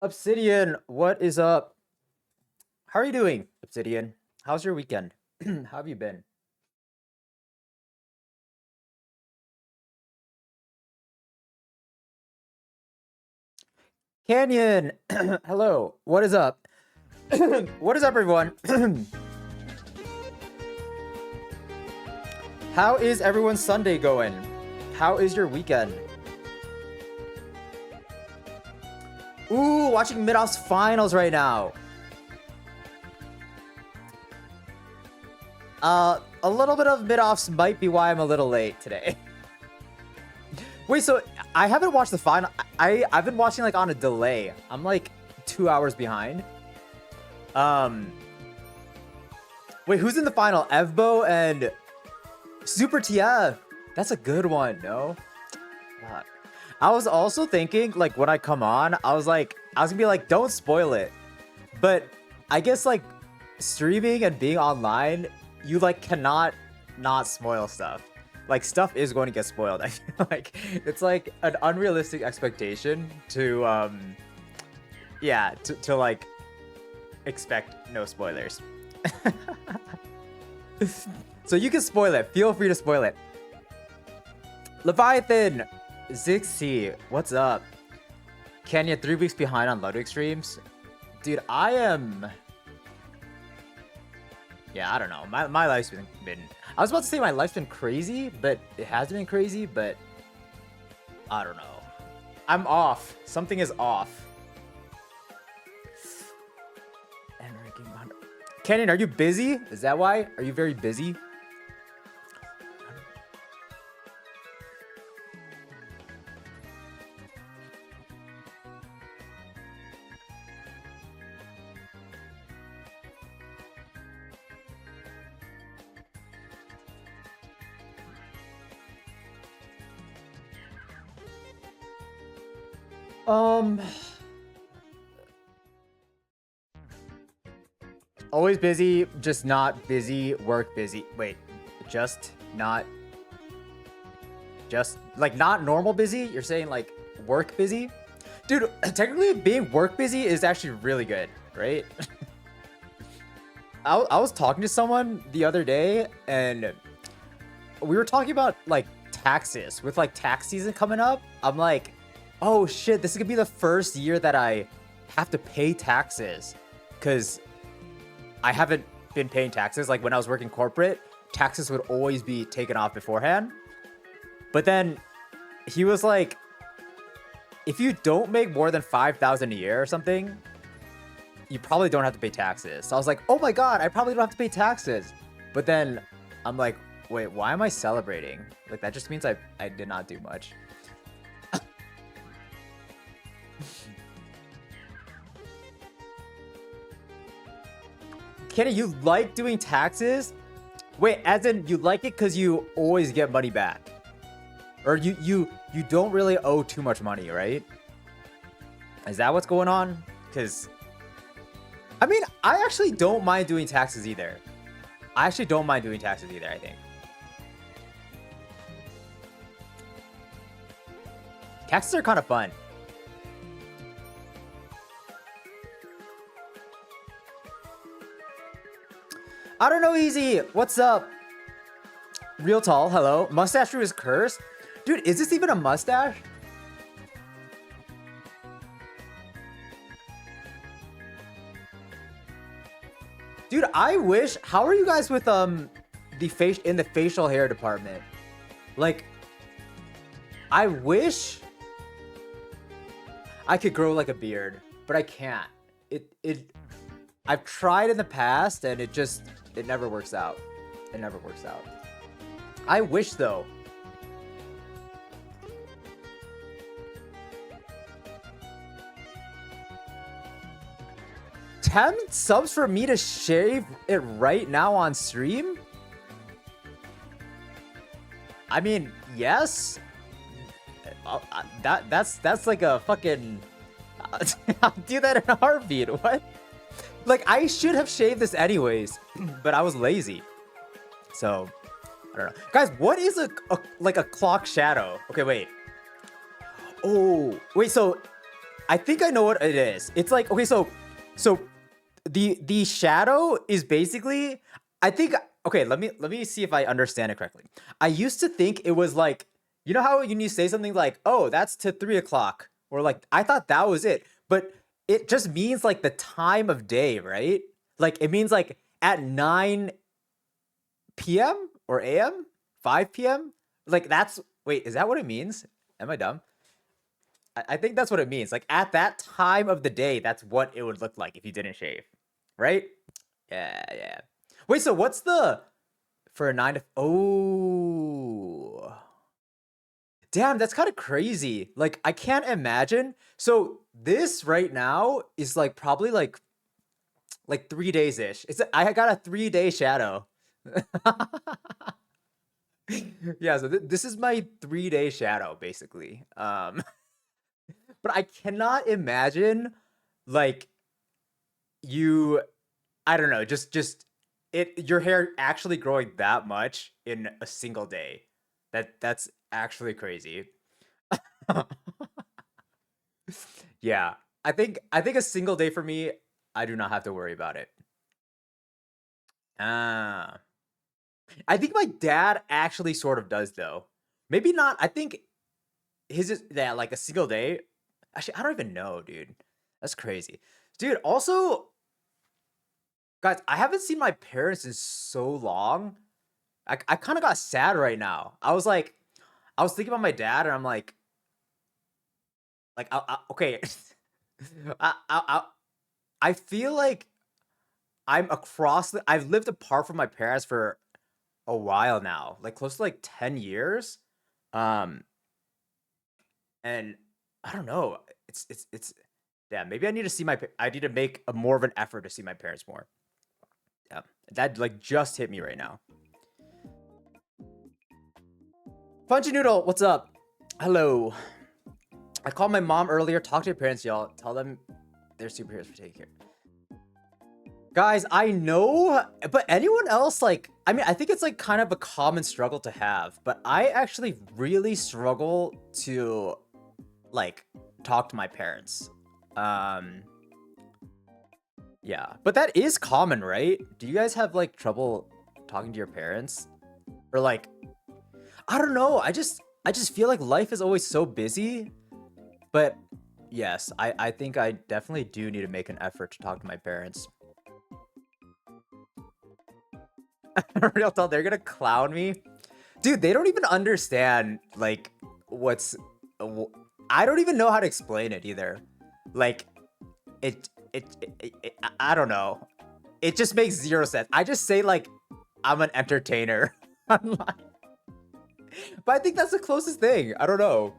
Obsidian, what is up? How are you doing, Obsidian? How's your weekend? How have you been? Canyon, hello. What is up? What is up, everyone? How is everyone's Sunday going? How is your weekend? Ooh, watching mid-offs finals right now. A little bit of mid-offs might be why I'm a little late today. Wait, so I haven't watched the final. I've been watching like on a delay. I'm like 2 hours behind. Um, Wait, who's in the final? Evbo and Super TF. That's a good one. No, fuck. I was also thinking like when I come on, I was gonna be like, don't spoil it. But I guess like streaming and being online, you like cannot not spoil stuff. Like stuff is going to get spoiled. I feel like it's like an unrealistic expectation to yeah, to like expect no spoilers. So you can spoil it. Feel free to spoil it. Leviathan, Zixi, what's up? Kenya, 3 weeks behind on Ludwig streams. Dude, I am. Yeah, I don't know. My life's been. I was about to say my life's been crazy, but it hasn't been crazy. But I don't know. I'm off. Something is off. Kenyon, are you busy? Is that why? Are you very busy? Um, Always busy, just not busy, work busy. Wait, just not, just like not normal busy? You're saying like work busy? Dude, technically being work busy is actually really good, right? I was talking to someone the other day and we were talking about like taxes with like tax season coming up. I'm like, oh shit, this is gonna be the first year that I have to pay taxes because I haven't been paying taxes. Like when I was working corporate, taxes would always be taken off beforehand. But then he was like, if you don't make more than 5,000 a year or something, you probably don't have to pay taxes. So I was like, oh my God, I probably don't have to pay taxes. But then I'm like, wait, why am I celebrating? Like that just means I did not do much. Kenny, you like doing taxes? Wait, as in you like it because you always get money back? Or you don't really owe too much money, right? Is that what's going on? Because, I mean, I actually don't mind doing taxes either. I actually don't mind doing taxes either, I think. Taxes are kind of fun. I don't know, Easy. What's up? Real Tall, hello. Mustache Rue is cursed? Dude, is this even a mustache? Dude, I wish. How are you guys with the facial hair department? Like, I wish I could grow like a beard, but I can't. I've tried in the past and it never works out. It never works out. I wish though. 10 subs for me to shave it right now on stream? I mean, yes. That's like a fucking. I'll do that in a heartbeat. What? Like I should have shaved this anyways, but I was lazy. So I don't know, guys. What is like a clock shadow? Okay, wait. Oh, wait. So I think I know what it is. It's like, okay, so the shadow is basically, I think, okay, let me see if I understand it correctly. I used to think it was like, you know how you say something like, oh, that's to 3 o'clock, or like I thought that was it, but it just means like the time of day, right? Like it means like at 9 p.m. or a.m., 5 p.m. Like that's, wait, is that what it means? Am I dumb? I think that's what it means. Like at that time of the day, that's what it would look like if you didn't shave, right? Yeah, yeah. Wait, so what's the for a nine to? Oh, damn, that's kind of crazy. Like I can't imagine. So this right now is like probably like 3 days ish. It's I got a 3 day shadow. Yeah, so this is my 3 day shadow basically. But I cannot imagine like you, I don't know, just it your hair actually growing that much in a single day. That's actually crazy. Yeah. I think a single day for me, I do not have to worry about it. Ah. I think my dad actually sort of does though. Maybe not. I think his is, yeah, like a single day. Actually, I don't even know, dude. That's crazy. Dude, also, guys, I haven't seen my parents in so long. I kind of got sad right now. I was thinking about my dad, and I'm like, okay, I feel like I've lived apart from my parents for a while now, like close to like 10 years, um, and I don't know. It's yeah. Maybe I need to see I need to make a more of an effort to see my parents more. Yeah, that like just hit me right now. Punchy Noodle, what's up? Hello. I called my mom earlier. Talk to your parents, y'all. Tell them they're superheroes for taking care. Guys, I know, but anyone else, like, I mean, I think it's like kind of a common struggle to have, but I actually really struggle to like talk to my parents. Um, yeah, but that is common, right? Do you guys have like trouble talking to your parents? Or like, I don't know. I just feel like life is always so busy. But yes, I think I definitely do need to make an effort to talk to my parents. Real talk, they're gonna clown me. Dude, they don't even understand like what's I don't even know how to explain it either. Like I don't know. It just makes zero sense. I just say like I'm an entertainer online. But I think that's the closest thing. I don't know.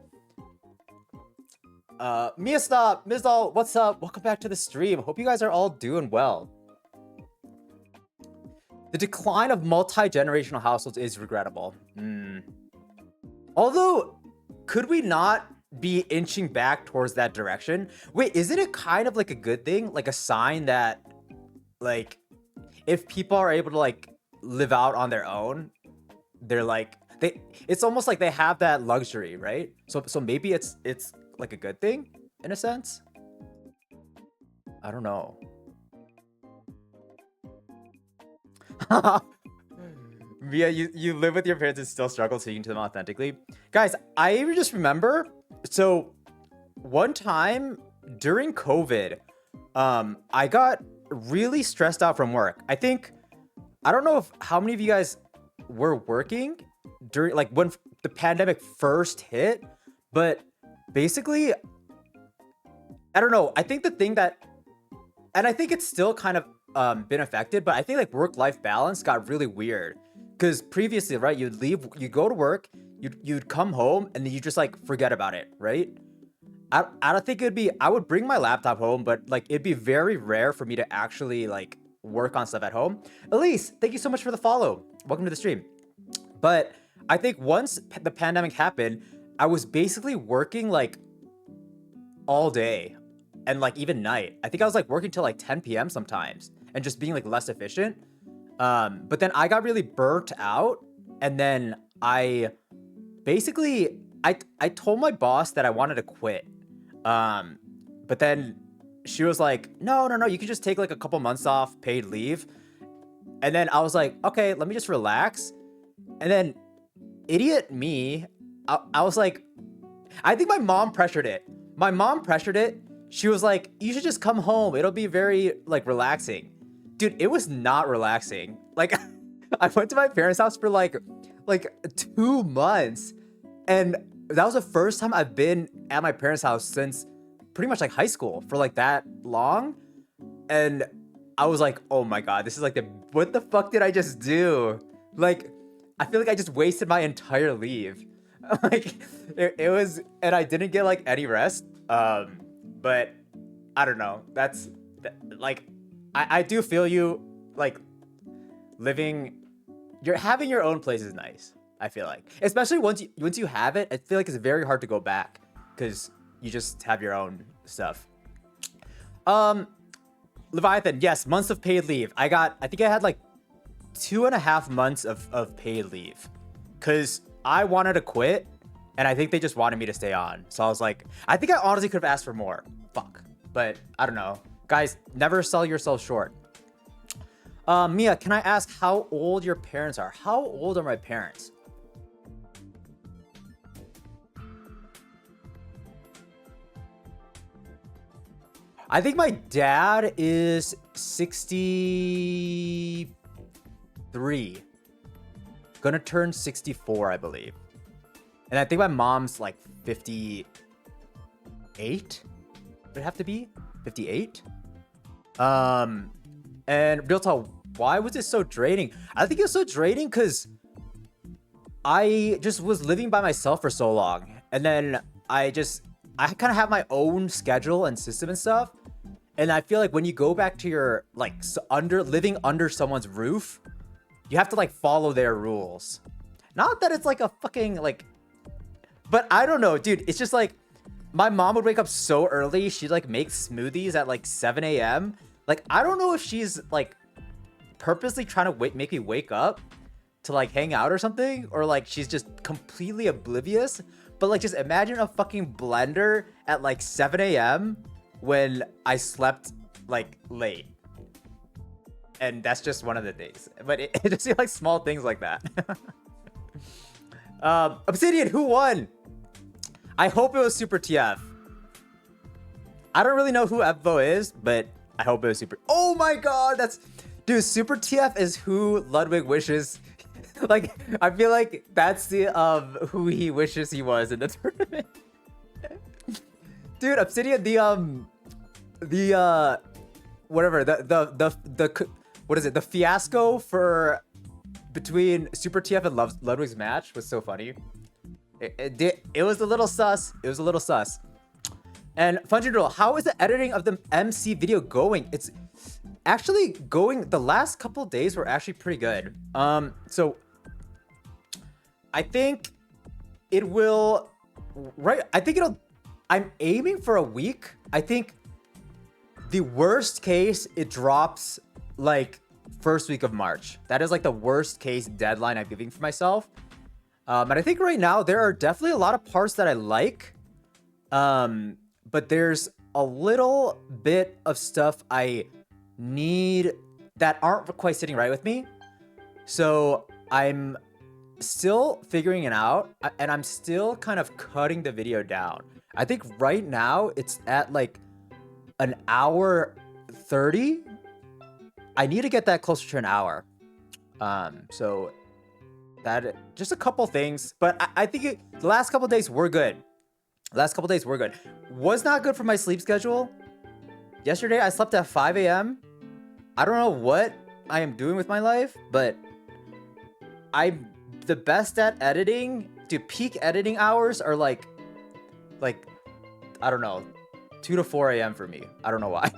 Mia Stop, Mizdal, what's up? Welcome back to the stream. Hope you guys are all doing well. The decline of multi-generational households is regrettable. Although, could we not be inching back towards that direction? Wait, isn't it kind of like a good thing? Like a sign that, like, if people are able to, like, live out on their own, they're like, it's almost like they have that luxury, right? So maybe it's like a good thing in a sense. I don't know. Mia, you live with your parents and still struggle speaking to them authentically. Guys, I just remember, so one time during COVID, I got really stressed out from work. I don't know if how many of you guys were working during like when the pandemic first hit, but basically, I don't know. I think the thing that, and I think it's still kind of been affected, but I think like work-life balance got really weird because previously, right, you'd leave, you go to work, you'd come home, and then you just like forget about it, right? I don't think it'd be, I would bring my laptop home, but like it'd be very rare for me to actually like work on stuff at home. Elise, thank you so much for the follow. Welcome to the stream. But I think once the pandemic happened, I was basically working like all day and like even night. I think I was like working till like 10 p.m. sometimes and just being like less efficient. But then I got really burnt out, and then I basically I told my boss that I wanted to quit. Um, But then she was like, no, you can just take like a couple months off paid leave. And then I was like, okay, let me just relax. And then idiot me, I was like, I think my mom pressured it. She was like, you should just come home. It'll be very like relaxing. Dude, it was not relaxing. Like I went to my parents' house for like 2 months. And that was the first time I've been at my parents' house since pretty much like high school for like that long. And I was like, oh my God, this is like what the fuck did I just do? Like, I feel like I just wasted my entire leave. Like it was, and I didn't get like any rest. But I don't know. Like, I do feel you, like having your own place is nice. I feel like, especially once you have it, I feel like it's very hard to go back because you just have your own stuff. Leviathan, yes, months of paid leave. I think I had like 2.5 months of paid leave because I wanted to quit and I think they just wanted me to stay on. So I was like, I think I honestly could have asked for more. Fuck. But I don't know. Guys, never sell yourself short. Mia, can I ask how old your parents are? How old are my parents? I think my dad is 63. Gonna turn 64, I believe. And I think my mom's like 58. Would it have to be 58? And real talk, why was it so draining? I think it was so draining because I just was living by myself for so long. And then I kind of have my own schedule and system and stuff. And I feel like when you go back to your like living under someone's roof, you have to like follow their rules. Not that it's like a fucking like, but I don't know, dude. It's just like my mom would wake up so early. She'd like make smoothies at like 7 a.m. Like, I don't know if she's like purposely trying to make me wake up to like hang out or something, or like she's just completely oblivious. But like, just imagine a fucking blender at like 7 a.m. when I slept like late. And that's just one of the things. But it just seems like small things like that. Obsidian, who won? I hope it was Super TF. I don't really know who Evo is, but I hope it was Super. Oh my God, dude, Super TF is who Ludwig wishes. Like, I feel like that's the who he wishes he was in the tournament. Dude, Obsidian, whatever, what is it? The fiasco between Super TF and Ludwig's match was so funny. It was a little sus. And Fungineral, how is the editing of the MC video going? It's actually going. The last couple days were actually pretty good. So I think it will. Right. I think it'll. I'm aiming for a week. I think the worst case it drops like first week of March. That is like the worst case deadline I'm giving for myself. And I think right now there are definitely a lot of parts that I like. But there's a little bit of stuff I need that aren't quite sitting right with me. So I'm still figuring it out, and I'm still kind of cutting the video down. I think right now it's at like an hour 30. I need to get that closer to an hour. So that just a couple things, but I think the last couple days were good. Was not good for my sleep schedule. Yesterday I slept at 5 a.m. I don't know what I am doing with my life, but I'm the best at editing. Dude, peak editing hours are like I don't know, 2 to 4 a.m. for me. I don't know why.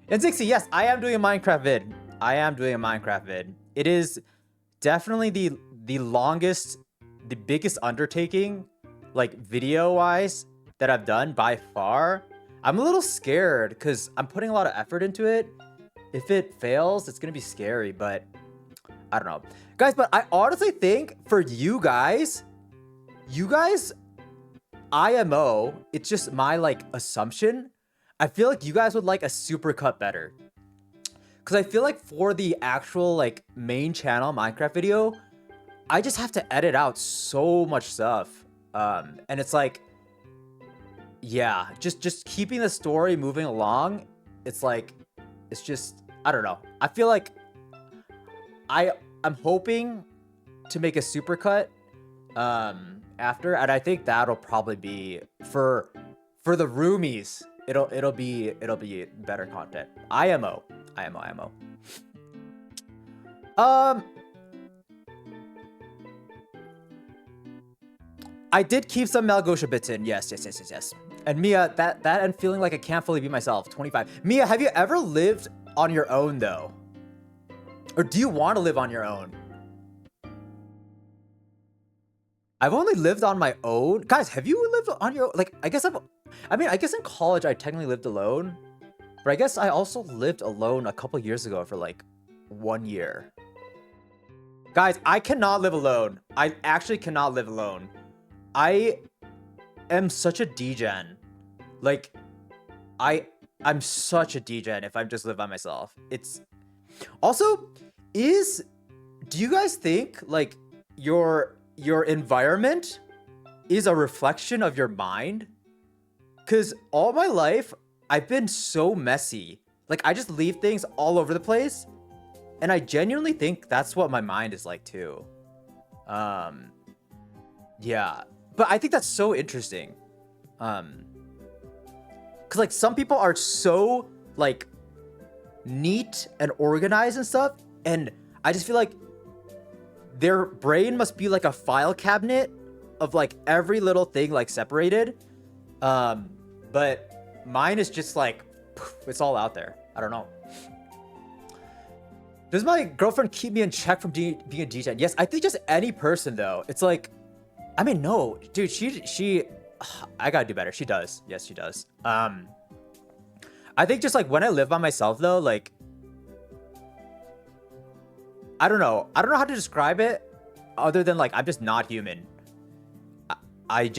And 60, yes, I am doing a Minecraft vid. It is definitely the longest, the biggest undertaking, like video wise, that I've done by far. I'm a little scared because I'm putting a lot of effort into it. If it fails, it's gonna be scary, but I don't know, guys. But I honestly think for you guys IMO, it's just my like assumption. I feel like you guys would like a supercut better. Cause I feel like for the actual like main channel Minecraft video, I just have to edit out so much stuff. And it's like, yeah, just keeping the story moving along. It's like, it's just, I don't know. I feel like I'm hoping to make a supercut after, and I think that'll probably be for the roomies. It'll be better content. IMO. I did keep some Malgosha bits in. Yes. And Mia, that and feeling like I can't fully be myself. 25. Mia, have you ever lived on your own though? Or do you want to live on your own? I've only lived on my own. Guys, have you lived on your own? Like, I guess in college I technically lived alone. But I guess I also lived alone a couple years ago for like 1 year. Guys, I cannot live alone. I actually cannot live alone. I am such a degen. Like, I'm such a degen if I just live by myself. It's also, do you guys think like your environment is a reflection of your mind? Because all my life I've been so messy. Like, I just leave things all over the place, and I genuinely think that's what my mind is like too. Yeah, but I think that's so interesting. Because like some people are so like neat and organized and stuff, and I just feel like their brain must be like a file cabinet of like every little thing like separated. But mine is just like, it's all out there. I don't know. Does my girlfriend keep me in check from being a degen? Yes, I think just any person though. It's like, I mean, no, dude, she, I gotta do better. She does. Yes, she does. I think just like when I live by myself though, like, I don't know how to describe it other than like, I'm just not human. I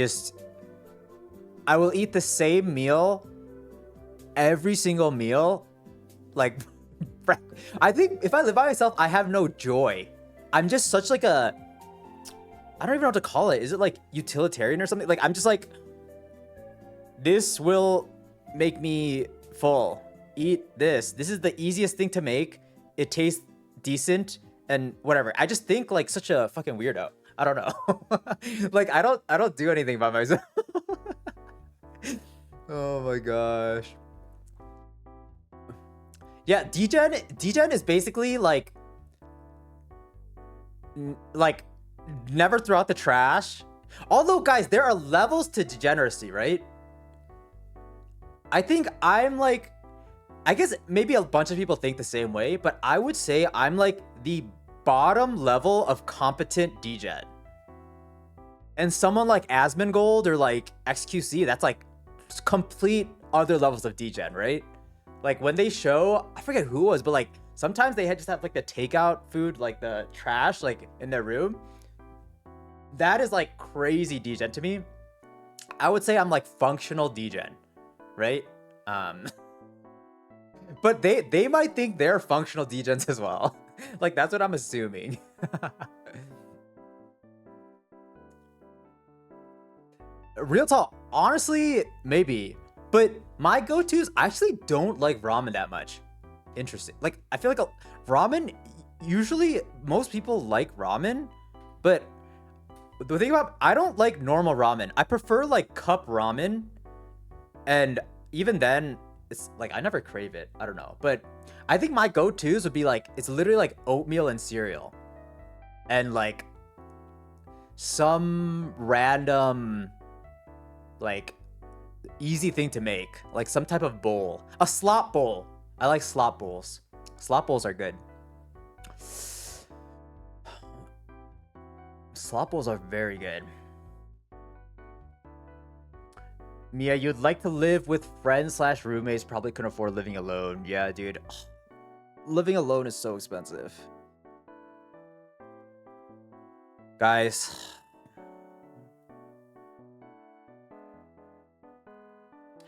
will eat the same meal every single meal. Like, I think if I live by myself, I have no joy. I'm just such like a, I don't even know what to call it. Is it like utilitarian or something? Like, I'm just like, this will make me full. Eat this. This is the easiest thing to make. It tastes decent and whatever. I just think like such a fucking weirdo. I don't know. Like, I don't do anything by myself. Oh my gosh. Yeah, degen is basically like never throw out the trash. Although, guys, there are levels to degeneracy, right? I think I'm like, I guess maybe a bunch of people think the same way, but I would say I'm like the bottom level of competent degen. And someone like Asmongold or like XQC, that's like complete other levels of degen, right? Like when they show, I forget who it was, but like sometimes they just have like the takeout food, like the trash, like in their room. That is like crazy degen to me. I would say I'm like functional degen, right? But they might think they're functional degens as well. Like, that's what I'm assuming. Real talk, honestly, maybe. But my go-tos, I actually don't like ramen that much. Interesting. Like, I feel like ramen, usually most people like ramen, but the thing about, I don't like normal ramen. I prefer like cup ramen, and even then, it's like I never crave it. I don't know, but I think my go-tos would be like, it's literally like oatmeal and cereal, and like some random like easy thing to make, like some type of bowl, a slop bowl. I like slop bowls. Slop bowls are good. Slop bowls are very good. Mia, you'd like to live with friends slash roommates, probably couldn't afford living alone. Yeah, dude. Living alone is so expensive. Guys.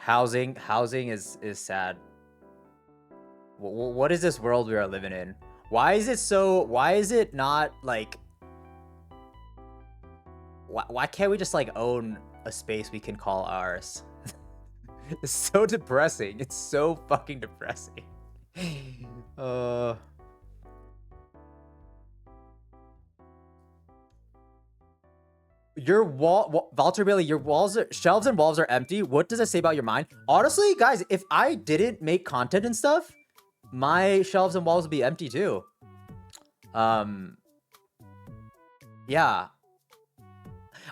Housing is sad. What is this world we are living in? Why is it not like, why can't we just like own a space we can call ours? It's so depressing. It's so fucking depressing. Your Walter Bailey, your shelves and walls are empty. What does it say about your mind? Honestly, guys, if I didn't make content and stuff, my shelves and walls would be empty too. Yeah.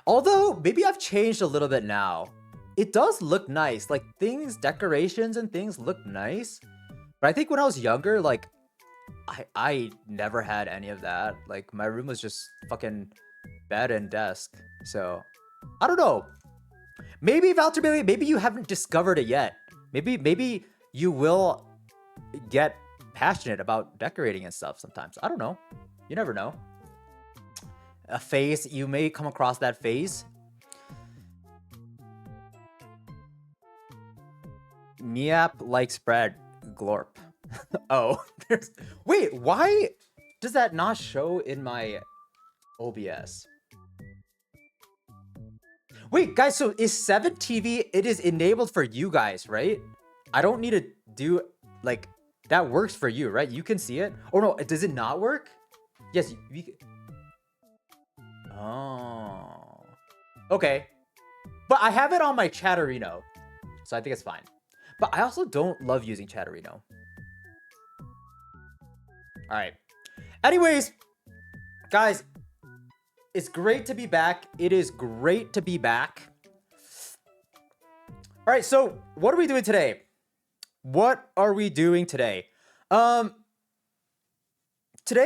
Although maybe I've changed a little bit now. It does look nice. Like decorations and things look nice. But I think when I was younger, like I never had any of that. Like my room was just fucking bed and desk. So I don't know. Maybe Walter Bailey, maybe you haven't discovered it yet. Maybe you will get passionate about decorating and stuff sometimes. I don't know. You never know. A phase, you may come across that phase. Miap like spread glorp. Oh, wait, why does that not show in my OBS? Wait, guys, so is 7 TV, it is enabled for you guys, right? I don't need to do, like, that works for you, right? You can see it. Oh, no, does it not work? Yes, oh. Okay. But I have it on my Chatterino, so I think it's fine. But I also don't love using Chatterino. All right. Anyways, guys, it's great to be back. It is great to be back. All right, so what are we doing today? What are we doing today? Today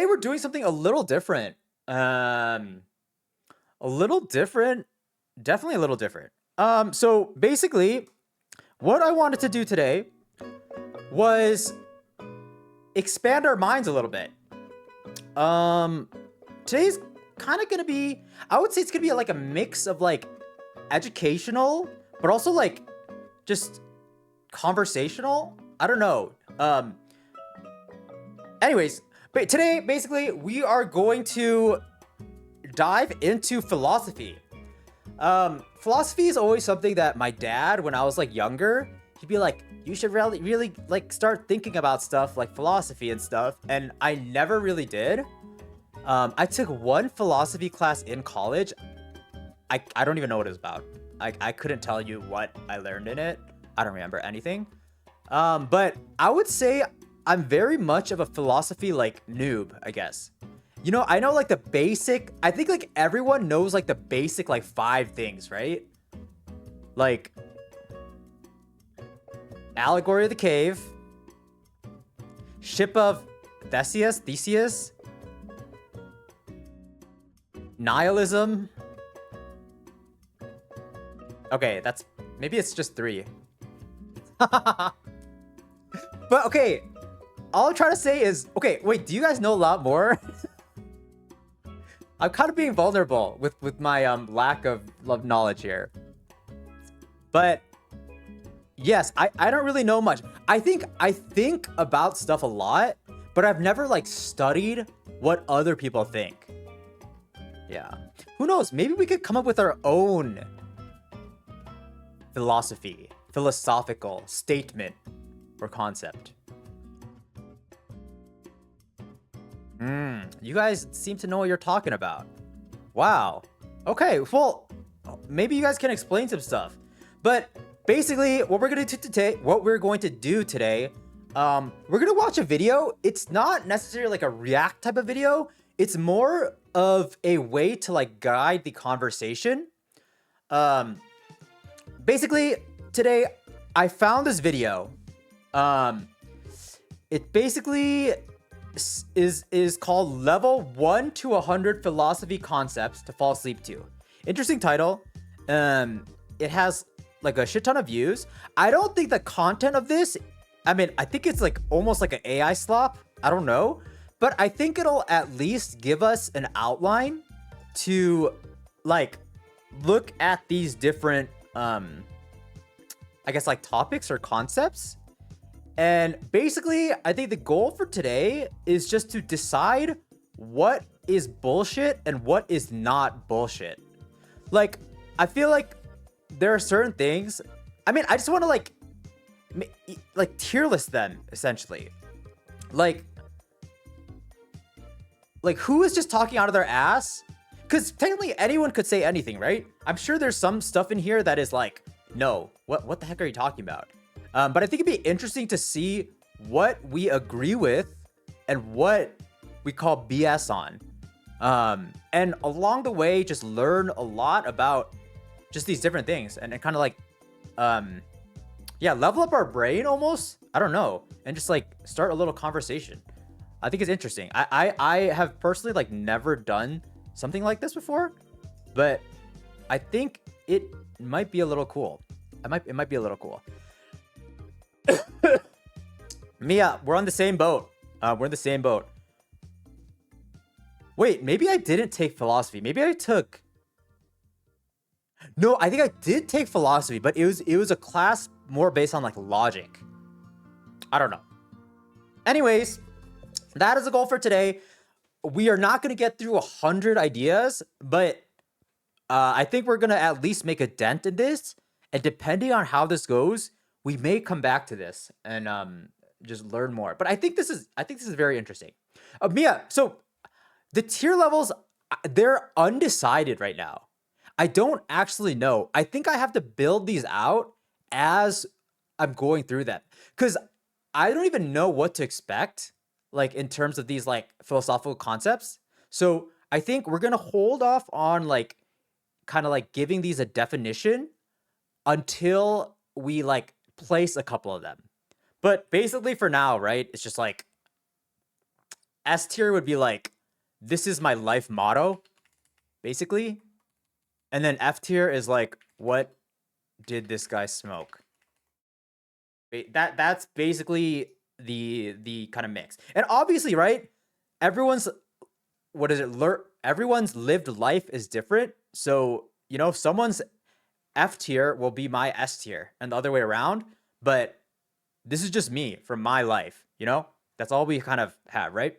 we're doing something a little different. Definitely a little different. So basically, what I wanted to do today was expand our minds a little bit. Today's kind of gonna be, I would say it's gonna be like a mix of like educational, but also like just conversational. I don't know. Anyways, but today basically we are going to dive into philosophy. Philosophy is always something that my dad, when I was like younger, he'd be like, you should really like start thinking about stuff like philosophy and stuff. And I never really did. I took one philosophy class in college. I don't even know what it was about. I couldn't tell you what I learned in it. I don't remember anything. But I would say I'm very much of a philosophy like noob, I guess. You know, I know like the basic, I think like everyone knows like the basic like 5 things, right? Like allegory of the cave, ship of Theseus, nihilism. Okay, maybe it's just 3. But okay, all I'm trying to say is, okay, wait, do you guys know a lot more? I'm kind of being vulnerable with my lack of knowledge here. But yes, I don't really know much. I think about stuff a lot, but I've never like studied what other people think. Yeah. Who knows? Maybe we could come up with our own philosophical statement or concept. You guys seem to know what you're talking about. Wow. Okay, well, maybe you guys can explain some stuff. But basically, what we're going to do today, we're going to watch a video. It's not necessarily like a react type of video. It's more of a way to like guide the conversation. Basically, today I found this video. It basically is called Level 1 to 100 Philosophy Concepts to Fall Asleep to. Interesting title. It has like a shit ton of views. I don't think the content of this, I mean, I think it's like almost like an AI slop. I don't know. But I think it'll at least give us an outline to like look at these different I guess, like topics or concepts. And basically, I think the goal for today is just to decide what is bullshit and what is not bullshit. Like, I feel like there are certain things. I mean, I just want to like tier list them essentially. Like who is just talking out of their ass? Because technically anyone could say anything, right? I'm sure there's some stuff in here that is like, no, what the heck are you talking about? But I think it'd be interesting to see what we agree with and what we call BS on. And along the way, just learn a lot about just these different things and kind of like, yeah, level up our brain almost. I don't know. And just like start a little conversation. I think it's interesting. I have personally like never done something like this before, but I think it might be a little cool. It might be a little cool. Mia, we're on the same boat. We're in the same boat. Wait, maybe I didn't take philosophy. Maybe I took. No, I think I did take philosophy, but it was a class more based on like logic. I don't know. Anyways, that is the goal for today. We are not going to get through 100 ideas, but I think we're going to at least make a dent in this. And depending on how this goes, we may come back to this and just learn more. But I think this is very interesting. Mia, so the tier levels, they're undecided right now. I don't actually know. I think I have to build these out as I'm going through them, because I don't even know what to expect, like in terms of these like philosophical concepts. So I think we're gonna hold off on like kind of like giving these a definition until we like place a couple of them. But basically for now, right, it's just like S tier would be like, this is my life motto, basically. And then F tier is like, what did this guy smoke? That's basically the kind of mix. And obviously, right, everyone's everyone's lived life is different. So, you know, someone's F tier will be my S tier and the other way around. But this is just me from my life, you know? That's all we kind of have, right?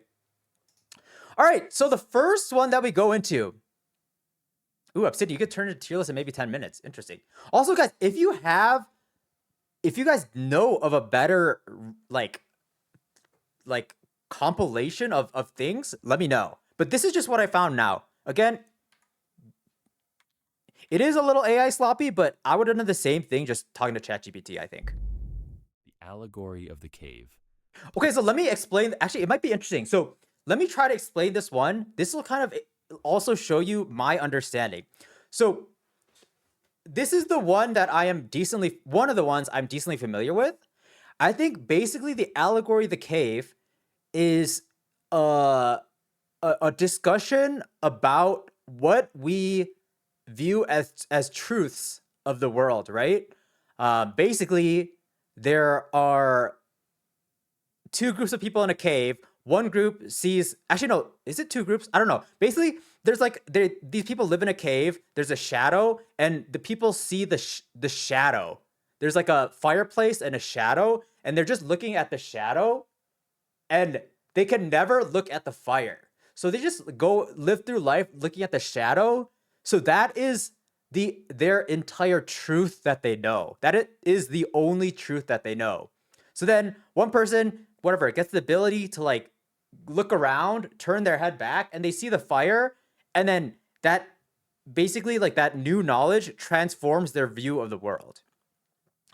All right, so the first one that we go into. Ooh, Obsidian, you could turn it to tier list in maybe 10 minutes. Interesting. Also, guys, if you guys know of a better like compilation of things, let me know. But this is just what I found now. Again, it is a little AI sloppy, but I would have done the same thing just talking to ChatGPT, I think. The allegory of the cave. Okay, so let me explain. Actually, it might be interesting. So let me try to explain this one. This will kind of also show you my understanding. So this is the one that one of the ones I'm decently familiar with. I think basically the allegory of the cave is a discussion about what we view as truths of the world, right? Basically, there are two groups of people in a cave. One group sees, actually no, is it two groups? I don't know. Basically, there's like these people live in a cave. There's a shadow, and the people see the shadow. There's like a fireplace and a shadow, and they're just looking at the shadow, and they can never look at the fire. So they just go live through life looking at the shadow. So that is their entire truth that they know. That it is the only truth that they know. So then one person, whatever, gets the ability to like look around, turn their head back, and they see the fire, and then that basically like that new knowledge transforms their view of the world.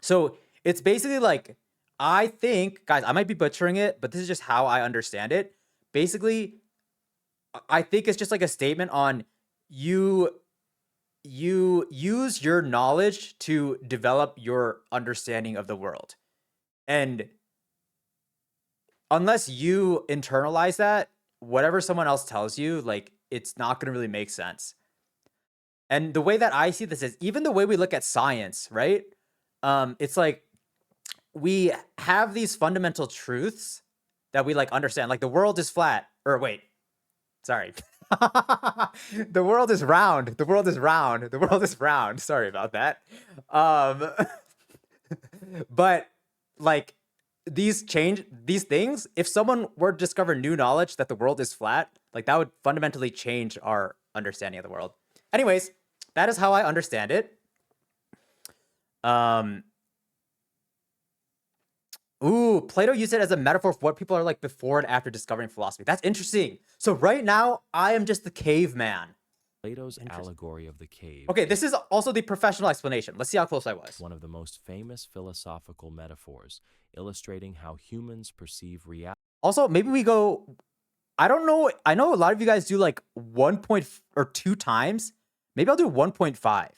So it's basically like, I think, guys, I might be butchering it, but this is just how I understand it. Basically, I think it's just like a statement on you use your knowledge to develop your understanding of the world. And unless you internalize that, whatever someone else tells you, like, it's not going to really make sense. And the way that I see this is even the way we look at science, right? It's like we have these fundamental truths that we like understand. Like the world is flat. Or wait, sorry. The world is round. The world is round. The world is round. Sorry about that. But like these things, if someone were to discover new knowledge that the world is flat, like that would fundamentally change our understanding of the world. Anyways, that is how I understand it. Um, Ooh, Plato used it as a metaphor for what people are like before and after discovering philosophy. That's interesting. So right now, I am just the caveman. Plato's allegory of the cave Okay, this is also the professional explanation. Let's see how close I was. one of the most famous philosophical metaphors, illustrating how humans perceive reality. Also, maybe we go. I don't know. I know a lot of you guys do like 2 times. Maybe I'll do 1.5.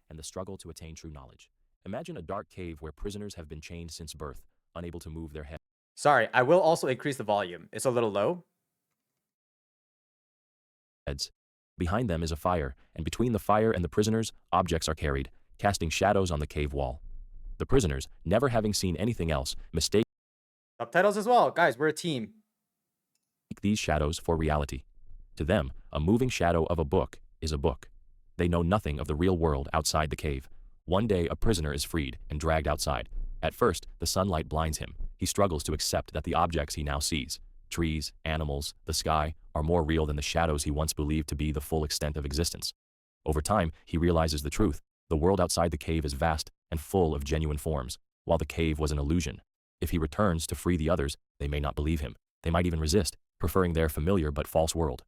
And the struggle to attain true knowledge. Imagine a dark cave where prisoners have been chained since birth, unable to move their Sorry, I will also increase the volume. It's a little low. heads. Behind them is a fire, and between the fire and the prisoners, objects are carried, casting shadows on the cave wall. The prisoners, never having seen anything else, mistake Subtitles as well. Guys, we're a team. these shadows for reality. To them, a moving shadow of a book is a book. They know nothing of the real world outside the cave. One day, a prisoner is freed and dragged outside. At first, the sunlight blinds him. He struggles to accept that the objects he now sees, trees, animals, the sky, are more real than the shadows he once believed to be the full extent of existence. Over time, he realizes the truth. The world outside the cave is vast and full of genuine forms, while the cave was an illusion. If he returns to free the others, they may not believe him. They might even resist, preferring their familiar but false world.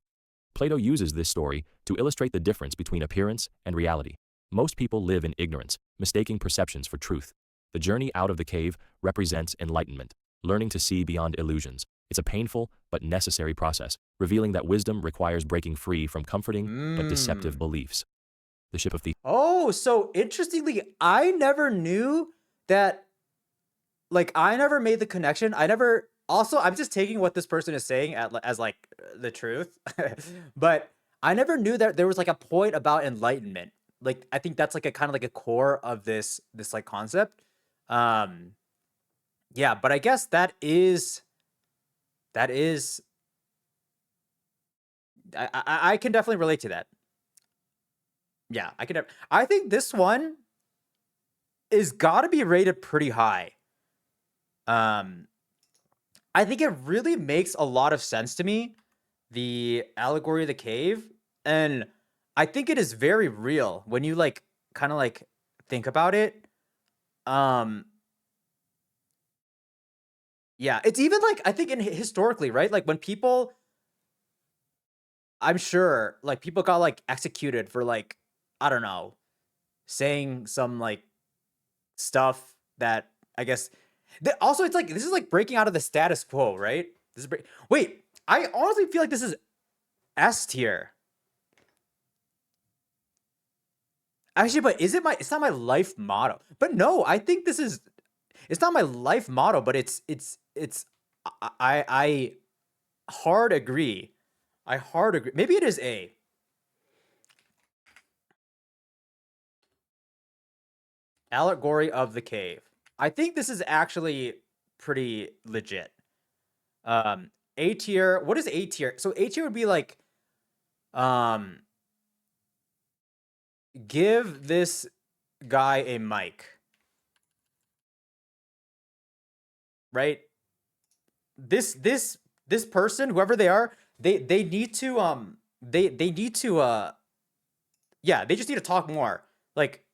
Plato uses this story to illustrate the difference between appearance and reality. Most people live in ignorance, mistaking perceptions for truth. The journey out of the cave represents enlightenment, learning to see beyond illusions. It's a painful but necessary process, revealing that wisdom requires breaking free from comforting but deceptive beliefs. The ship of the Oh, so interestingly, I never knew that. Like, I never made the connection. Also, I'm just taking what this person is saying as like the truth. But I never knew that there was like a point about enlightenment. Like, I think that's like a kind of like a core of this like concept. Um, yeah, but I guess that is I can definitely relate to that. Yeah, I think this one is got to be rated pretty high. Um, I think it really makes a lot of sense to me, the allegory of the cave, and I think it is very real when you like kind of like think about it. Um, yeah, it's even like I think historically, right? Like when people, I'm sure, like people got like executed for like I don't know, saying some like stuff that I guess. Also, it's like this is like breaking out of the status quo, right? Wait, I honestly feel like this is S tier. Actually, but is it my? It's not my life motto. But no, I think this is. It's not my life motto, but it's. I hard agree. I hard agree. Maybe it is A. Allegory of the cave. I think this is actually pretty legit. A tier. What is A tier? So A tier would be like, um, give this guy a mic, right? This person, whoever they are, they need to they need to yeah, they just need to talk more. Like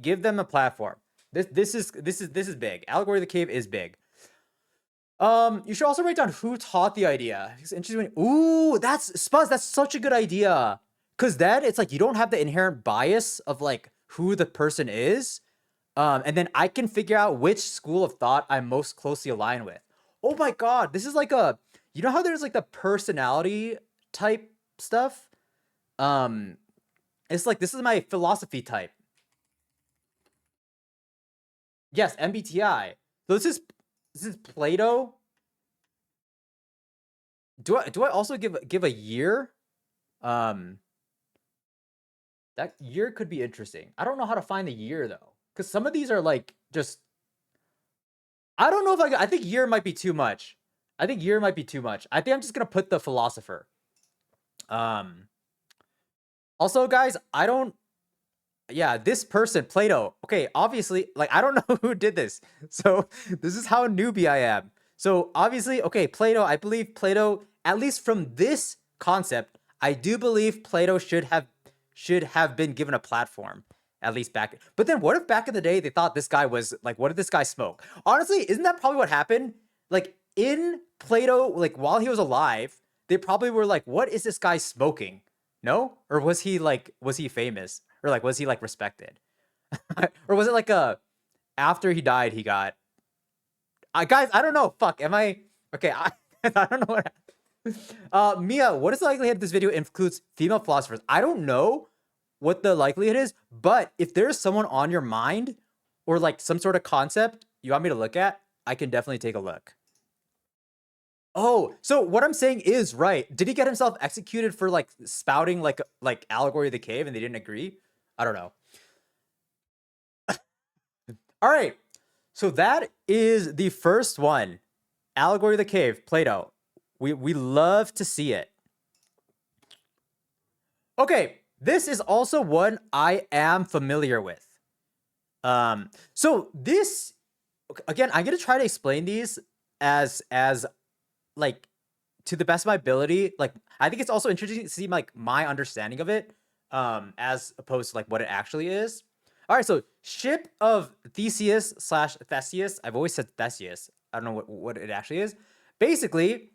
give them a platform. This is big. Allegory of the cave is big. You should also write down who taught the idea. It's interesting. Ooh, that's Spuzz. That's such a good idea. Cause then it's like you don't have the inherent bias of like who the person is. And then I can figure out which school of thought I'm most closely aligned with. Oh my god, this is like you know how there's like the personality type stuff? Um, it's like this is my philosophy type. Yes, MBTI. So this is Plato. Do I also give a year? Um, that year could be interesting. I don't know how to find the year though, because some of these are like just. I don't know if I think year might be too much. I think year might be too much. I think I'm just gonna put the philosopher. Um. Also, guys, I don't. Yeah, this person, Plato. Okay, obviously, like I don't know who did this. So this is how newbie I am. So obviously, okay, Plato, I believe Plato, at least from this concept, I do believe Plato should have been given a platform, at least back. But then what if back in the day they thought this guy was like, what did this guy smoke? Honestly, isn't that probably what happened? Like in Plato, like while he was alive, they probably were like, what is this guy smoking? No? Or was he famous? Or like was he like respected? Or was it like a after he died he got guys, I don't know. Fuck, am I okay, I don't know what Mia, what is the likelihood this video includes female philosophers? I don't know what the likelihood is, but if there's someone on your mind or like some sort of concept you want me to look at, I can definitely take a look. Oh, so what I'm saying is right. Did he get himself executed for like spouting like allegory of the cave and they didn't agree? I don't know. All right. So that is the first one. Allegory of the cave, Plato. We love to see it. Okay, this is also one I am familiar with. So this again, I'm gonna try to explain these as like to the best of my ability. Like I think it's also interesting to see like my understanding of it, as opposed to like what it actually is. All right, so ship of Theseus slash Theseus. I've always said Theseus. I don't know what it actually is. Basically,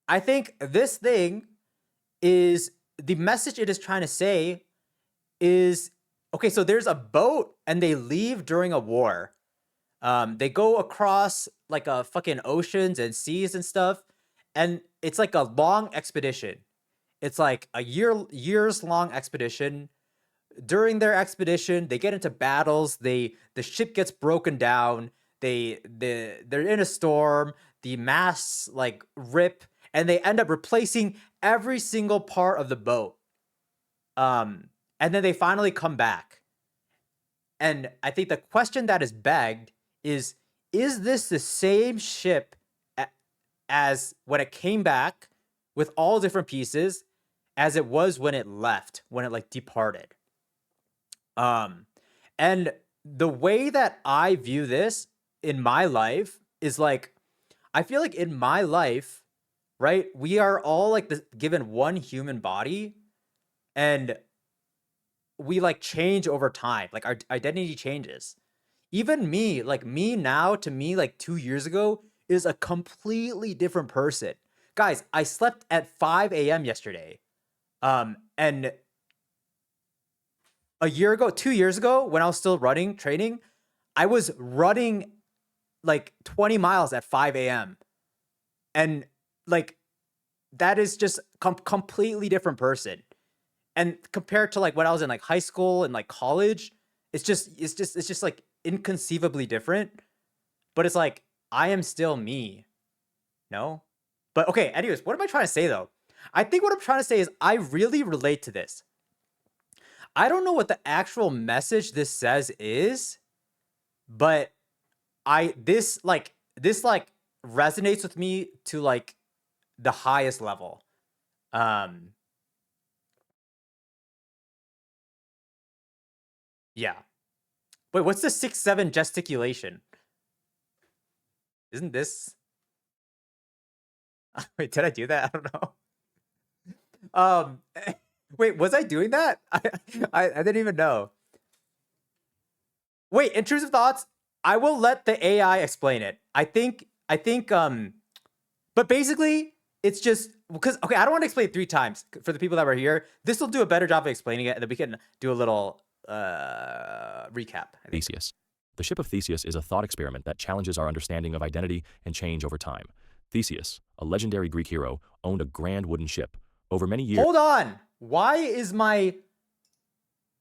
I think this thing is the message it is trying to say is okay. So there's a boat and they leave during a war. They go across like a fucking oceans and seas and stuff, and it's like a long expedition. It's like a years long expedition. During their expedition, they get into battles. The ship gets broken down. They're in a storm. The masts like rip, and they end up replacing every single part of the boat. And then they finally come back. And I think the question that is begged is this the same ship as when it came back with all different pieces as it was when it left, when it like departed? Um, and the way that I view this in my life is like, I feel like in my life, right, we are all like given one human body, and we like change over time. Like our identity changes. Even me, like me now to me like 2 years ago is a completely different person. Guys, I slept at 5 a.m. yesterday. And a year ago, 2 years ago, when I was still running, training, I was running like 20 miles at 5 a.m. And like that is just completely different person. And compared to like when I was in like high school and like college, it's just like inconceivably different. But it's like I am still me. No? But okay, anyways, what am I trying to say though? I think what I'm trying to say is I really relate to this. I don't know what the actual message this says is, but this like resonates with me to like the highest level. Um yeah. Wait, what's the 6-7 gesticulation? Isn't this wait, did I do that? I don't know. Um wait, was I doing that? I didn't even know. Wait, intrusive thoughts. I will let the AI explain it. I think but basically it's just because okay, I don't want to explain it 3 times for the people that were here. This will do a better job of explaining it, and then we can do a little recap, I think. Theseus. The ship of Theseus is a thought experiment that challenges our understanding of identity and change over time. Theseus, a legendary Greek hero, owned a grand wooden ship. Over many years, Hold on. Why is my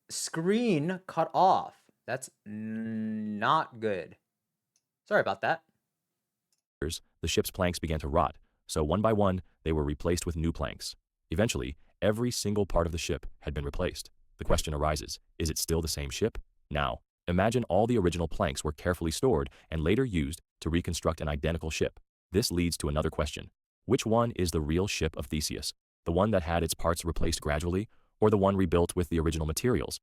screen cut off? That's not good. Sorry about that. the ship's planks began to rot, so one by one, they were replaced with new planks. Eventually, every single part of the ship had been replaced. The question arises, is it still the same ship? Now, imagine all the original planks were carefully stored and later used to reconstruct an identical ship. This leads to another question. Which one is the real ship of Theseus? The one that had its parts replaced gradually, or the one rebuilt with the original materials?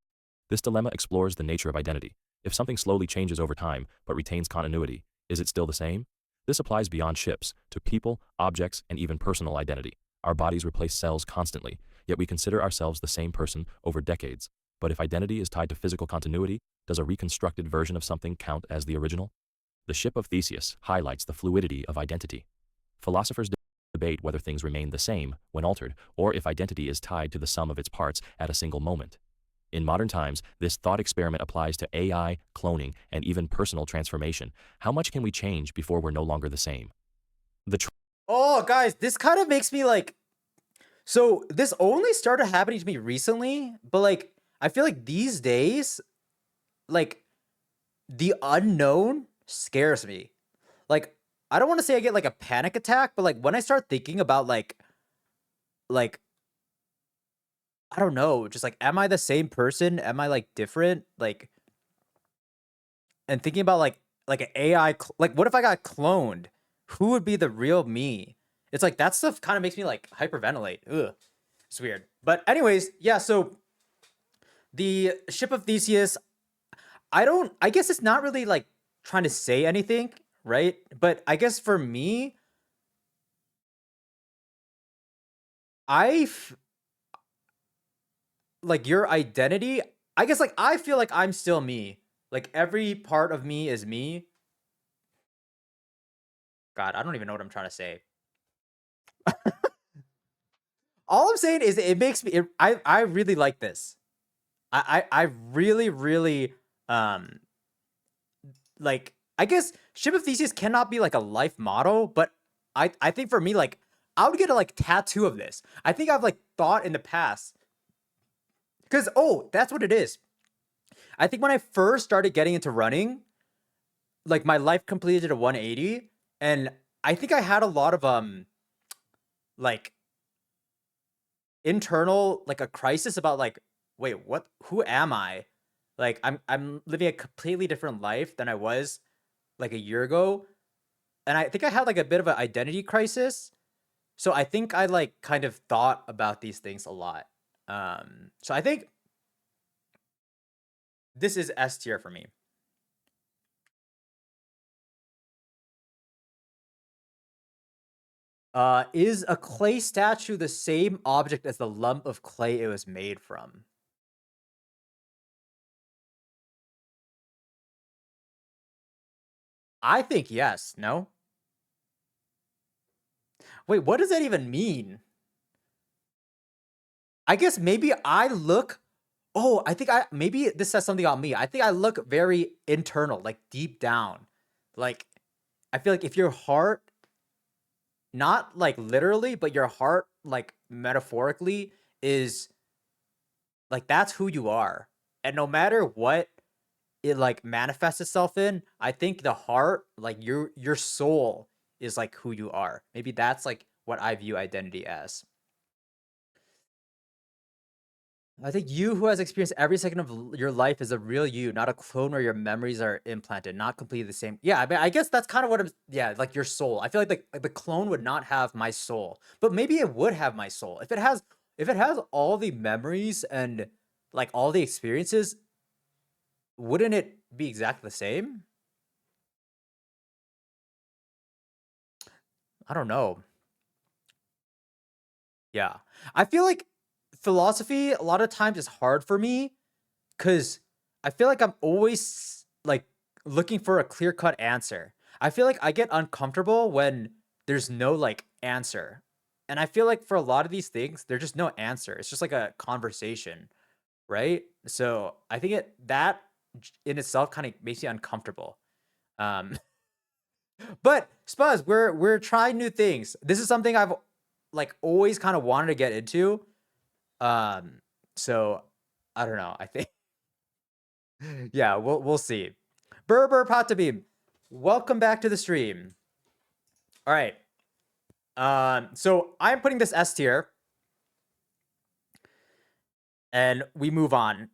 This dilemma explores the nature of identity. If something slowly changes over time but retains continuity, is it still the same? This applies beyond ships to people, objects, and even personal identity. Our bodies replace cells constantly, yet we consider ourselves the same person over decades. But if identity is tied to physical continuity, does a reconstructed version of something count as the original? The ship of Theseus highlights the fluidity of identity. Philosophers debate whether things remain the same when altered, or if identity is tied to the sum of its parts at a single moment. In modern times, this thought experiment applies to AI, cloning, and even personal transformation. How much can we change before we're no longer the same? Oh, guys, this kind of makes me like. So this only started happening to me recently, but like I feel like these days, like the unknown scares me. Like I don't want to say I get like a panic attack, but like when I start thinking about like I don't know, just like am I the same person? Am I like different? Like and thinking about like an AI like what if I got cloned? Who would be the real me? It's like that stuff kind of makes me like hyperventilate. Ugh. It's weird. But anyways, yeah, so the ship of Theseus, I guess it's not really like trying to say anything, right? But I guess for me, I like your identity. I guess like I feel like I'm still me. Like every part of me is me. God, I don't even know what I'm trying to say. All I'm saying is it makes me I really like this. I really really um like I guess Ship of Theseus cannot be like a life motto, but I think for me like I would get a like tattoo of this. I think I've like thought in the past because that's what it is. I think when I first started getting into running, like my life completed a 180, and I think I had a lot of like internal like a crisis about like wait what who am I? Like I'm living a completely different life than I was like a year ago, and I think I had like a bit of an identity crisis. So I think I like kind of thought about these things a lot. So I think this is S tier for me. Is a clay statue the same object as the lump of clay it was made from? I think yes. No? Wait, what does that even mean? I guess maybe I look. Oh, I think I maybe this says something on me. I think I look very internal, like deep down. Like I feel like if your heart, not like literally, but your heart, like metaphorically, is like that's who you are. And no matter what it like manifests itself in, I think the heart, like your soul is like who you are. Maybe that's like what I view identity as. I think you who has experienced every second of your life is a real you, not a clone where your memories are implanted, not completely the same. Yeah, I mean, I guess that's kind of what I'm. Yeah, like your soul. I feel like the clone would not have my soul, but maybe it would have my soul if it has all the memories and like all the experiences. Wouldn't it be exactly the same? I don't know. Yeah, I feel like philosophy a lot of times is hard for me because I feel like I'm always like looking for a clear cut answer. I feel like I get uncomfortable when there's no like answer. And I feel like for a lot of these things, there's just no answer. It's just like a conversation, right? So I think in itself kind of makes me uncomfortable. Um, but Spuzz, we're trying new things. This is something I've like always kind of wanted to get into. Um, so I don't know. I think yeah, we'll see. Berber Patabim, welcome back to the stream. All right. So I'm putting this S tier, and we move on.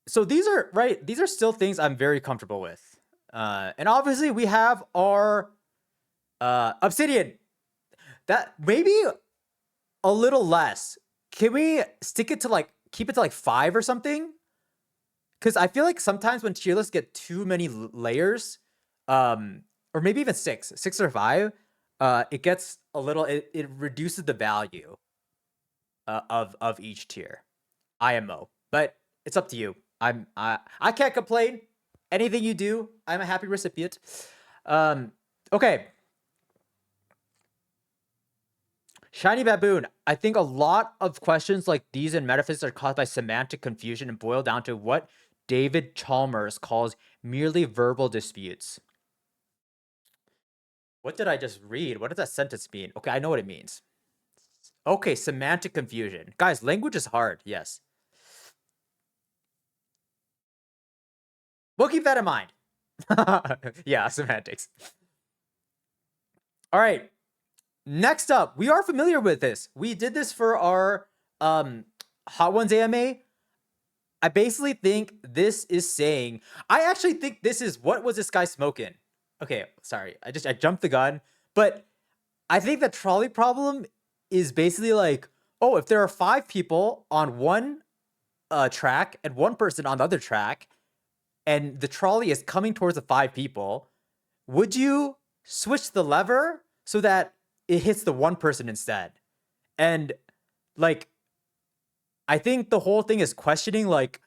So these are right. These are still things I'm very comfortable with. And obviously we have our Obsidian. That maybe a little less. can we stick it to like keep it to like 5 or something? Because I feel like sometimes when tier lists get too many layers, or maybe even 6 or 5, it gets a little, it reduces the value of each tier. IMO, but it's up to you. I can't complain. Anything you do, I'm a happy recipient. Okay. Shiny Baboon. I think a lot of questions like these in metaphysics are caused by semantic confusion and boil down to what David Chalmers calls merely verbal disputes. What did I just read? What does that sentence mean? Okay, I know what it means. Okay, semantic confusion. Guys, language is hard, yes. We'll keep that in mind. Yeah, semantics. All right. Next up, we are familiar with this. We did this for our Hot Ones AMA. I basically think this is saying, I actually think this is, what was this guy smoking? Okay, sorry. I jumped the gun. But I think the trolley problem is basically like, oh, if there are 5 people on one track and 1 person on the other track, and the trolley is coming towards the 5 people, would you switch the lever so that it hits the 1 person instead? And like, I think the whole thing is questioning, like,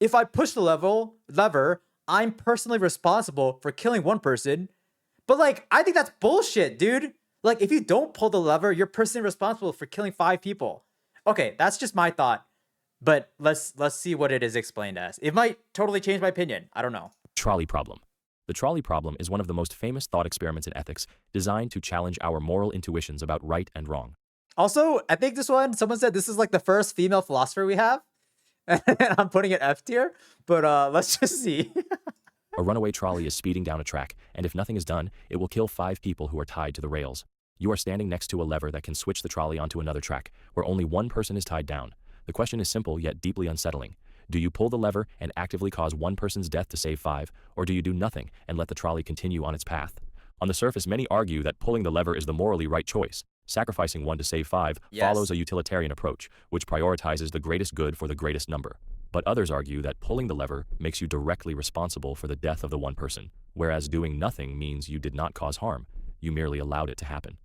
if I push the lever, I'm personally responsible for killing 1 person. But like, I think that's bullshit, dude. Like, if you don't pull the lever, you're personally responsible for killing 5 people. Okay, that's just my thought. But let's see what it is explained as. It might totally change my opinion. I don't know. Trolley problem. The trolley problem is one of the most famous thought experiments in ethics, designed to challenge our moral intuitions about right and wrong. Also, I think this one, someone said this is like the first female philosopher we have. And I'm putting it F tier, but let's just see. A runaway trolley is speeding down a track, and if nothing is done, it will kill 5 people who are tied to the rails. You are standing next to a lever that can switch the trolley onto another track, where only 1 person is tied down. The question is simple yet deeply unsettling. Do you pull the lever and actively cause 1 person's death to save 5, or do you do nothing and let the trolley continue on its path? On the surface, many argue that pulling the lever is the morally right choice. Sacrificing 1 to save 5 follows a utilitarian approach, which prioritizes the greatest good for the greatest number. But others argue that pulling the lever makes you directly responsible for the death of the 1 person, whereas doing nothing means you did not cause harm, you merely allowed it to happen.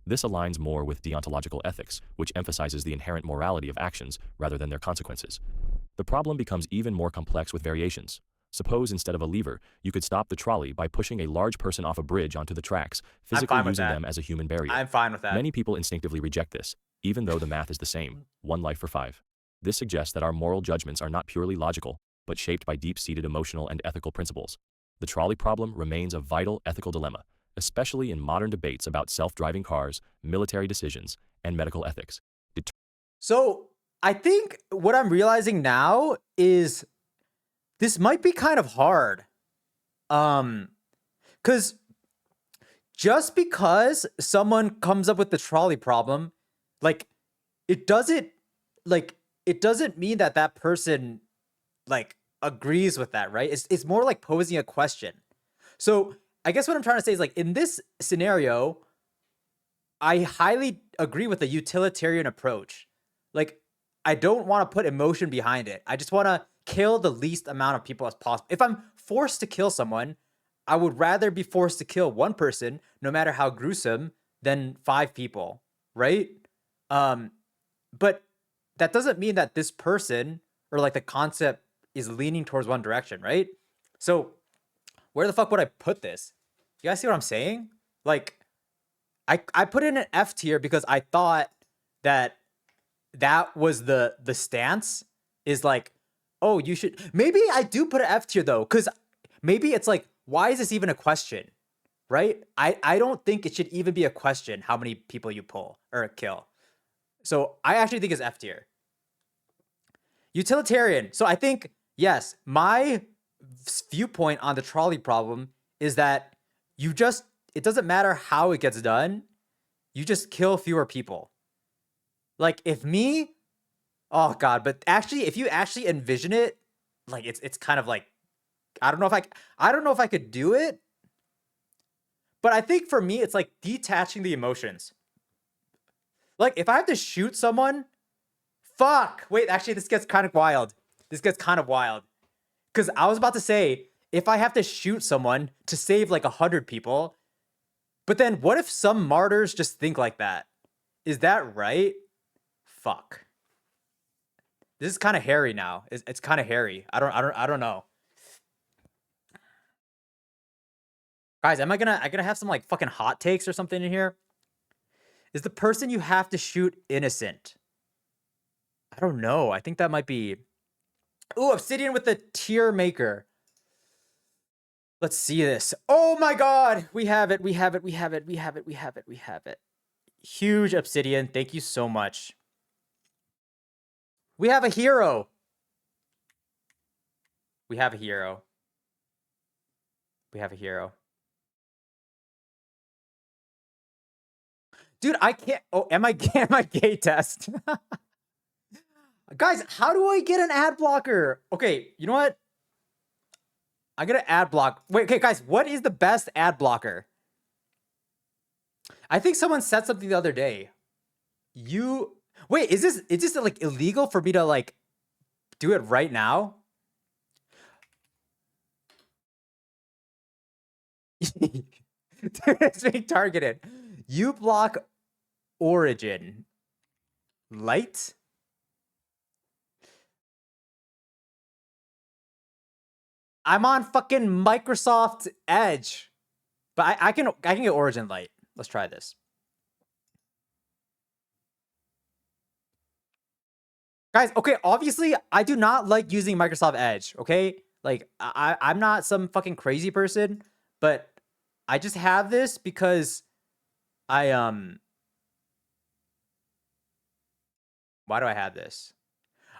This aligns more with deontological ethics, which emphasizes the inherent morality of actions rather than their consequences. The problem becomes even more complex with variations. Suppose instead of a lever, you could stop the trolley by pushing a large person off a bridge onto the tracks, physically using them as a human barrier. I'm fine with that. Many people instinctively reject this, even though the math is the same, 1 life for 5. This suggests that our moral judgments are not purely logical, but shaped by deep-seated emotional and ethical principles. The trolley problem remains a vital ethical dilemma, especially in modern debates about self-driving cars, military decisions, and medical ethics. So I think what I'm realizing now is this might be kind of hard. Because just because someone comes up with the trolley problem, like, it doesn't mean that that person like agrees with that, right? It's more like posing a question. So I guess what I'm trying to say is, like, in this scenario, I highly agree with the utilitarian approach. Like, I don't want to put emotion behind it. I just want to kill the least amount of people as possible. If I'm forced to kill someone, I would rather be forced to kill 1 person, no matter how gruesome, than 5 people, right? But that doesn't mean that this person or like the concept is leaning towards one direction, right? So where the fuck would I put this? You guys see what I'm saying? Like, I put in an F tier because I thought that was the stance, is like, oh, you should, maybe I do put an F tier though, because maybe it's like, why is this even a question, right? I don't think it should even be a question how many people you pull or kill. So I actually think it's F tier. Utilitarian. So I think, yes, my viewpoint on the trolley problem is that it doesn't matter how it gets done, you just kill fewer people. Like, oh god, but actually, if you actually envision it, like, it's kind of like, I don't know if I could do it, but I think for me, it's like detaching the emotions. Like, if I have to shoot someone, Fuck. Wait, actually, this gets kind of wild. Because I was about to say, if I have to shoot someone to save like 100 people, but then what if some martyrs just think like that? Is that right? Fuck. This is kind of hairy now. It's kind of hairy. I don't know. Guys, am I gonna have some like fucking hot takes or something in here? Is the person you have to shoot innocent? I don't know. I think that might be. Ooh, Obsidian with the tier maker. Let's see this. Oh my god, we have it. Huge Obsidian. Thank you so much. We have a hero. We have a hero. Dude, I can't. Oh, am I gay test? Guys, how do I get an ad blocker? Okay, you know what? I get an ad block. Wait, okay, guys, what is the best ad blocker? I think someone said something the other day. Wait, is this like illegal for me to like do it right now? Dude, it's being targeted. You block Origin. Light? I'm on fucking Microsoft Edge. But I can get Origin Light. Let's try this. Guys, okay, obviously I do not like using Microsoft Edge, okay? Like I'm not some fucking crazy person, but I just have this because I why do I have this?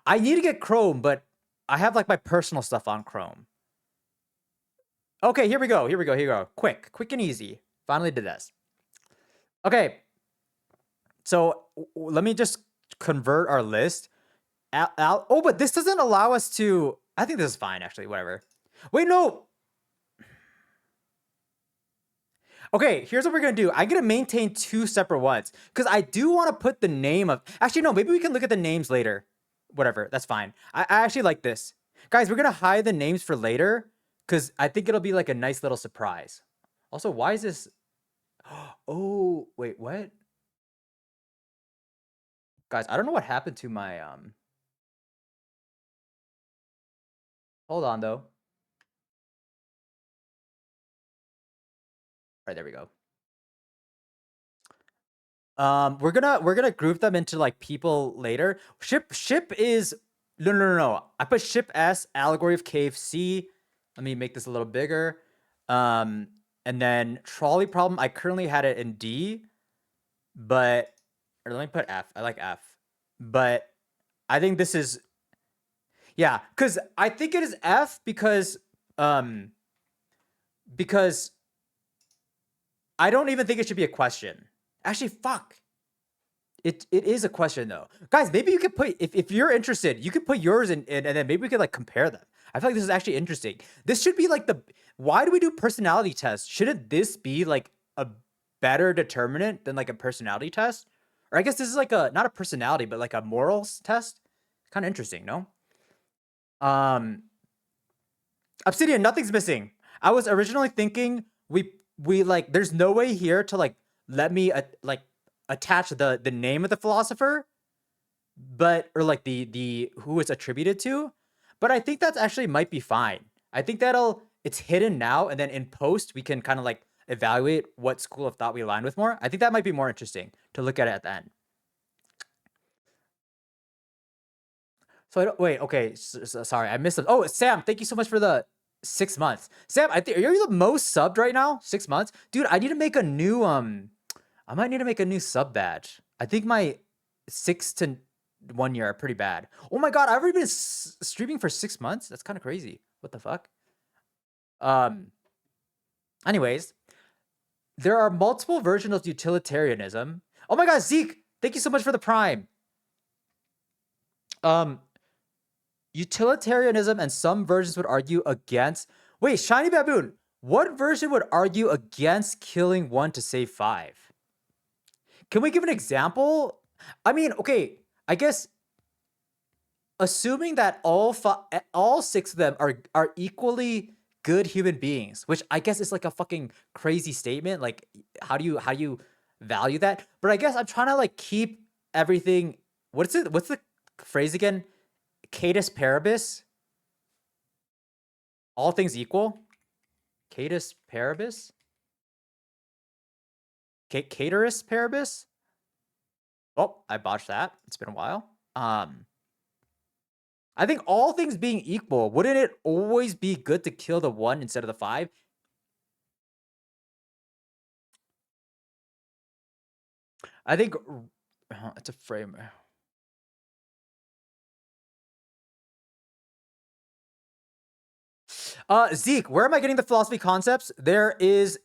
I need to get Chrome, but I have like my personal stuff on Chrome. Okay, here we go. Quick and easy. Finally did this. Okay. So let me just convert our list. Oh, but this doesn't allow us to. I think this is fine, actually. Whatever. Wait, no. Okay, here's what we're gonna do. I'm gonna maintain 2 separate ones because I do want to put the name of. Actually, no. Maybe we can look at the names later. Whatever. That's fine. I actually like this, guys. We're gonna hide the names for later because I think it'll be like a nice little surprise. Also, why is this? Oh, wait, what? Guys, I don't know what happened to my Hold on though. All right, there we go. We're gonna group them into like people later. Ship is no. I put ship S, allegory of cave C. Let me make this a little bigger. And then trolley problem. I currently had it in D, but or let me put F. I like F, but I think this is because I think it is F because I don't even think it should be a question. Actually, fuck. It is a question though. Guys, maybe you could put if you're interested, you could put yours in and then maybe we could like compare them. I feel like this is actually interesting. This should be like why do we do personality tests? Shouldn't this be like a better determinant than like a personality test? Or I guess this is like not a personality, but like a morals test. Kind of interesting, no? Obsidian, nothing's missing. I was originally thinking we like there's no way here to like let me like attach the name of the philosopher, but or like the who it's attributed to, but I think that's actually might be fine. I think it's hidden now, and then in post we can kind of like evaluate what school of thought we align with more. I think that might be more interesting to look at it at the end. So I don't wait. Okay, sorry, I missed it. Oh, Sam, thank you so much for the 6 months. Sam, I think are you the most subbed right now? 6 months, dude. I need to make a new I might need to make a new sub badge. I think my 6 to 1 year are pretty bad. Oh my god, I've already been streaming for 6 months. That's kind of crazy. What the fuck? Anyways, there are multiple versions of utilitarianism. Oh my god, Zeke, thank you so much for the prime. Utilitarianism and some versions would argue against. Wait, Shiny Baboon, what version would argue against killing 1 to save 5? Can we give an example? I mean, okay, I guess assuming that all six of them are equally good human beings, which I guess is like a fucking crazy statement. Like, how do you value that? But I guess I'm trying to like keep everything. What's it? What's the phrase again? Catus paribus. All things equal. Catus paribus. Caterus paribus. Oh, I botched that. It's been a while. I think all things being equal, wouldn't it always be good to kill the one instead of the five? I think it's a frame. Zeke, where am I getting the philosophy concepts? There is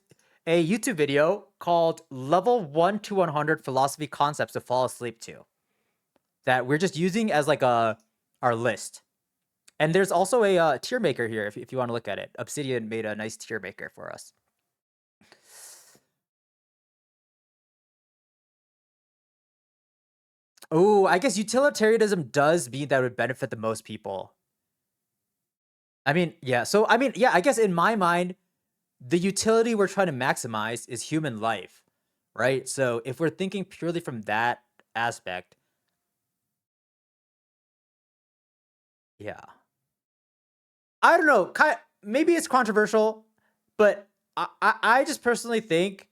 a YouTube video called Level 1 to 100 Philosophy Concepts to Fall Asleep to that we're just using as like our list. And there's also a tier maker here if you want to look at it. Obsidian made a nice tier maker for us. Oh, I guess utilitarianism does mean that would benefit the most people. I mean, yeah. So, I mean, yeah, I guess in my mind, the utility we're trying to maximize is human life, right? So, if we're thinking purely from that aspect, yeah. I don't know. Maybe it's controversial, but I just personally think,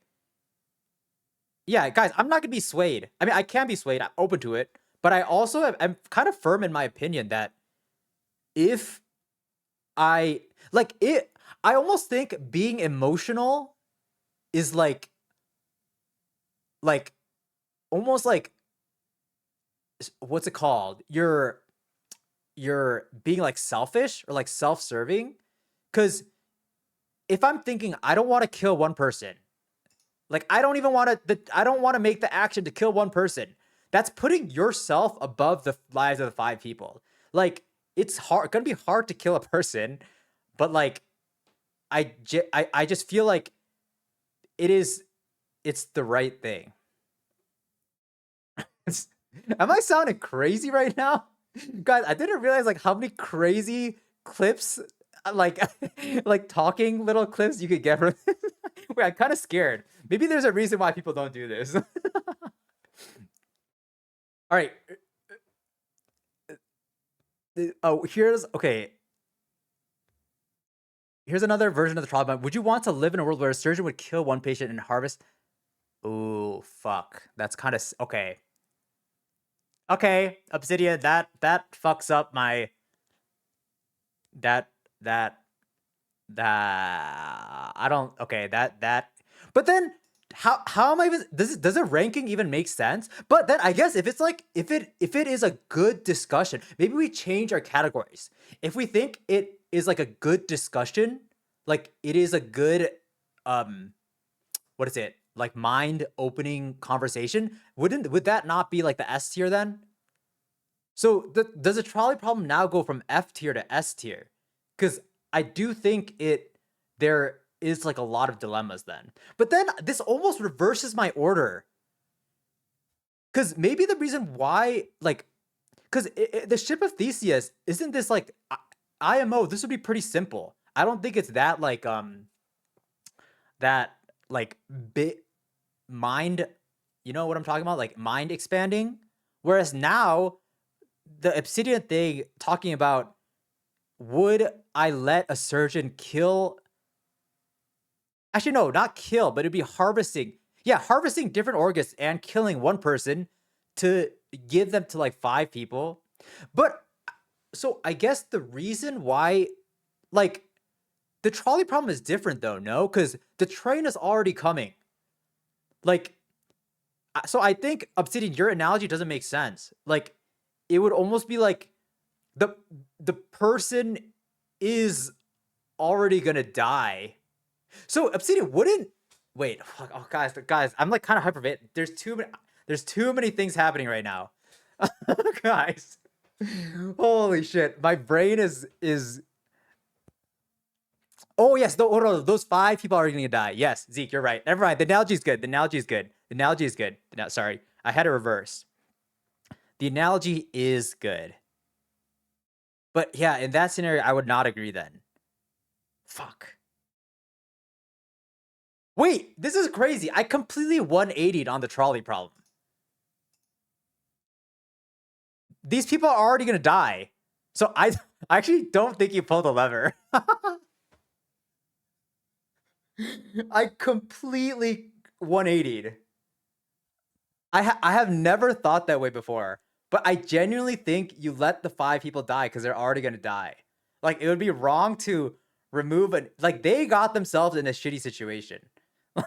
yeah, guys, I'm not gonna be swayed. I mean, I can be swayed. I'm open to it, but I also am kind of firm in my opinion that if I like it, I almost think being emotional is like almost like what's it called? You're being like selfish or like self-serving, because if I'm thinking I don't want to kill one person, like I don't even want to I don't want to make the action to kill one person. That's putting yourself above the lives of the five people. Like it's gonna be hard to kill a person, but like I just feel like it's the right thing. Am I sounding crazy right now? Guys, I didn't realize like how many crazy clips like like talking little clips you could get from this. Wait, I'm kind of scared. Maybe there's a reason why people don't do this. All right. Oh, here's another version of the problem. Would you want to live in a world where a surgeon would kill one patient and harvest? Oh, fuck. That's kind of okay. Okay, Obsidian, that fucks up my that that that I don't okay, that but then how am I even does a ranking even make sense? But then I guess if it's like if it is a good discussion, maybe we change our categories. If we think it is like a good discussion, like it is a good um what is it? Like mind opening conversation, would that not be like the S tier then? So does the trolley problem now go from F tier to S tier? Because I do think there is like a lot of dilemmas then. But then this almost reverses my order. Because maybe the reason why, like, because the ship of Theseus, isn't this like IMO? This would be pretty simple. I don't think it's that that like bit mind, you know what I'm talking about? Like mind expanding. Whereas now the Obsidian thing talking about would I let a surgeon kill? Actually, no, not kill, but it'd be harvesting. Yeah, harvesting different organs and killing one person to give them to like five people. But so I guess the reason why, like, the trolley problem is different though, no? Because the train is already coming. Like, so I think Obsidian, your analogy doesn't make sense. Like, it would almost be like the the person is already gonna die. So Obsidian wouldn't wait. Oh, guys, I'm like kind of hyper. There's too many things happening right now, guys. Holy shit, my brain is. Oh yes, no, those five people are gonna die. Yes, Zeke, you're right. Never mind. The analogy is good. The analogy is good. The analogy is good. No, sorry, I had a reverse. The analogy is good. But yeah, in that scenario, I would not agree then. Fuck. Wait, this is crazy. I completely 180'd on the trolley problem. These people are already gonna die. So I actually don't think you pulled the lever. I completely 180'd. I have never thought that way before, but I genuinely think you let the 5 people die because they're already gonna die. Like it would be wrong to remove an like they got themselves in a shitty situation.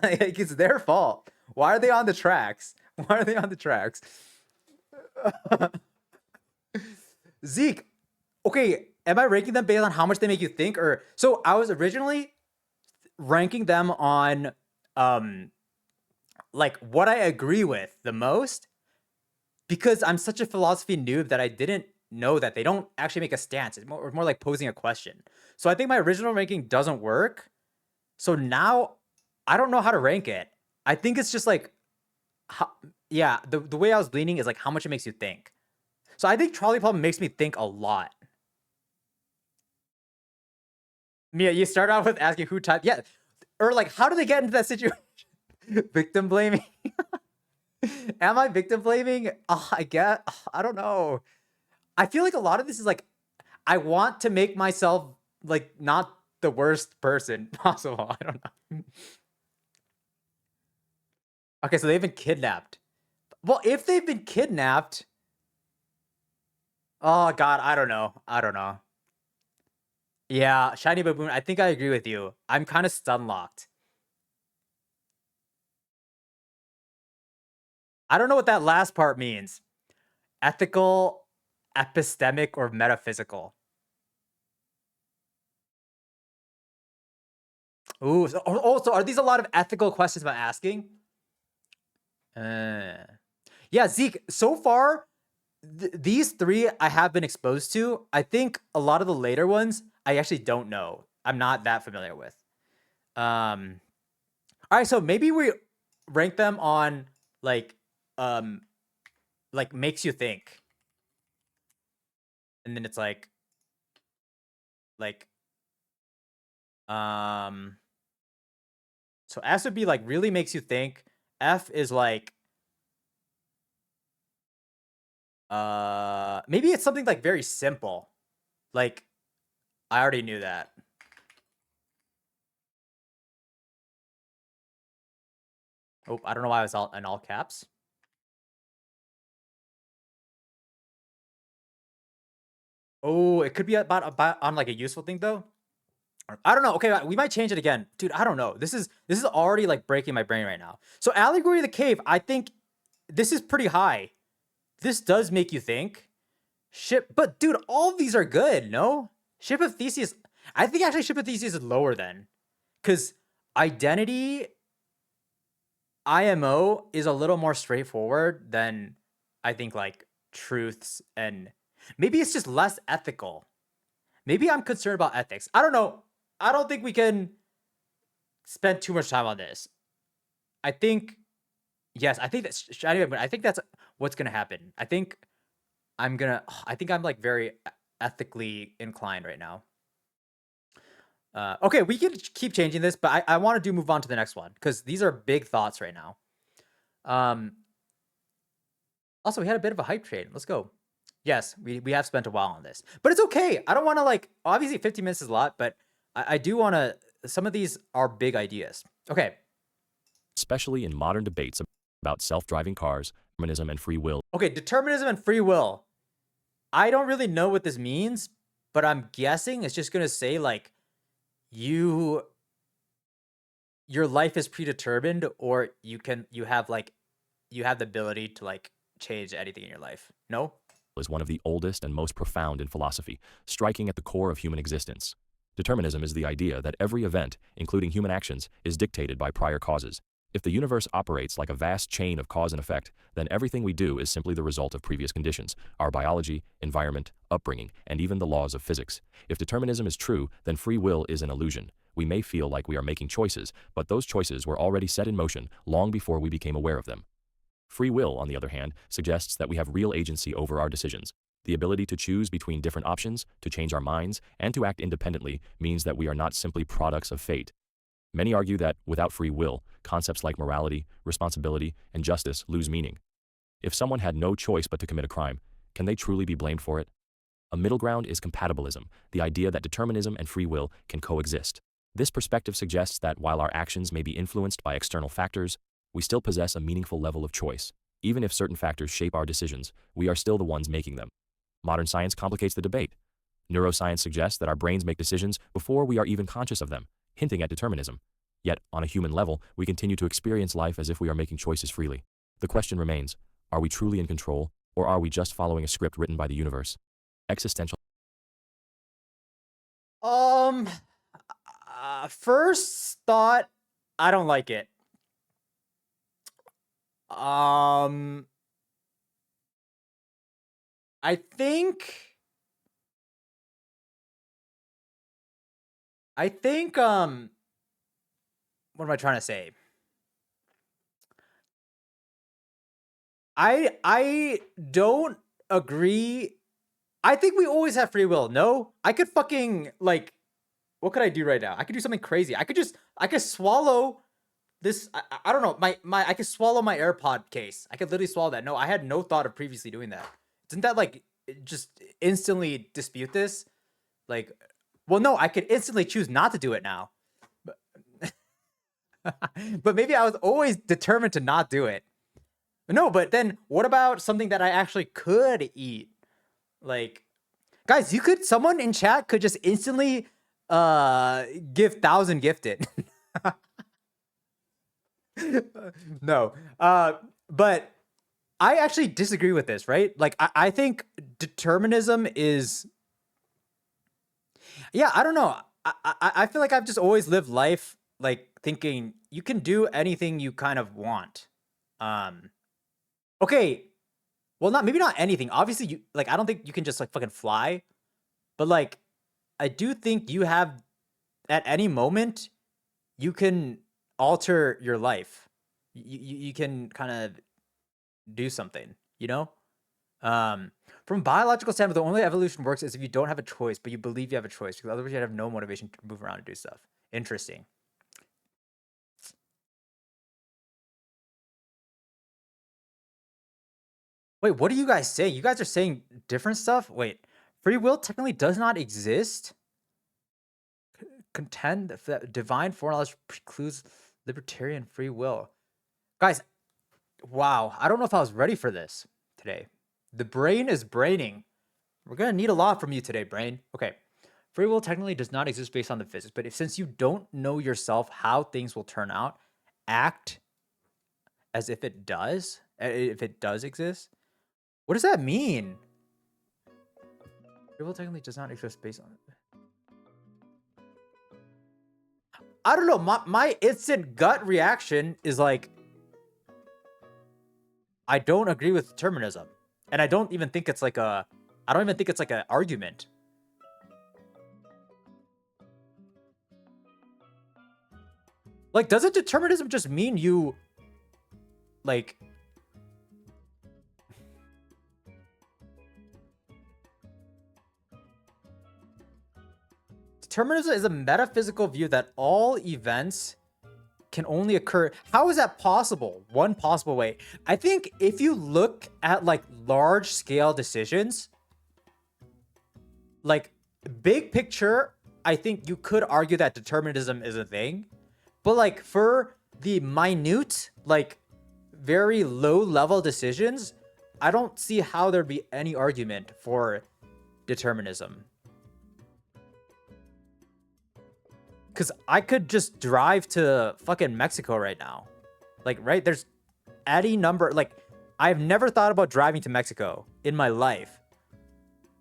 Like it's their fault. Why are they on the tracks? Why are they on the tracks? Zeke, okay, am I ranking them based on how much they make you think? Or so I was originally ranking them on like what I agree with the most because I'm such a philosophy noob that I didn't know that they don't actually make a stance. It's more like posing a question. So I think my original ranking doesn't work. So now I don't know how to rank it. I think it's just like, how, yeah, the way I was leaning is like how much it makes you think. So I think trolley problem makes me think a lot. Mia, you start off with asking who typed, yeah, or like how do they get into that situation? Victim blaming. Am I victim blaming? I get. I don't know. I feel like a lot of this is like I want to make myself like not the worst person possible. I don't know. Okay, so they've been kidnapped. Well, if they've been kidnapped, oh god, I don't know. I don't know. Yeah, shiny baboon. I think I agree with you. I'm kind of stun locked. I don't know what that last part means. Ethical, epistemic, or metaphysical. Ooh, so are these a lot of ethical questions about asking? Yeah, Zeke, so far, these 3 I have been exposed to. I think a lot of the later ones, I actually don't know. I'm not that familiar with. Um, all right, so maybe we rank them on like, um, like makes you think. And then it's like, um, so S would be like really makes you think. F is like, maybe it's something like very simple. Like, I already knew that. Oh, I don't know why I was in all caps. Oh, it could be about on like a useful thing though. I don't know. Okay, we might change it again, dude. I don't know. This is already like breaking my brain right now. So allegory of the cave, I think this is pretty high. This does make you think. Ship, but dude, all of these are good. No, Ship of Theseus. I think actually Ship of Theseus is lower then, because identity IMO is a little more straightforward than I think like truths, and maybe it's just less ethical. Maybe I'm concerned about ethics. I don't know. I don't think we can spend too much time on this. I think yes, I think that's I think that's what's gonna happen. I think I think I'm like very ethically inclined right now. Okay, we can keep changing this, but I want to move on to the next one because these are big thoughts right now. Also, we had a bit of a hype train. Let's go. Yes, we have spent a while on this, but it's okay. I don't want to like obviously 50 minutes is a lot, but I do want to. Some of these are big ideas. Okay. Especially in modern debates about self-driving cars, determinism, and free will. Okay, determinism and free will. I don't really know what this means, but I'm guessing it's just gonna say like your life is predetermined, or you have the ability to like change anything in your life. No? Is one of the oldest and most profound in philosophy, striking at the core of human existence. Determinism is the idea that every event, including human actions, is dictated by prior causes. If the universe operates like a vast chain of cause and effect, then everything we do is simply the result of previous conditions, our biology, environment, upbringing, and even the laws of physics. If determinism is true, then free will is an illusion. We may feel like we are making choices, but those choices were already set in motion long before we became aware of them. Free will, on the other hand, suggests that we have real agency over our decisions. The ability to choose between different options, to change our minds, and to act independently means that we are not simply products of fate. Many argue that, without free will, concepts like morality, responsibility, and justice lose meaning. If someone had no choice but to commit a crime, can they truly be blamed for it? A middle ground is compatibilism, the idea that determinism and free will can coexist. This perspective suggests that while our actions may be influenced by external factors, we still possess a meaningful level of choice. Even if certain factors shape our decisions, we are still the ones making them. Modern science complicates the debate. Neuroscience suggests that our brains make decisions before we are even conscious of them, hinting at determinism. Yet, on a human level, we continue to experience life as if we are making choices freely. The question remains, are we truly in control, or are we just following a script written by the universe? Existential. First thought, I don't like it. I think, what am I trying to say? I don't agree. I think we always have free will. No, I could fucking like, what could I do right now? I could do something crazy. I could swallow this. I don't know. I could swallow my AirPod case. I could literally swallow that. No, I had no thought of previously doing that. Didn't that like just instantly dispute this? Like, well, no, I could instantly choose not to do it now. But maybe I was always determined to not do it. No, but then what about something that I actually could eat? Like, guys, someone in chat could just instantly give 1,000 gifted. No. But I actually disagree with this, right? Like, I think determinism is, yeah, I don't know. I feel like I've just always lived life like thinking you can do anything you kind of want. Okay, well, maybe not anything. Obviously, you like I don't think you can just like fucking fly, but like I do think you have at any moment you can alter your life. You can kind of do something, you know? From a biological standpoint, the only evolution works is if you don't have a choice, but you believe you have a choice, because otherwise you'd have no motivation to move around and do stuff. Interesting. Wait, what are you guys saying? You guys are saying different stuff? Wait, free will technically does not exist? Contend that divine foreknowledge precludes libertarian free will. Guys, wow, I don't know if I was ready for this today. The brain is braining. We're gonna need a lot from you today, brain. Okay. Free will technically does not exist based on the physics, but since you don't know yourself how things will turn out, act as if it does exist. What does that mean? Free will technically does not exist based on it. I don't know. My instant gut reaction is like, I don't agree with determinism. And I don't even think it's like an argument. Like, doesn't determinism just mean you, like, determinism is a metaphysical view that all events can only occur. How is that possible? One possible way. I think if you look at like large scale decisions, like big picture, I think you could argue that determinism is a thing. But like for the minute, like very low level decisions, I don't see how there'd be any argument for determinism. Because I could just drive to fucking Mexico right now. Like, right? There's any number. Like, I've never thought about driving to Mexico in my life.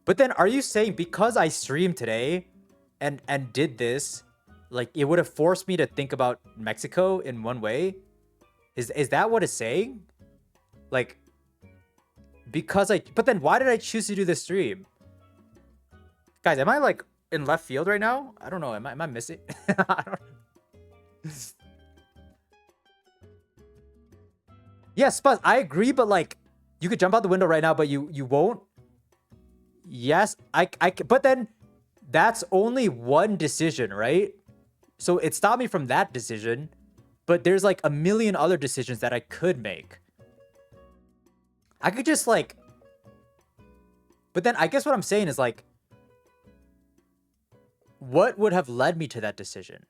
But then are you saying because I streamed today and did this, like, it would have forced me to think about Mexico in one way? Is that what it's saying? Like, because but then why did I choose to do this stream? Guys, am I like in left field right now? I don't know. Am I missing? I don't... Yeah, Spuzz, I agree, but like, you could jump out the window right now, but you won't. yes, but then that's only one decision, right? So it stopped me from that decision, but there's like a million other decisions that I could make. I could just like, but then I guess what I'm saying is like, what would have led me to that decision?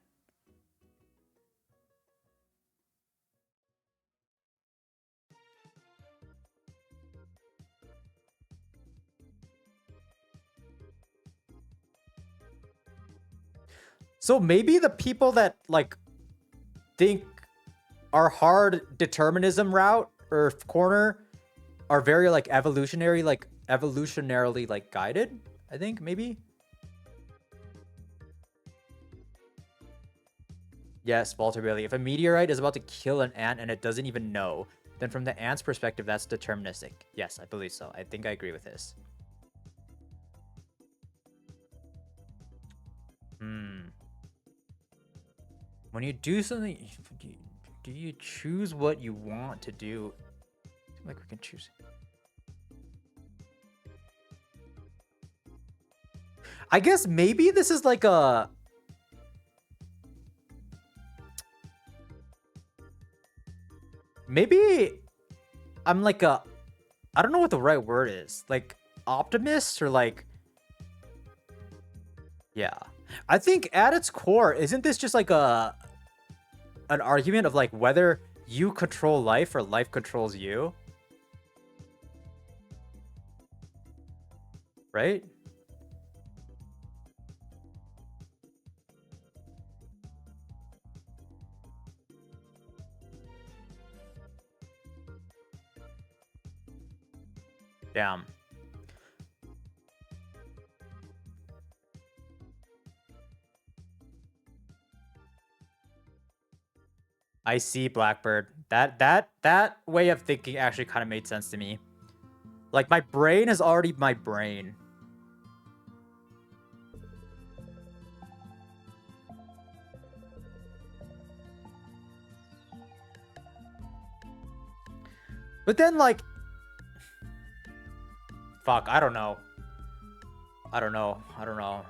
So maybe the people that like think our hard determinism route or corner are very like evolutionarily like guided, I think maybe. Yes, Walter Bailey. If a meteorite is about to kill an ant and it doesn't even know, then from the ant's perspective, that's deterministic. Yes, I believe so. I think I agree with this. Hmm. When you do something, do you choose what you want to do? Like we can choose. I guess maybe this is like a. Maybe I'm like a. I don't know what the right word is. Like optimist or like. Yeah. I think at its core, isn't this just like an argument of like whether you control life or life controls you? Right? Damn. I see Blackbird. That way of thinking actually kind of made sense to me. Like my brain is already my brain. But then like fuck, I don't know. I don't know. I don't know.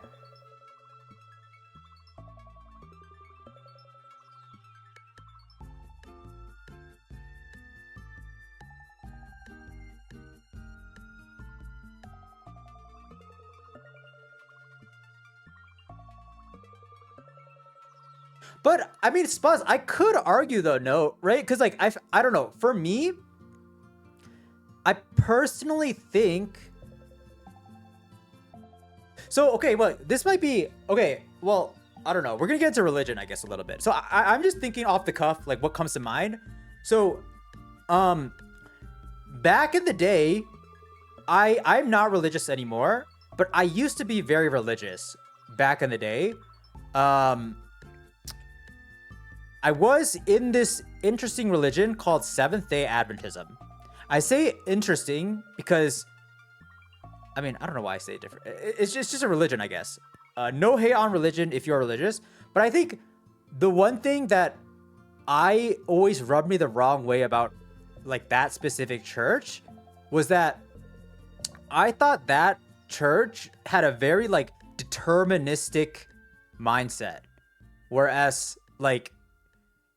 But I mean, Spuzz, I could argue though, no, right? Because like I don't know. For me, I personally think. So okay, well, this might be okay. Well, I don't know. We're gonna get into religion, I guess, a little bit. So I'm just thinking off the cuff, like what comes to mind. So, um, back in the day, I'm not religious anymore, but I used to be very religious back in the day. Um, I was in this interesting religion called Seventh Day Adventism. I say interesting because, I mean, I don't know why I say it different. It's just a religion, I guess. No hate on religion if you're religious, but I think the one thing that I always rubbed me the wrong way about like that specific church was that I thought that church had a very like deterministic mindset, whereas like,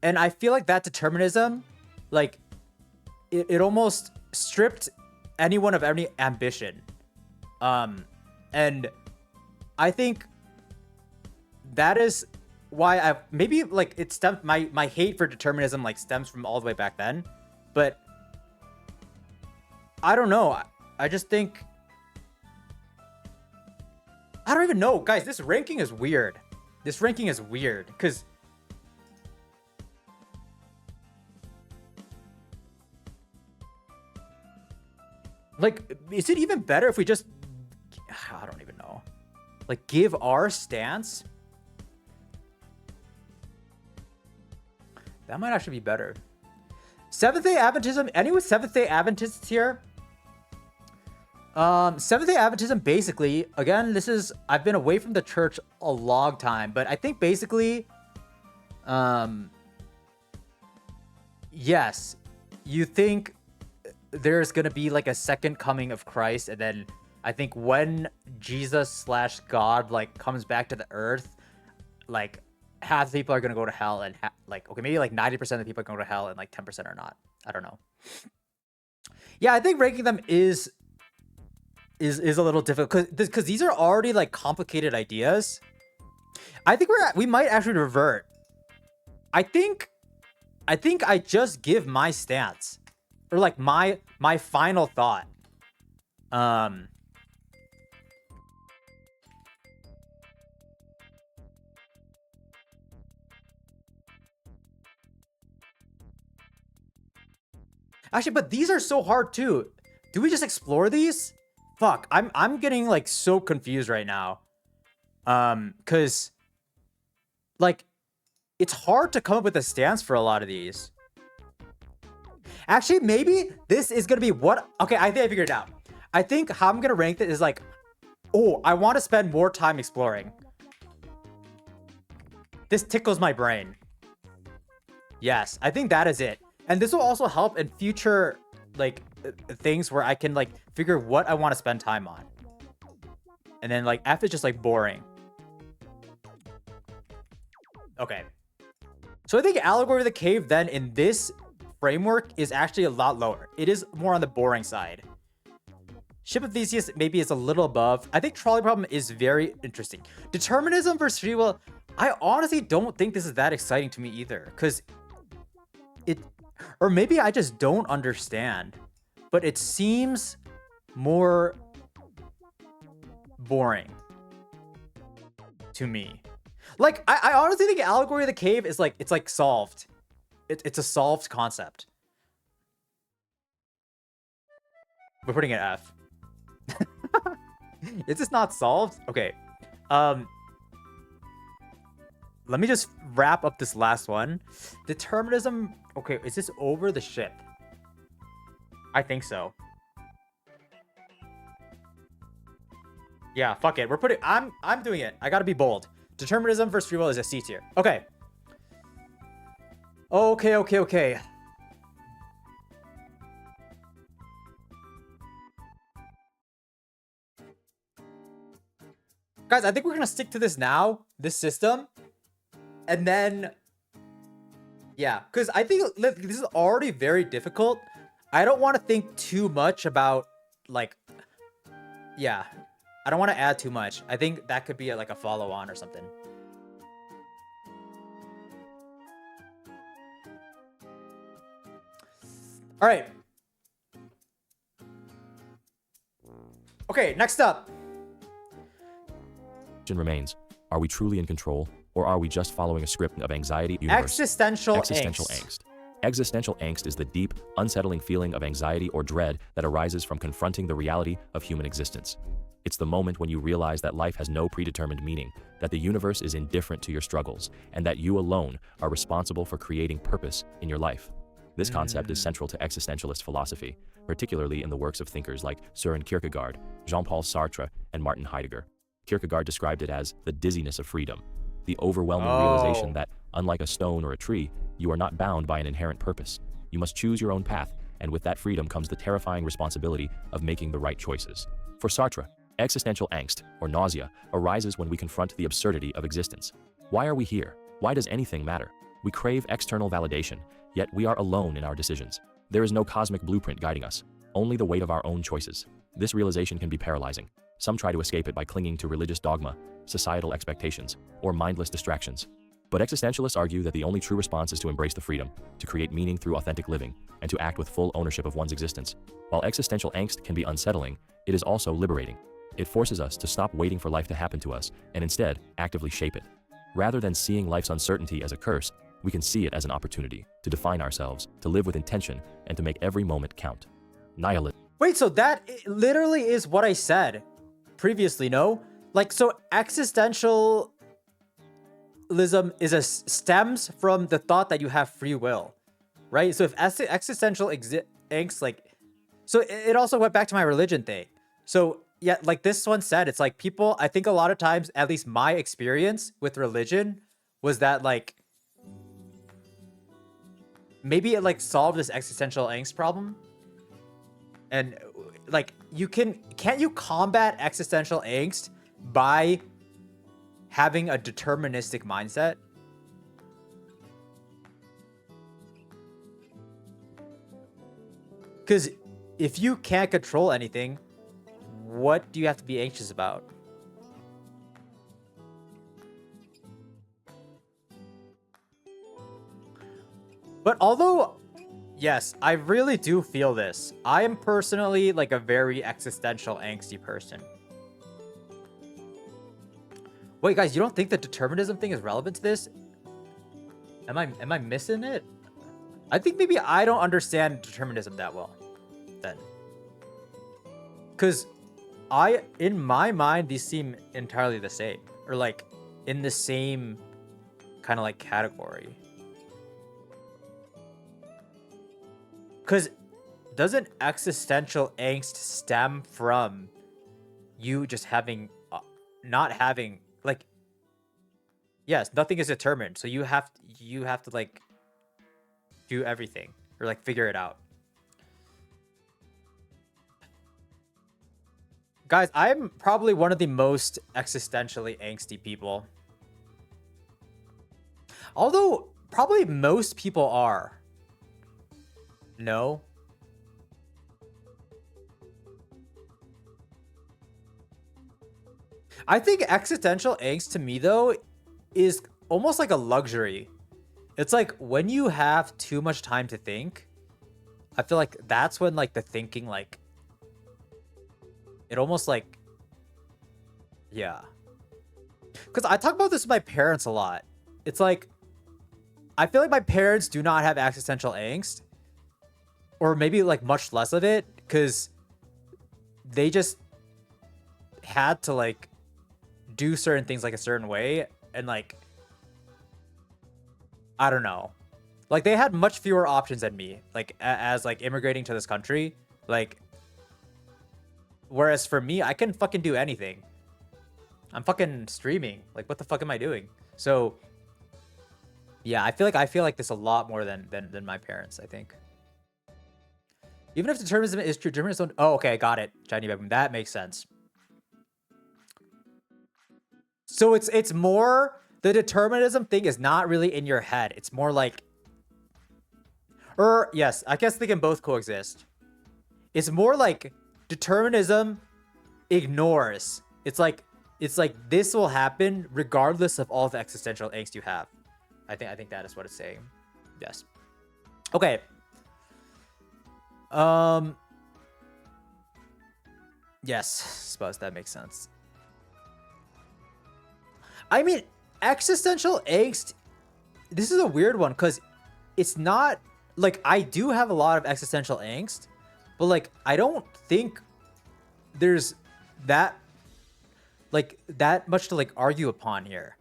and I feel like that determinism, like, it almost stripped anyone of any ambition. And I think that is why I maybe like it stemmed my hate for determinism like stems from all the way back then, but I don't know. I just think I don't even know, guys. This ranking is weird. This ranking is weird because like, is it even better if we just I don't even know. Like give our stance? That might actually be better. Seventh Day Adventism. Any with Seventh Day Adventists here? Seventh Day Adventism basically, again, this is I've been away from the church a long time, but I think basically, yes, you think there's gonna be like a second coming of Christ, and then I think when Jesus slash God like comes back to the earth, like half the people are gonna go to hell, and like okay, maybe like 90% of the people are gonna go to hell, and like 10% are not. I don't know. Yeah, I think ranking them is a little difficult because these are already like complicated ideas. I think we might actually revert. I think I just give my stance, or like my final thought. Um Actually, but these are so hard too. Do we just explore these? Fuck, I'm getting like so confused right now. Cuz like it's hard to come up with a stance for a lot of these. Actually, maybe this is going to be what okay, I think I figured it out. I think how I'm going to rank it is like, oh, I want to spend more time exploring. This tickles my brain. Yes, I think that is it. And this will also help in future like things where I can like figure what I want to spend time on. And then like F is just like boring. Okay. So I think Allegory of the Cave then in this framework is actually a lot lower. It is more on the boring side. Ship of Theseus maybe is a little above. I think Trolley Problem is very interesting. Determinism versus free will, I honestly don't think this is that exciting to me either. Because it, or maybe I just don't understand. But it seems more boring to me. Like, I honestly think Allegory of the Cave is like, it's like solved. It's a solved concept. We're putting it F. Is this not solved? Okay. Let me just wrap up this last one. Determinism. Okay, is this over the ship? I think so. Yeah, fuck it. We're putting I'm doing it. I gotta be bold. Determinism versus free will is a C tier. Okay. Okay. Guys, I think we're gonna stick to this now, this system. And then yeah, because I think this is already very difficult. I don't want to think too much about like yeah. I don't want to add too much. I think that could be like a follow-on or something. All right. Okay, next up. Remains, are we truly in control, or are we just following a script of anxiety? Existential angst. Existential angst is the deep, unsettling feeling of anxiety or dread that arises from confronting the reality of human existence. It's the moment when you realize that life has no predetermined meaning, that the universe is indifferent to your struggles, and that you alone are responsible for creating purpose in your life. This concept is central to existentialist philosophy, particularly in the works of thinkers like Søren Kierkegaard, Jean-Paul Sartre, and Martin Heidegger. Kierkegaard described it as the dizziness of freedom, the overwhelming realization that, unlike a stone or a tree, you are not bound by an inherent purpose. You must choose your own path, and with that freedom comes the terrifying responsibility of making the right choices. For Sartre, existential angst, or nausea, arises when we confront the absurdity of existence. Why are we here? Why does anything matter? We crave external validation, yet we are alone in our decisions. There is no cosmic blueprint guiding us, only the weight of our own choices. This realization can be paralyzing. Some try to escape it by clinging to religious dogma, societal expectations, or mindless distractions. But existentialists argue that the only true response is to embrace the freedom, to create meaning through authentic living, and to act with full ownership of one's existence. While existential angst can be unsettling, it is also liberating. It forces us to stop waiting for life to happen to us, and instead, actively shape it. Rather than seeing life's uncertainty as a curse, we can see it as an opportunity to define ourselves, to live with intention, and to make every moment count. Nihilism. Wait, so that literally is what I said previously, no? Like, so existentialism stems from the thought that you have free will, right? So if existential angst, like, so it also went back to my religion thing. So yeah, like this one said, it's like people, I think a lot of times, at least my experience with religion was that like, maybe it like solved this existential angst problem. And like, can't you combat existential angst by having a deterministic mindset? Because if you can't control anything, what do you have to be anxious about? But although, yes, I really do feel this. I am personally like a very existential angsty person. Wait, guys, you don't think the determinism thing is relevant to this? Am I missing it? I think maybe I don't understand determinism that well then. Cause in my mind, these seem entirely the same. Or like in the same kind of like category. Cause doesn't existential angst stem from you just having not having like, yes, nothing is determined, so you have to like do everything or like figure it out. Guys, I'm probably one of the most existentially angsty people, although probably most people are. No, I think existential angst to me though is almost like a luxury. It's like when you have too much time to think, I feel like that's when like the thinking like it almost like, yeah. Cuz I talk about this with my parents a lot. It's like I feel like my parents do not have existential angst, or maybe like much less of it, cuz they just had to like do certain things like a certain way, and like I don't know. Like they had much fewer options than me, like as like immigrating to this country. Like whereas for me, I can fucking do anything. I'm fucking streaming. Like what the fuck am I doing? So yeah, I feel like this a lot more than my parents, I think. Even if determinism is true, determinists don't. Oh, okay, got it. Shiny bedroom. That makes sense. So it's more, the determinism thing is not really in your head. It's more like, or yes, I guess they can both coexist. It's more like determinism ignores. It's like this will happen regardless of all the existential angst you have. I think that is what it's saying. Yes. Okay. Yes, suppose that makes sense. I mean, existential angst, this is a weird one because it's not like I do have a lot of existential angst, but like I don't think there's that like that much to like argue upon here.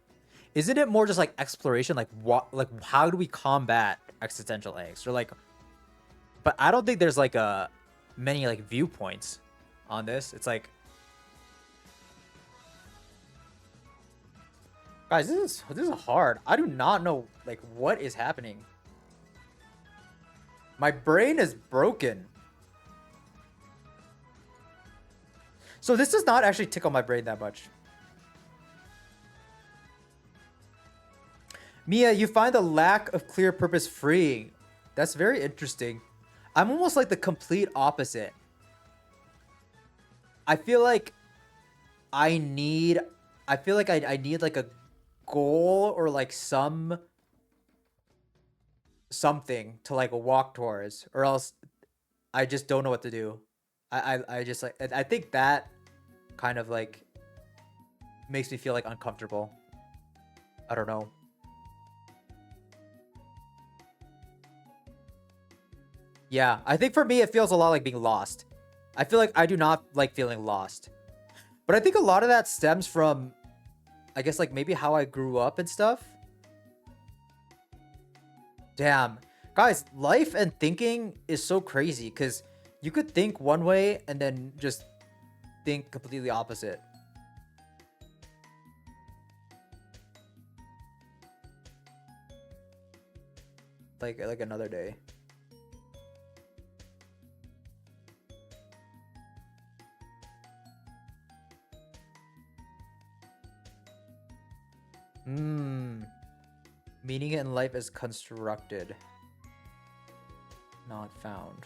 Isn't it more just like exploration, like what, like how do we combat existential angst, or like, but I don't think there's like a many like viewpoints on this. It's like, guys, this is hard. I do not know like what is happening. My brain is broken. So this does not actually tickle my brain that much. Mia, you find the lack of clear purpose freeing. That's very interesting. I'm almost like the complete opposite. I feel like I need I need like a goal or like something to like walk towards, or else I just don't know what to do. I just like, I think that kind of like makes me feel like uncomfortable. I don't know. Yeah, I think for me it feels a lot like being lost. I feel like I do not like feeling lost. But I think a lot of that stems from, I guess, like maybe how I grew up and stuff. Damn. Guys, life and thinking is so crazy because you could think one way and then just think completely opposite. Like another day. Meaning in life is constructed, not found.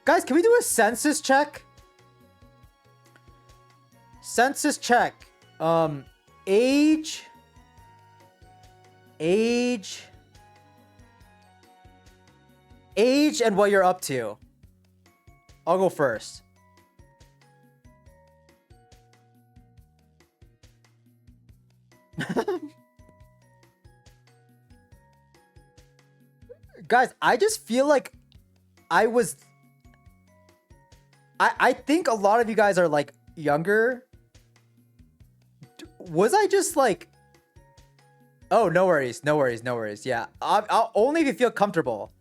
Guys, can we do a census check? Census check. Age. Age, and what you're up to. I'll go first. Guys, I just feel like I think a lot of you guys are like younger. Was I just like... Oh, no worries. Yeah, I'll only if you feel comfortable.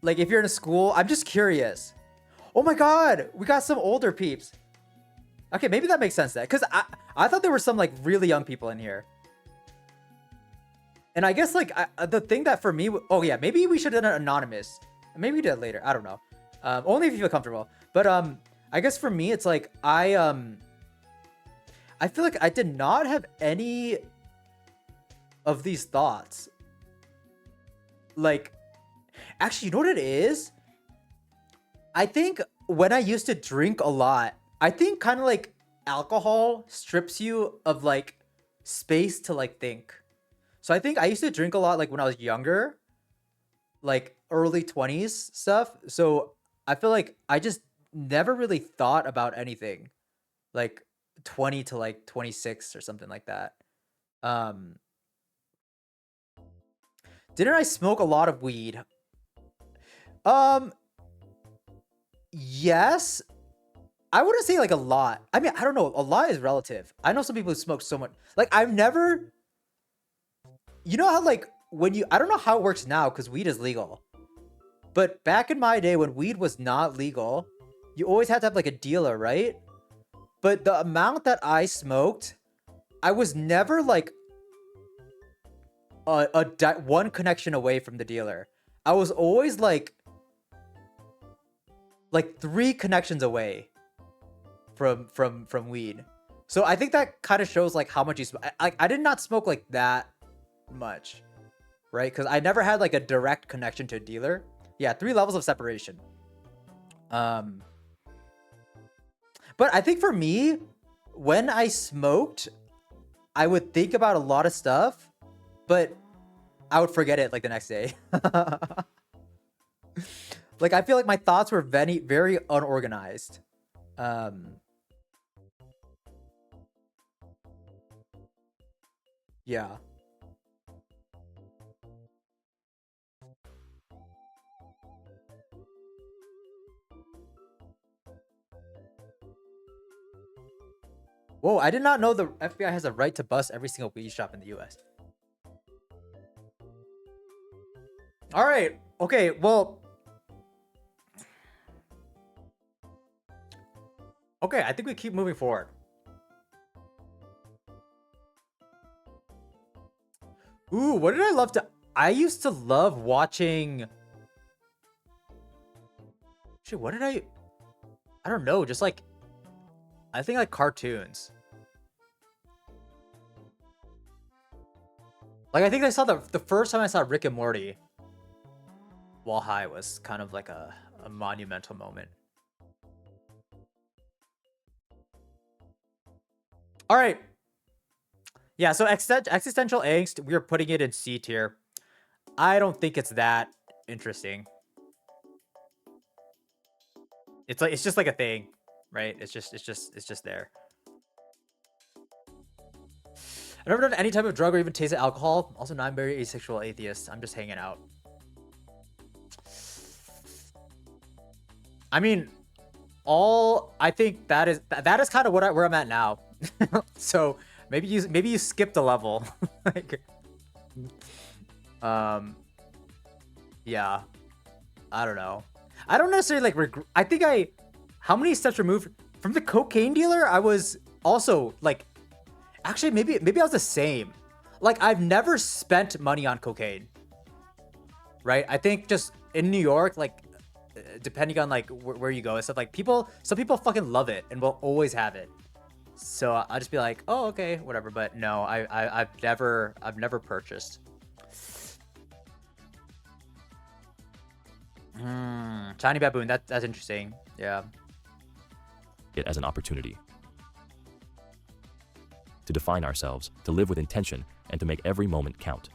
Like if you're in a school, I'm just curious. Oh my god, we got some older peeps. Okay, maybe that makes sense then, because I thought there were some like really young people in here. And I guess like the thing that for me, oh yeah, maybe we should have done it anonymous. Maybe we did it later. I don't know. Only if you feel comfortable. But I guess for me, it's like I feel like I did not have any of these thoughts. Like, actually, you know what it is? I think when I used to drink a lot, I think kind of like alcohol strips you of like space to like think. So I think I used to drink a lot like when I was younger, like early 20s stuff. So I feel like I just never really thought about anything like 20 to like 26 or something like that. Didn't I smoke a lot of weed? Yes. I wouldn't say like a lot. I mean, I don't know. A lot is relative. I know some people who smoke so much. Like I've never... You know how like when you... I don't know how it works now because weed is legal. But back in my day when weed was not legal, you always had to have like a dealer, right? But the amount that I smoked, I was never like one connection away from the dealer. I was always like 3 connections away from weed. So I think that kind of shows like how much you smoke. I did not smoke like that much, right? Because I never had like a direct connection to a dealer. Yeah, 3 levels of separation. But I think for me, when I smoked, I would think about a lot of stuff, but I would forget it like the next day. Like I feel like my thoughts were very, very unorganized. Yeah. Whoa, I did not know the FBI has a right to bust every single weed shop in the US. All right. Okay, well... Okay, I think we keep moving forward. Ooh, what did I love to... I used to love watching... Shit, what did I don't know, just like... I think like cartoons. Like I think I saw the first time I saw Rick and Morty while high was kind of like a monumental moment. All right. Yeah, so existential angst, we're putting it in C tier. I don't think it's that interesting. It's like it's just like a thing, right? It's just there. I've never done any type of drug or even tasted alcohol. Also, not very asexual atheist. I'm just hanging out. I mean, I think that is kind of where I'm at now. So maybe you skipped a level. Like, yeah, I don't know. I don't necessarily like I think how many steps removed from the cocaine dealer? I was also like, actually maybe I was the same. Like I've never spent money on cocaine. Right? I think just in New York, like depending on like where you go and stuff. Like some people fucking love it and will always have it. So I'll just be like, oh, okay, whatever. But no, I've never purchased. Shiny baboon. That's interesting. Yeah. It as an opportunity to define ourselves, to live with intention, and to make every moment count.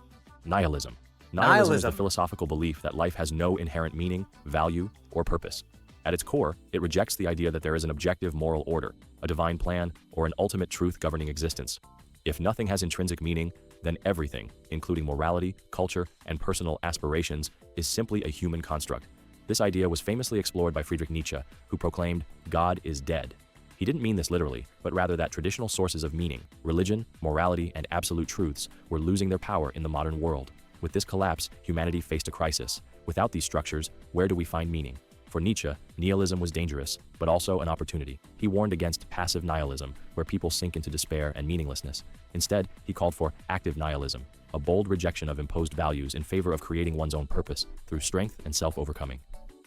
Nihilism. Nihilism is the philosophical belief that life has no inherent meaning, value, or purpose. At its core, it rejects the idea that there is an objective moral order, a divine plan, or an ultimate truth governing existence. If nothing has intrinsic meaning, then everything, including morality, culture, and personal aspirations, is simply a human construct. This idea was famously explored by Friedrich Nietzsche, who proclaimed, "God is dead." He didn't mean this literally, but rather that traditional sources of meaning, religion, morality, and absolute truths were losing their power in the modern world. With this collapse, humanity faced a crisis. Without these structures, where do we find meaning? For Nietzsche, nihilism was dangerous, but also an opportunity. He warned against passive nihilism, where people sink into despair and meaninglessness. Instead, he called for active nihilism, a bold rejection of imposed values in favor of creating one's own purpose through strength and self-overcoming.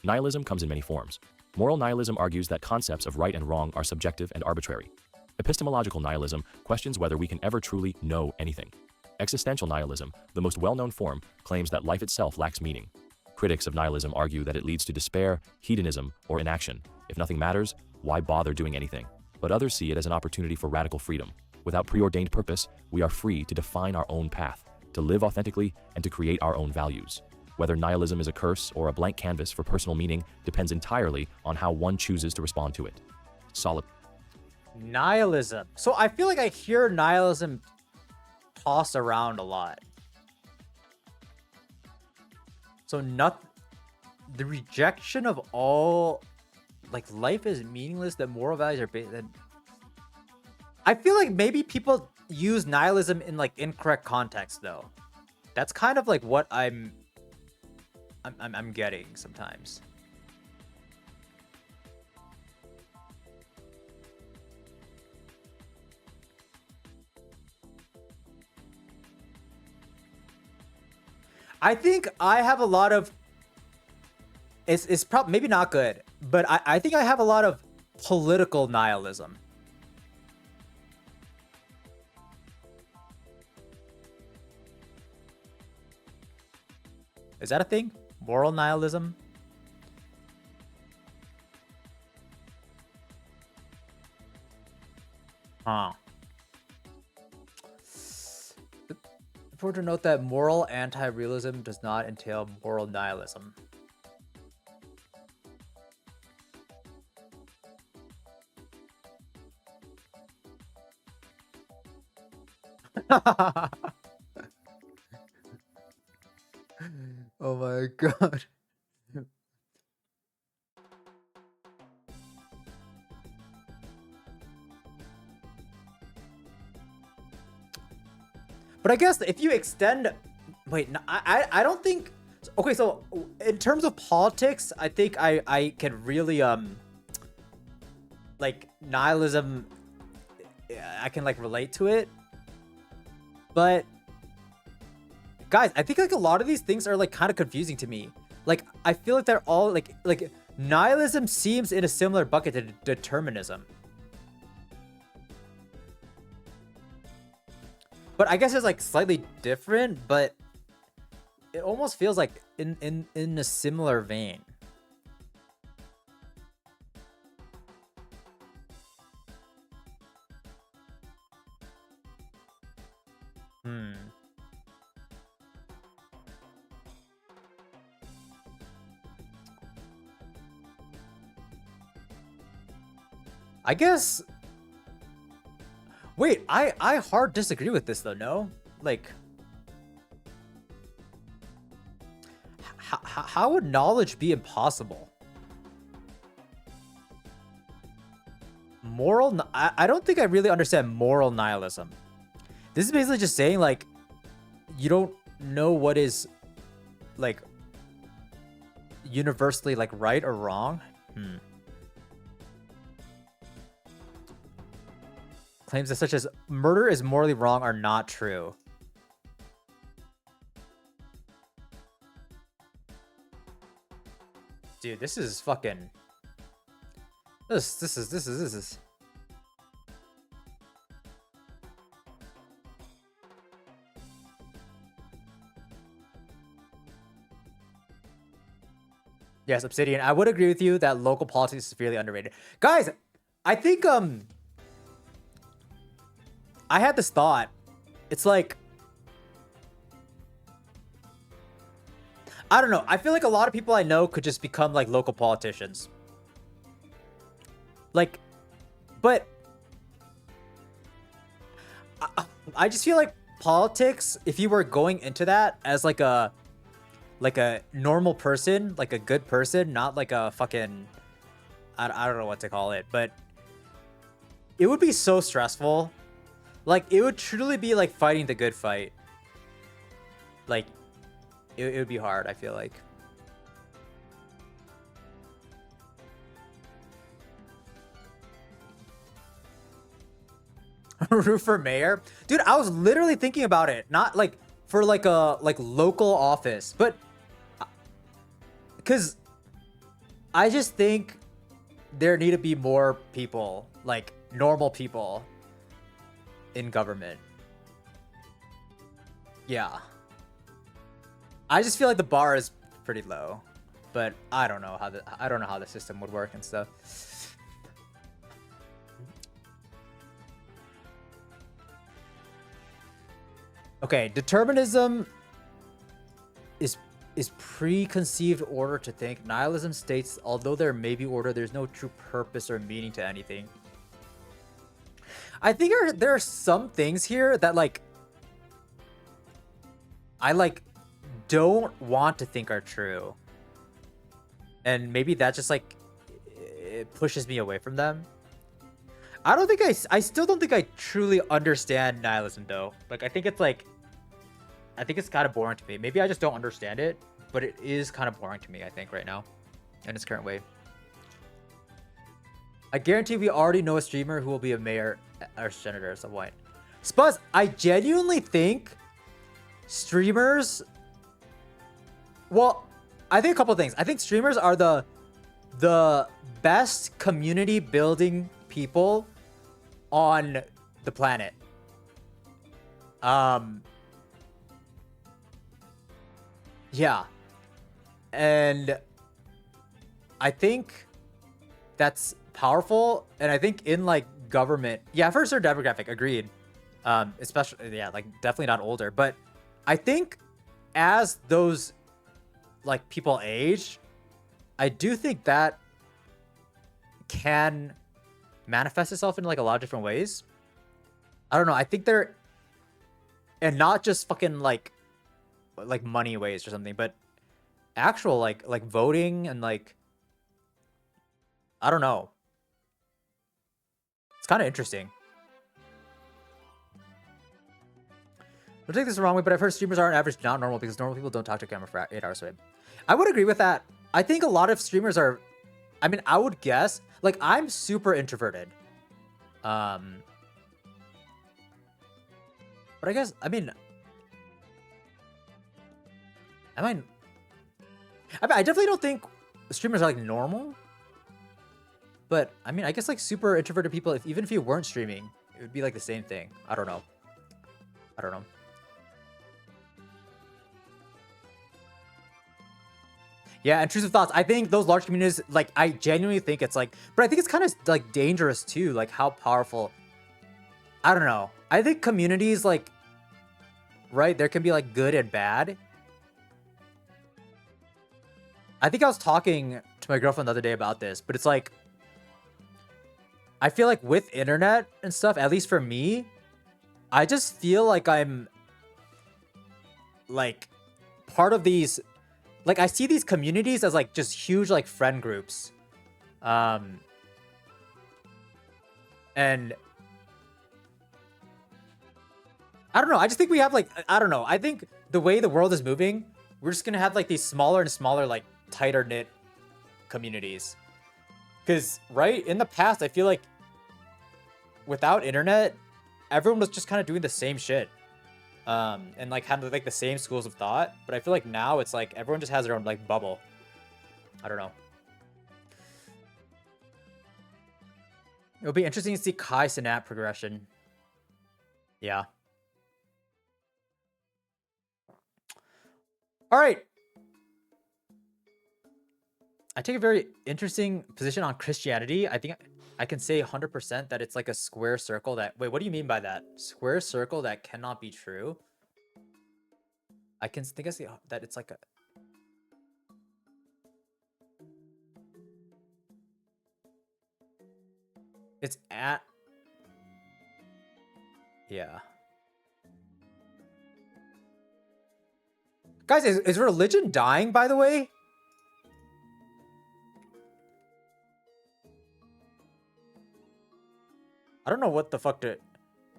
Nihilism comes in many forms. Moral nihilism argues that concepts of right and wrong are subjective and arbitrary. Epistemological nihilism questions whether we can ever truly know anything. Existential nihilism, the most well-known form, claims that life itself lacks meaning. Critics of nihilism argue that it leads to despair, hedonism, or inaction. If nothing matters, why bother doing anything? But others see it as an opportunity for radical freedom. Without preordained purpose, we are free to define our own path, to live authentically, and to create our own values. Whether nihilism is a curse or a blank canvas for personal meaning depends entirely on how one chooses to respond to it. Solid. Nihilism. So I feel like I hear nihilism tossed around a lot. So the rejection of all, like, life is meaningless, that moral values are based. I feel like maybe people use nihilism in like incorrect context though. That's kind of like what I'm getting sometimes. I think I have a lot of, it's probably maybe not good, but I think I have a lot of political nihilism. Is that a thing? Moral nihilism? Huh. Important to note that moral anti-realism does not entail moral nihilism. Oh my god. But I guess if you extend, wait, no, I don't think. Okay, so in terms of politics, I think I can really like nihilism. I can like relate to it, but guys, I think like a lot of these things are like kind of confusing to me. Like I feel like they're all like nihilism seems in a similar bucket to determinism. But I guess it's like slightly different, but it almost feels like in a similar vein. I guess. Wait, I hard disagree with this though. No, like, how would knowledge be impossible? I don't think I really understand moral nihilism. This is basically just saying like, you don't know what is like universally like right or wrong. Claims that such as murder is morally wrong are not true. Dude, this is fucking. This is. Yes, Obsidian. I would agree with you that local politics is severely underrated. Guys, I think I had this thought. It's like, I don't know. I feel like a lot of people I know could just become like local politicians. Like, but I just feel like politics, if you were going into that as like a normal person, like a good person, not like a fucking, I don't know what to call it, but it would be so stressful. Like, it would truly be like fighting the good fight. Like, it would be hard, I feel like. Rue for mayor? Dude, I was literally thinking about it. Not like for like a local office, but because I just think there need to be more people, like normal people in government. Yeah. I just feel like the bar is pretty low, but I don't know how the system would work and stuff. Okay, determinism is preconceived order to think. Nihilism states, although there may be order, there's no true purpose or meaning to anything. I think there are some things here that like I like don't want to think are true. And maybe that just like it pushes me away from them. I still don't think I truly understand nihilism though. Like I think it's kind of boring to me. Maybe I just don't understand it, but it is kind of boring to me, I think, right now in its current way. I guarantee we already know a streamer who will be a mayor or senator at some point. Spuzz, I genuinely think streamers... Well, I think a couple things. I think streamers are the best community building people on the planet. Yeah. And I think that's powerful. And I think in like government, yeah, for a certain demographic, agreed. Especially, yeah, like definitely not older. But I think as those like people age, I do think that can manifest itself in like a lot of different ways. I don't know. I think they're, and not just fucking like money ways or something, but actual like voting and like, I don't know. It's kind of interesting. Don't take this the wrong way, but I've heard streamers are on average not normal because normal people don't talk to camera for 8 hours straight. I would agree with that. I think a lot of streamers are, I mean, I would guess, like I'm super introverted. But I guess, I mean, I definitely don't think streamers are like normal. But I mean, I guess like super introverted people, even if you weren't streaming, it would be like the same thing. I don't know. Yeah, intrusive thoughts. I think those large communities, like I genuinely think it's like, but I think it's kind of like dangerous too, like how powerful. I don't know. I think communities like, right, there can be like good and bad. I think I was talking to my girlfriend the other day about this, but it's like, I feel like with internet and stuff, at least for me, I just feel like I'm like part of these, like I see these communities as like just huge like friend groups. And I don't know. I just think we have like, I don't know. I think the way the world is moving, we're just going to have like these smaller and smaller, like tighter knit communities. Because, right, in the past, I feel like without internet, everyone was just kind of doing the same shit. And like kind of like the same schools of thought. But I feel like now it's like everyone just has their own like bubble. I don't know. It'll be interesting to see Kai Cenat progression. Yeah. All right. I take a very interesting position on Christianity. I think I can say 100% that it's like a square circle that... Wait, what do you mean by that? Square circle that cannot be true? I can think I say that it's like a... It's at... Yeah. Guys, is religion dying, by the way? I don't know what the fuck to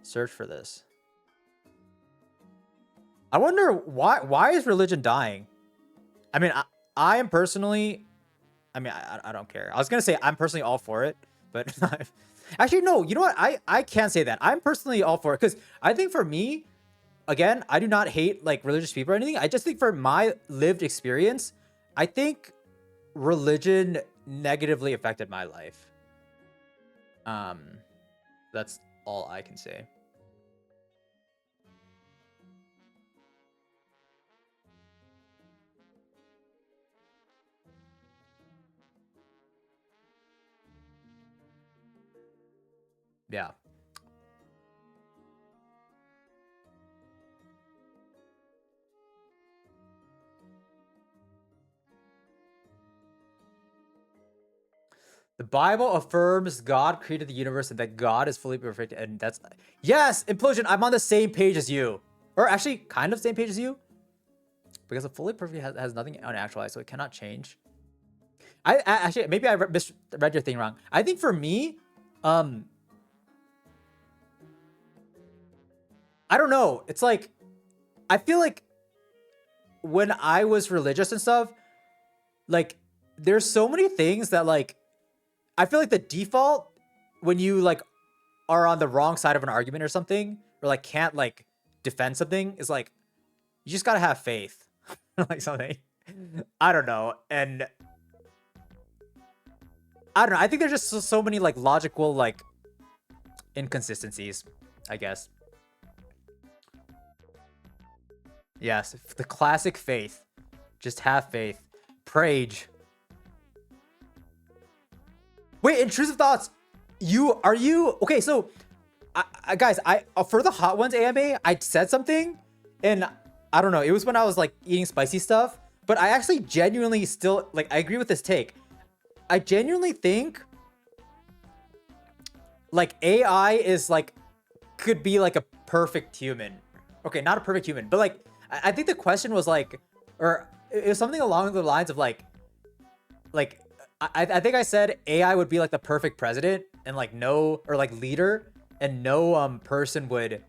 search for this. I wonder why is religion dying? I mean, I am personally... I mean, I don't care. I was going to say I'm personally all for it, but... Actually, no. You know what? I can't say that. I'm personally all for it, because I think for me... Again, I do not hate like religious people or anything. I just think for my lived experience, I think religion negatively affected my life. That's all I can say. Yeah. The Bible affirms God created the universe and that God is fully perfect, and that's... Yes, Implosion, I'm on the same page as you. Or actually, kind of same page as you. Because a fully perfect has nothing unactualized, so it cannot change. I actually, maybe I misread your thing wrong. I think for me, I don't know. It's like, I feel like when I was religious and stuff, like, there's so many things that, like, I feel like the default when you, like, are on the wrong side of an argument or something, or, like, can't, like, defend something, is, like, you just gotta have faith. Like, something. I don't know. And I don't know. I think there's just so many, like, logical, like, inconsistencies, I guess. Yes, the classic faith. Just have faith. Prage. Wait, intrusive thoughts. Are you okay? So, guys, for the Hot Ones AMA, I said something, and I don't know. It was when I was like eating spicy stuff, but I actually genuinely still like. I agree with this take. I genuinely think like AI is like could be like a perfect human. Okay, not a perfect human, but like I think the question was like, or it was something along the lines of like I think I said AI would be like the perfect president and like no, or like leader, and no person would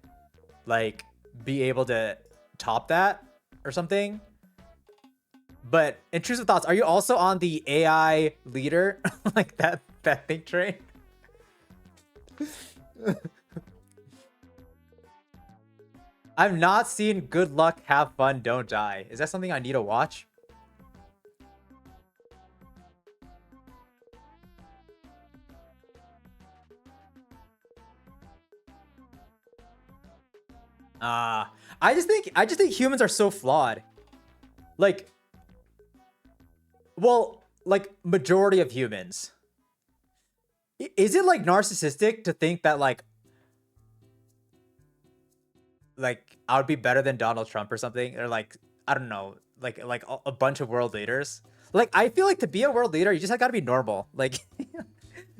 like be able to top that or something. But intrusive thoughts, are you also on the AI leader like that thing train? I've not seen Good Luck, Have Fun, Don't Die. Is that something I need to watch? I just think humans are so flawed. Like, well, like majority of humans. Is it like narcissistic to think that like I would be better than Donald Trump or something, or like I don't know, like a bunch of world leaders? Like I feel like to be a world leader, you just gotta be normal. Like,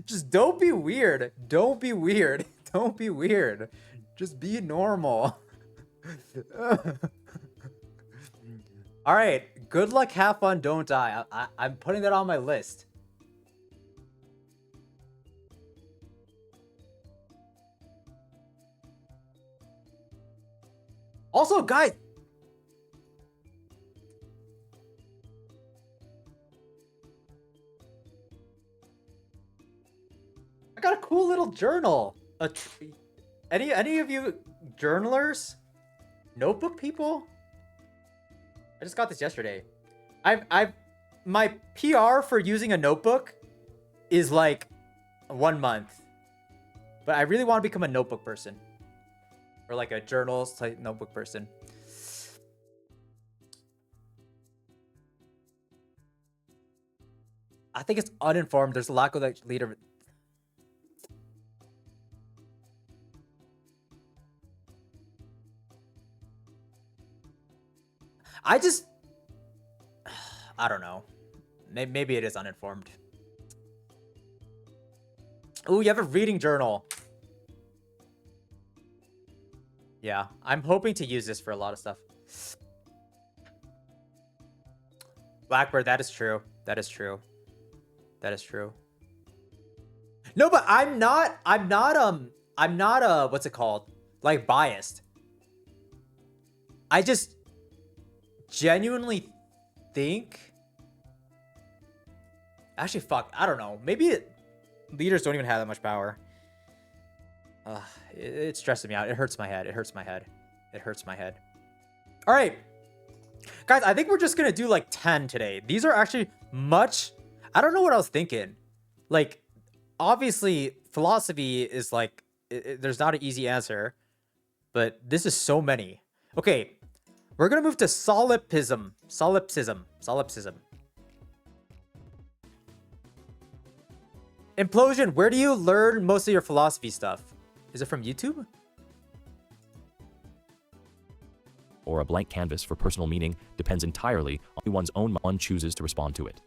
just don't be weird. Don't be weird. Don't be weird. Just be normal. All right. Good luck, have fun, don't die. I'm putting that on my list. Also, guys, I got a cool little journal. Any of you journalers? Notebook people? I just got this yesterday. My PR for using a notebook is like 1 month. But I really want to become a notebook person. Or like a journal type notebook person. I think it's uninformed. There's a lack of like leader. I don't know. Maybe it is uninformed. Ooh, you have a reading journal. Yeah, I'm hoping to use this for a lot of stuff. Blackbird, that is true. That is true. That is true. No, but I'm not, what's it called? Like, biased. I just genuinely think... Actually, fuck, I don't know. Maybe leaders don't even have that much power. It's stressing me out. It hurts my head. It hurts my head. It hurts my head. All right. Guys, I think we're just going to do like 10 today. These are actually much... I don't know what I was thinking. Like, obviously, philosophy is like... there's not an easy answer. But this is so many. Okay. We're going to move to solipsism. Solipsism. Solipsism. Implosion, where do you learn most of your philosophy stuff? Is it from YouTube? Or a blank canvas for personal meaning depends entirely on one's own one chooses to respond to it.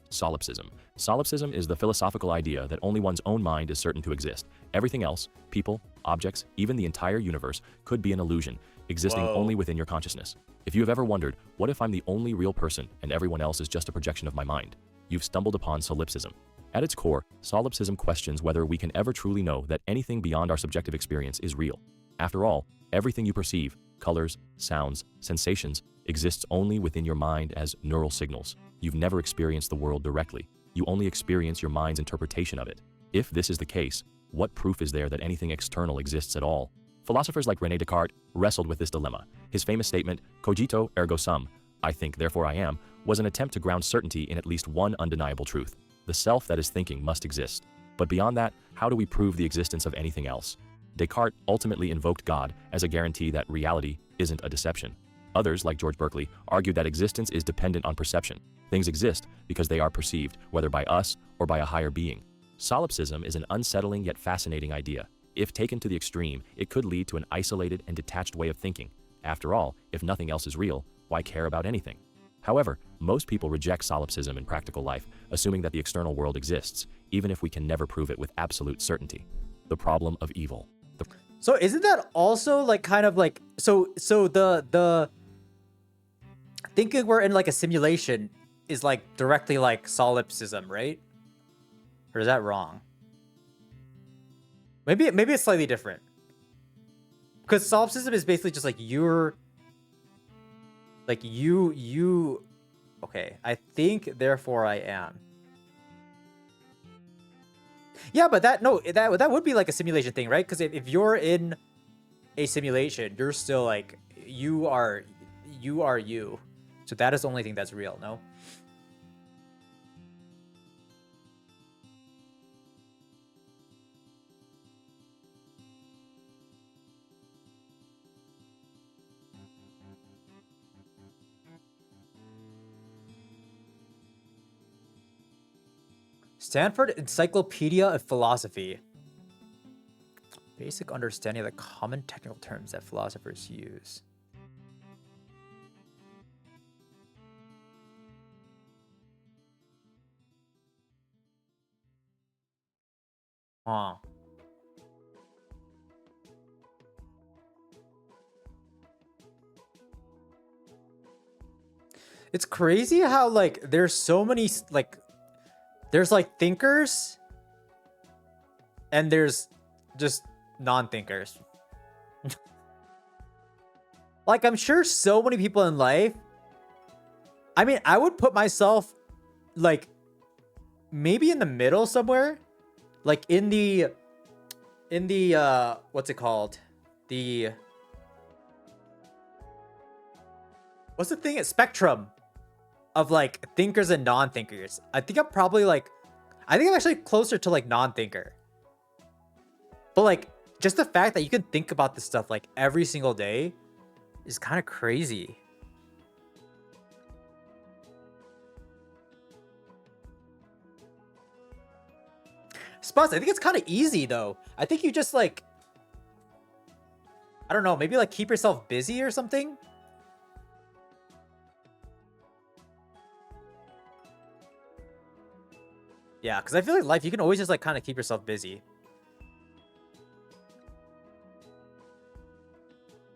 Solipsism. Solipsism is the philosophical idea that only one's own mind is certain to exist. Everything else, people, objects, even the entire universe, could be an illusion, existing only within your consciousness. If you have ever wondered, what if I'm the only real person and everyone else is just a projection of my mind? You've stumbled upon solipsism. At its core, solipsism questions whether we can ever truly know that anything beyond our subjective experience is real. After all, everything you perceive, colors, sounds, sensations, exists only within your mind as neural signals. You've never experienced the world directly. You only experience your mind's interpretation of it. If this is the case, what proof is there that anything external exists at all? Philosophers like René Descartes wrestled with this dilemma. His famous statement, cogito ergo sum, I think therefore I am, was an attempt to ground certainty in at least one undeniable truth. The self that is thinking must exist. But beyond that, how do we prove the existence of anything else? Descartes ultimately invoked God as a guarantee that reality isn't a deception. Others, like George Berkeley, argued that existence is dependent on perception. Things exist because they are perceived, whether by us or by a higher being. Solipsism is an unsettling yet fascinating idea. If taken to the extreme, it could lead to an isolated and detached way of thinking. After all, if nothing else is real, why care about anything? However, most people reject solipsism in practical life, assuming that the external world exists, even if we can never prove it with absolute certainty. The problem of evil. So isn't that also like kind of like so the thinking we're in like a simulation is like directly like solipsism, right? Or is that wrong? Maybe it's slightly different. Because solipsism is basically just like you're like you okay, I think therefore I am. Yeah, but that would be like a simulation thing, right? Because if you're in a simulation, you're still like you are you. So that is the only thing that's real, no? Stanford Encyclopedia of Philosophy. Basic understanding of the common technical terms that philosophers use. Huh. It's crazy how like there's so many like there's like thinkers and there's just non-thinkers. Like I'm sure so many people in life, I mean, I would put myself like maybe in the middle somewhere, like in the what's it called? What's the thing? Spectrum of like thinkers and non-thinkers. I think I'm actually closer to like non-thinker. But like, just the fact that you can think about this stuff like every single day is kind of crazy. Spots, I think it's kind of easy though. I think you just like, I don't know, maybe like keep yourself busy or something. Yeah, because I feel like life, you can always just like kind of keep yourself busy.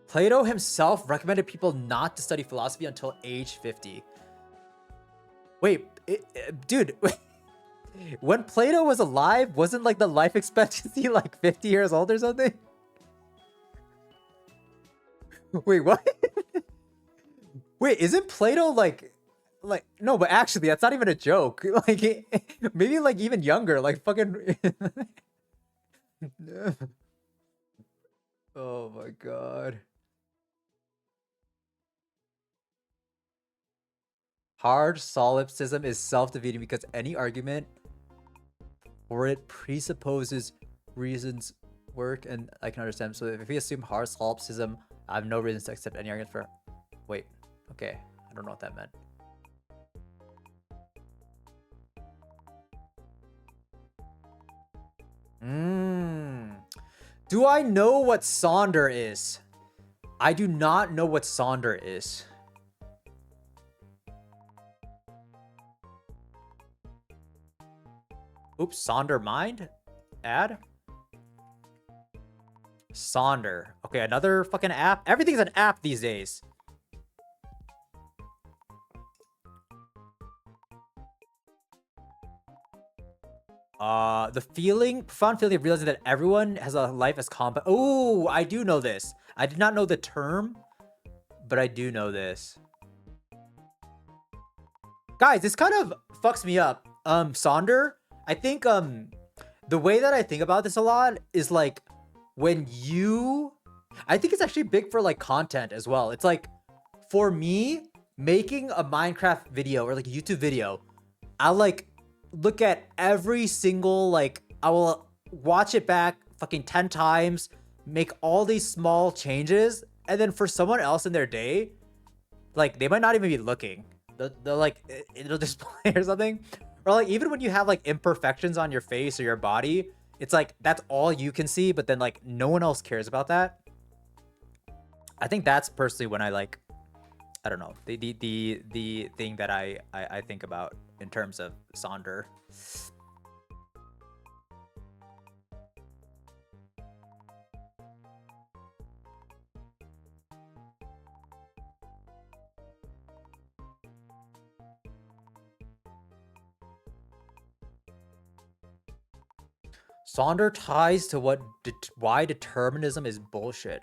Plato himself recommended people not to study philosophy until age 50. Wait, dude, when Plato was alive, wasn't like the life expectancy like 50 years old or something? Wait, what? Wait, isn't Plato like no, but actually that's not even a joke. Like maybe like even younger, like fucking Oh my god. Hard solipsism is self-defeating because any argument for it presupposes reasons work, and I can understand. So if we assume hard solipsism, I have no reasons to accept any argument for. Wait, okay, I don't know what that meant. Do I know what Sonder is? I do not know what Sonder is. Oops, Sonder mind? Add? Sonder. Okay, another fucking app. Everything's an app these days. The profound feeling of realizing that everyone has a life as complex. Oh, I do know this. I did not know the term, but I do know this. Guys, this kind of fucks me up. Sonder, I think, the way that I think about this a lot is like when I think it's actually big for like content as well. It's like, for me, making a Minecraft video or like a YouTube video, I'll like look at every single, like, I will watch it back fucking 10 times, make all these small changes, and then for someone else in their day, like, they might not even be looking. They'll like, it'll just play or something. Or like, even when you have like imperfections on your face or your body, it's like, that's all you can see, but then like, no one else cares about that. I think that's personally when I like, I don't know, the thing that I think about in terms of Sonder. Sonder ties to why determinism is bullshit.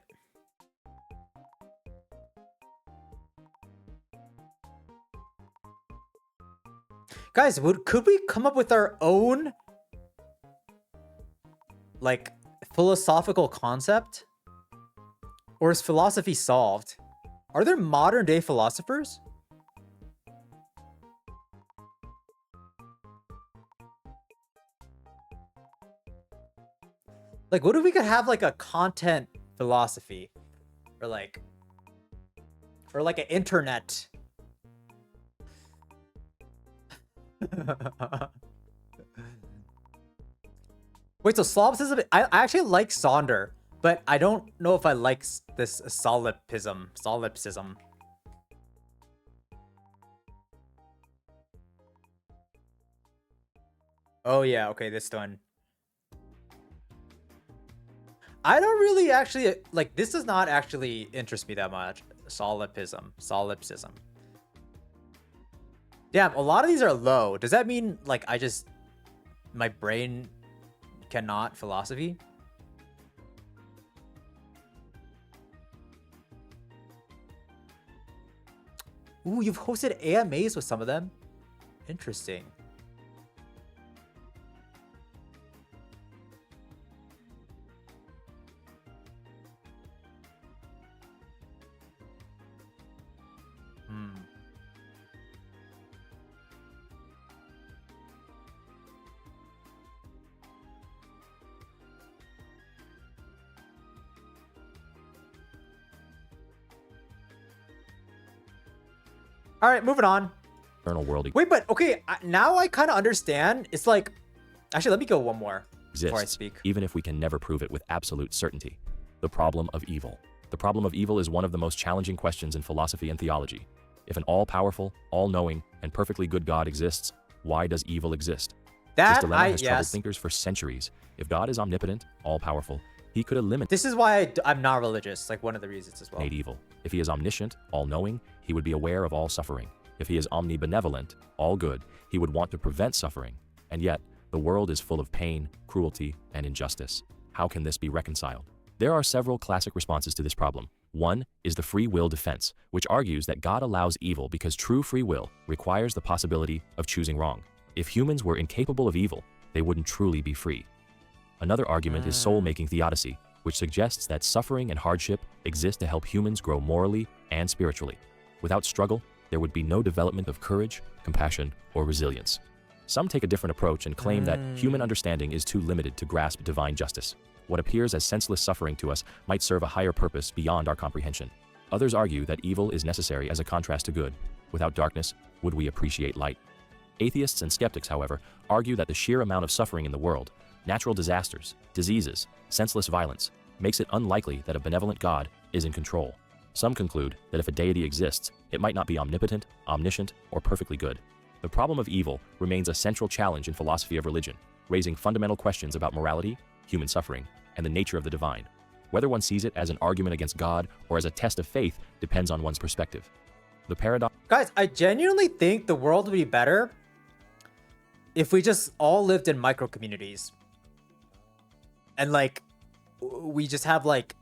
Guys, could we come up with our own like philosophical concept? Or is philosophy solved? Are there modern day philosophers? Like, what if we could have like a content philosophy? Or like an internet. Wait, so solipsism, I actually like Sonder, but I don't know if I like this solipsism. Oh yeah, okay, this one. I don't really actually, like, this does not actually interest me that much. Solipsism. Damn, a lot of these are low. Does that mean, like, my brain cannot philosophy? Ooh, you've hosted AMAs with some of them. Interesting. All right, moving on. Eternal world Wait, but okay, now I kind of understand. It's like, actually, let me go one more before I exists, speak. even if we can never prove it with absolute certainty. The problem of evil. The problem of evil is one of the most challenging questions in philosophy and theology. If an all-powerful, all-knowing, and perfectly good God exists, why does evil exist? This dilemma has troubled thinkers for centuries. If God is omnipotent, all-powerful, he could eliminate This is why I'm not religious, like one of the reasons as well. evil. If he is omniscient, all-knowing, he would be aware of all suffering. If he is omnibenevolent, all good, he would want to prevent suffering. And yet, the world is full of pain, cruelty, and injustice. How can this be reconciled? There are several classic responses to this problem. One is the free will defense, which argues that God allows evil because true free will requires the possibility of choosing wrong. If humans were incapable of evil, they wouldn't truly be free. Another argument is soul-making theodicy, which suggests that suffering and hardship exist to help humans grow morally and spiritually. Without struggle, there would be no development of courage, compassion, or resilience. Some take a different approach and claim that human understanding is too limited to grasp divine justice. What appears as senseless suffering to us might serve a higher purpose beyond our comprehension. Others argue that evil is necessary as a contrast to good. Without darkness, would we appreciate light? Atheists and skeptics, however, argue that the sheer amount of suffering in the world, natural disasters, diseases, senseless violence, makes it unlikely that a benevolent God is in control. Some conclude that if a deity exists, it might not be omnipotent, omniscient, or perfectly good. The problem of evil remains a central challenge in philosophy of religion, raising fundamental questions about morality, human suffering, and the nature of the divine. Whether one sees it as an argument against God or as a test of faith depends on one's perspective. The paradox... Guys, I genuinely think the world would be better if we just all lived in micro communities. And like, we just have like,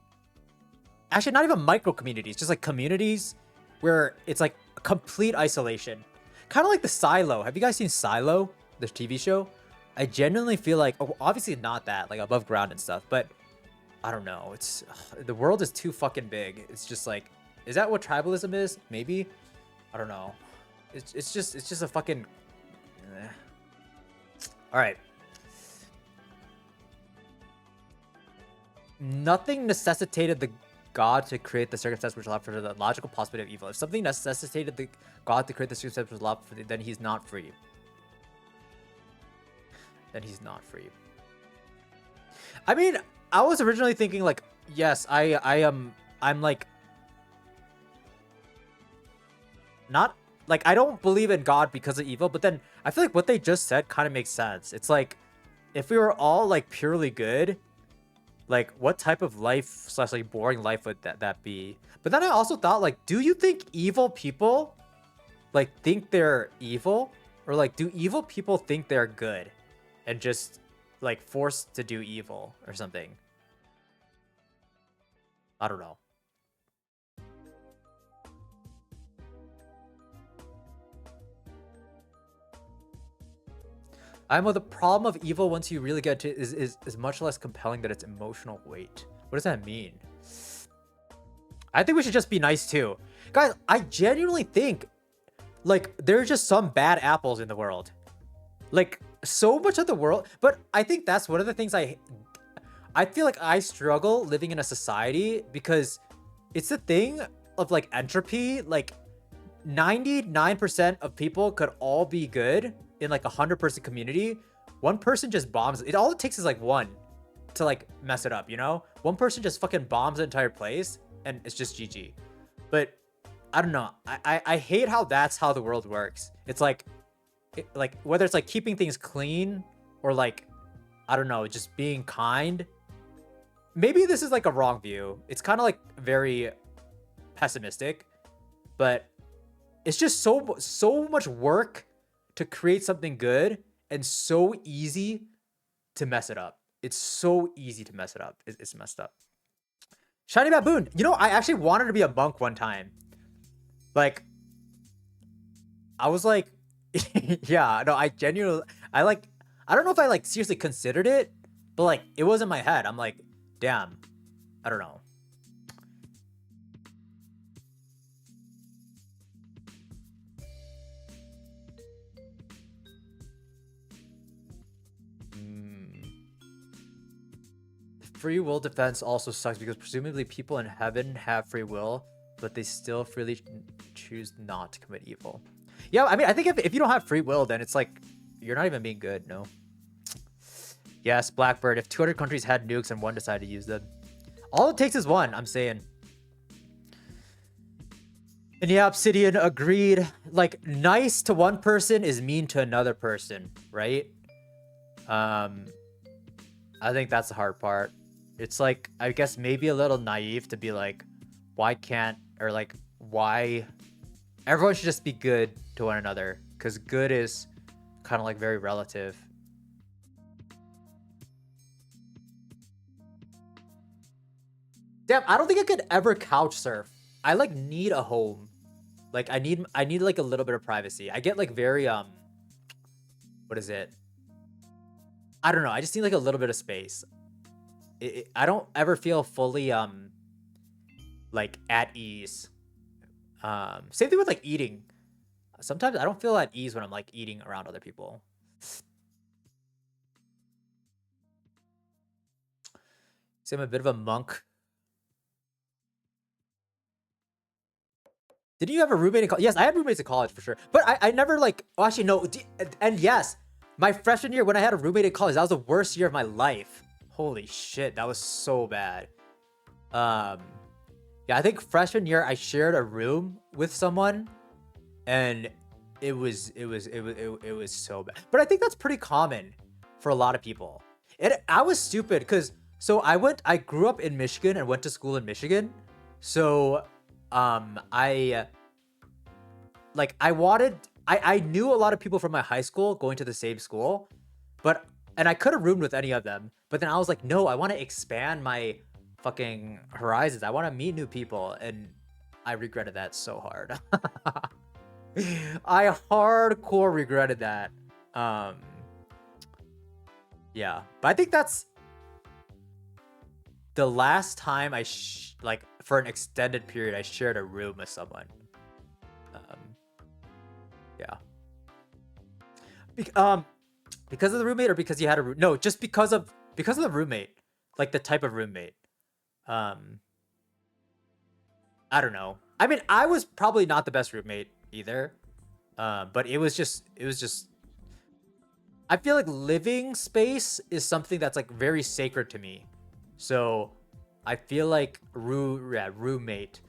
actually not even micro communities, just like communities where it's like complete isolation. Kind of like the Silo. Have you guys seen Silo, the TV show? I genuinely feel like, oh, obviously not that, like above ground and stuff, but I don't know. It's the world is too fucking big. It's just like, is that what tribalism is? Maybe, I don't know. It's just a fucking. All right. Nothing necessitated the God to create the circumstance which allowed for the logical possibility of evil. If something necessitated the God to create the circumstance which allowed for the, then he's not free. Then he's not free. I mean, I was originally thinking like, yes, I'm like not like I don't believe in God because of evil, but then I feel like what they just said kind of makes sense. It's like if we were all like purely good, like what type of life slash like boring life would that be? But then I also thought like, do you think evil people like think they're evil, or like do evil people think they're good and just like forced to do evil or something? I don't know. The problem of evil once you really get to is much less compelling than its emotional weight. What does that mean? I think we should just be nice too. Guys, I genuinely think like there's just some bad apples in the world. Like so much of the world, but I think that's one of the things I feel like I struggle living in a society because it's the thing of like entropy. Like 99% of people could all be good in like 100-person community. One person just bombs it. All it takes is like one to like mess it up, you know? One person just fucking bombs the entire place and it's just GG. But I don't know. I hate how that's how the world works. It's like whether it's like keeping things clean or like, I don't know, just being kind. Maybe this is like a wrong view. It's kind of like very pessimistic, but it's just so much work to create something good and so easy to mess it up. It's so easy to mess it up. It's messed up. Shiny Baboon. You know, I actually wanted to be a monk one time. Like, I was like, yeah, no, I genuinely, I don't know if I like seriously considered it, but like, it was in my head. I'm like, damn, I don't know. Free will defense also sucks because presumably people in heaven have free will, but they still freely choose not to commit evil. Yeah, I mean, I think if you don't have free will, then it's like you're not even being good. No. Yes, Blackbird. If 200 countries had nukes and one decided to use them, all it takes is one. I'm saying. And yeah, Obsidian agreed. Like, nice to one person is mean to another person, right? I think that's the hard part. It's like, I guess maybe a little naive to be like, why can't, or like, why everyone should just be good to one another, because good is kind of like very relative. Damn, I don't think I could ever couch surf. I like need a home. Like I need like a little bit of privacy. I get like very what is it? I don't know. I just need like a little bit of space. I don't ever feel fully like at ease. Same thing with like eating. Sometimes I don't feel at ease when I'm like eating around other people. So I'm a bit of a monk. Did you have a roommate in college? Yes, I had roommates in college for sure. But I never like, oh, actually, no. And yes, my freshman year when I had a roommate in college, that was the worst year of my life. Holy shit, that was so bad. Yeah, I think freshman year I shared a room with someone, and it was so bad. But I think that's pretty common for a lot of people. I was stupid because I grew up in Michigan and went to school in Michigan. So I knew a lot of people from my high school going to the same school, and I could have roomed with any of them, but then I was like, no, I want to expand my fucking horizons. I want to meet new people, and I regretted that so hard. I hardcore regretted that. Yeah, but I think that's the last time like for an extended period I shared a room with someone. Yeah. Because of the roommate, or because you had a no, just because of the roommate, like the type of roommate. I don't know. I mean, I was probably not the best roommate either. But it was just I feel like living space is something that's like very sacred to me. So I feel like roommate.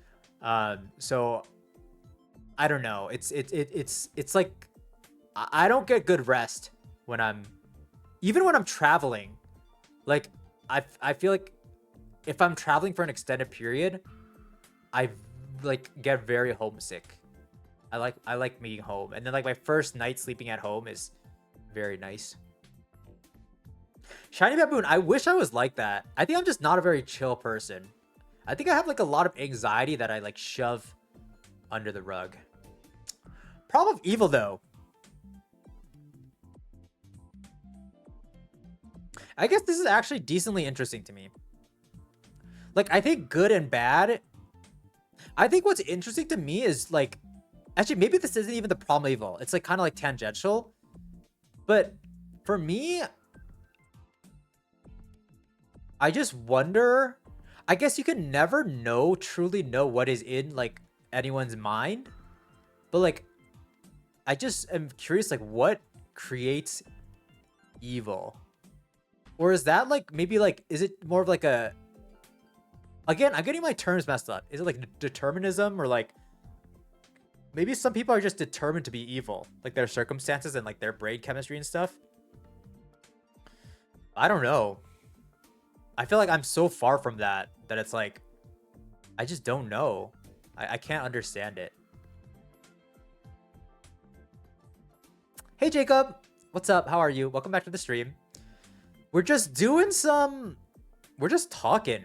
So I don't know. It's like I don't get good rest even when I'm traveling. Like I feel like if I'm traveling for an extended period, I like get very homesick. I like being home, and then like my first night sleeping at home is very nice. Shiny Baboon, I wish I was like that. I think I'm just not a very chill person. I think I have like a lot of anxiety that I like shove under the rug. Problem of evil though. I guess this is actually decently interesting to me. Like, I think good and bad. I think what's interesting to me is like, actually, maybe this isn't even the problem of evil. It's like kind of like tangential. But for me, I just wonder, I guess you can never truly know what is in like anyone's mind. But like, I just am curious, like what creates evil? Or is that like, maybe like, is it more of like a, again, I'm getting my terms messed up. Is it like determinism, or like, maybe some people are just determined to be evil, like their circumstances and like their brain chemistry and stuff. I don't know. I feel like I'm so far from that it's like, I just don't know. I can't understand it. Hey, Jacob. What's up? How are you? Welcome back to the stream. We're just doing some... We're just talking.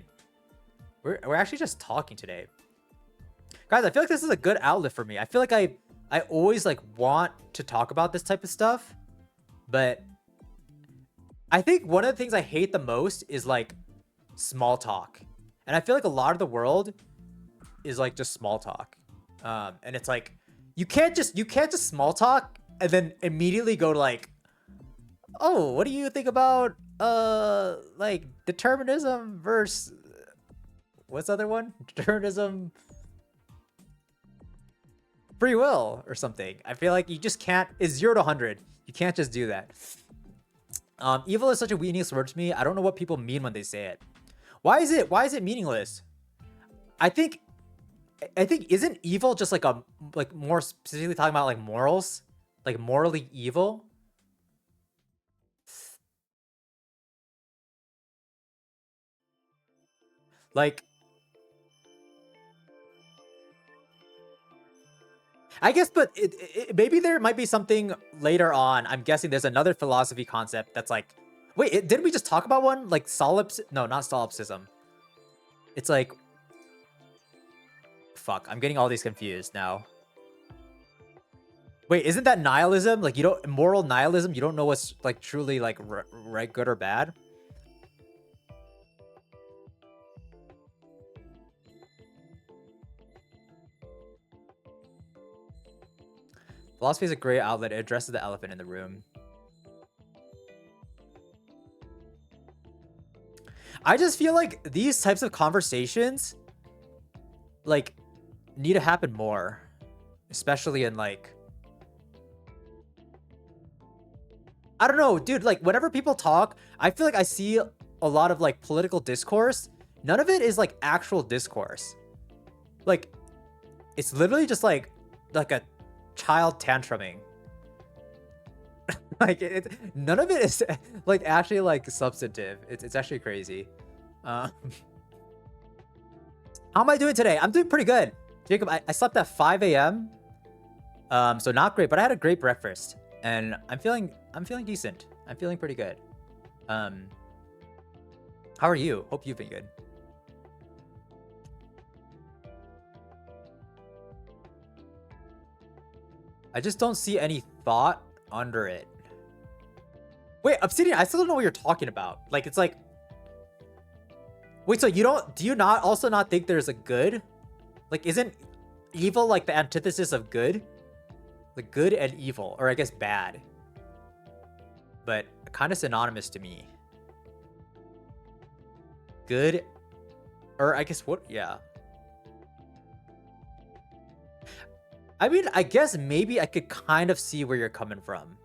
We're actually just talking today. Guys, I feel like this is a good outlet for me. I feel like I always like want to talk about this type of stuff, but I think one of the things I hate the most is like small talk. And I feel like a lot of the world is like just small talk. And it's like you can't just small talk and then immediately go to like, oh, what do you think about like determinism versus what's the other one? Determinism. free will or something. I feel like you just can't. It's 0 to 100. You can't just do that. Evil is such a meaningless word to me. I don't know what people mean when they say it. Why is it meaningless? I think isn't evil just like more specifically talking about like morals, like morally evil? Like, I guess, but maybe there might be something later on. I'm guessing there's another philosophy concept that's like, wait, didn't we just talk about one? Like no, not solipsism. It's like, fuck, I'm getting all these confused now. Wait, isn't that nihilism? Like, you don't, moral nihilism, you don't know what's like truly like right, good or bad? Philosophy is a great outlet. It addresses the elephant in the room. I just feel like these types of conversations, like, need to happen more. Especially in, like... I don't know, dude, like, whenever people talk, I feel like I see a lot of, like, political discourse. None of it is, like, actual discourse. Like, it's literally just, like a child tantruming. Like, none of it is, like, actually, like, substantive. It's actually crazy. How am I doing today? I'm doing pretty good. Jacob, I slept at 5 a.m. So not great, but I had a great breakfast. And I'm feeling decent. I'm feeling pretty good. How are you? Hope you've been good. I just don't see any thought under it. Wait, Obsidian, I still don't know what you're talking about. Like, it's like... Wait, so do you also not think there's a good? Like, isn't evil like the antithesis of good? Like, good and evil, or I guess bad. But kind of synonymous to me. Good, or I guess what, yeah. I mean, I guess maybe I could kind of see where you're coming from.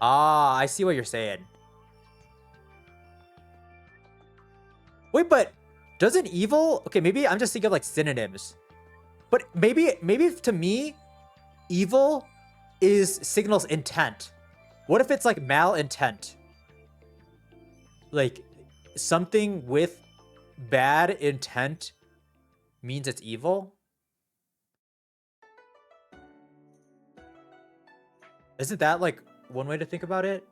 Ah, I see what you're saying. Wait, but doesn't evil... Okay, maybe I'm just thinking of like synonyms. But maybe to me, evil signals intent. What if it's like malintent? Like something with bad intent means it's evil? Isn't that like one way to think about it?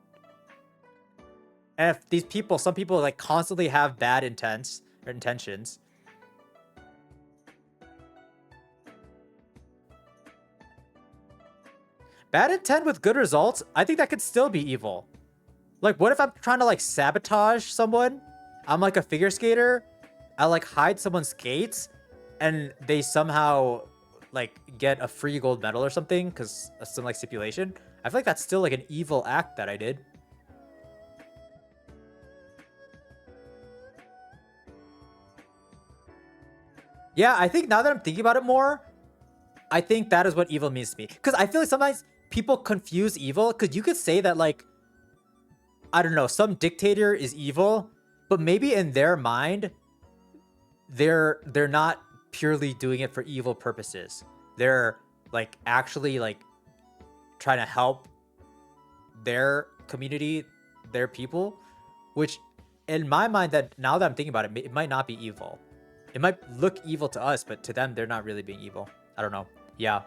And if these people, some people like constantly have bad intents or intentions. Bad intent with good results, I think that could still be evil. Like, what if I'm trying to like sabotage someone? I'm like a figure skater. I like hide someone's skates and they somehow like get a free gold medal or something because of some like stipulation. I feel like that's still like an evil act that I did. Yeah, I think now that I'm thinking about it more, I think that is what evil means to me. Because I feel like sometimes people confuse evil. Because you could say that, like, I don't know, some dictator is evil, but maybe in their mind, they're not purely doing it for evil purposes. They're like actually like trying to help their community, their people, which in my mind, that now that I'm thinking about it, it might not be evil. It might look evil to us, but to them, they're not really being evil. I don't know. Yeah.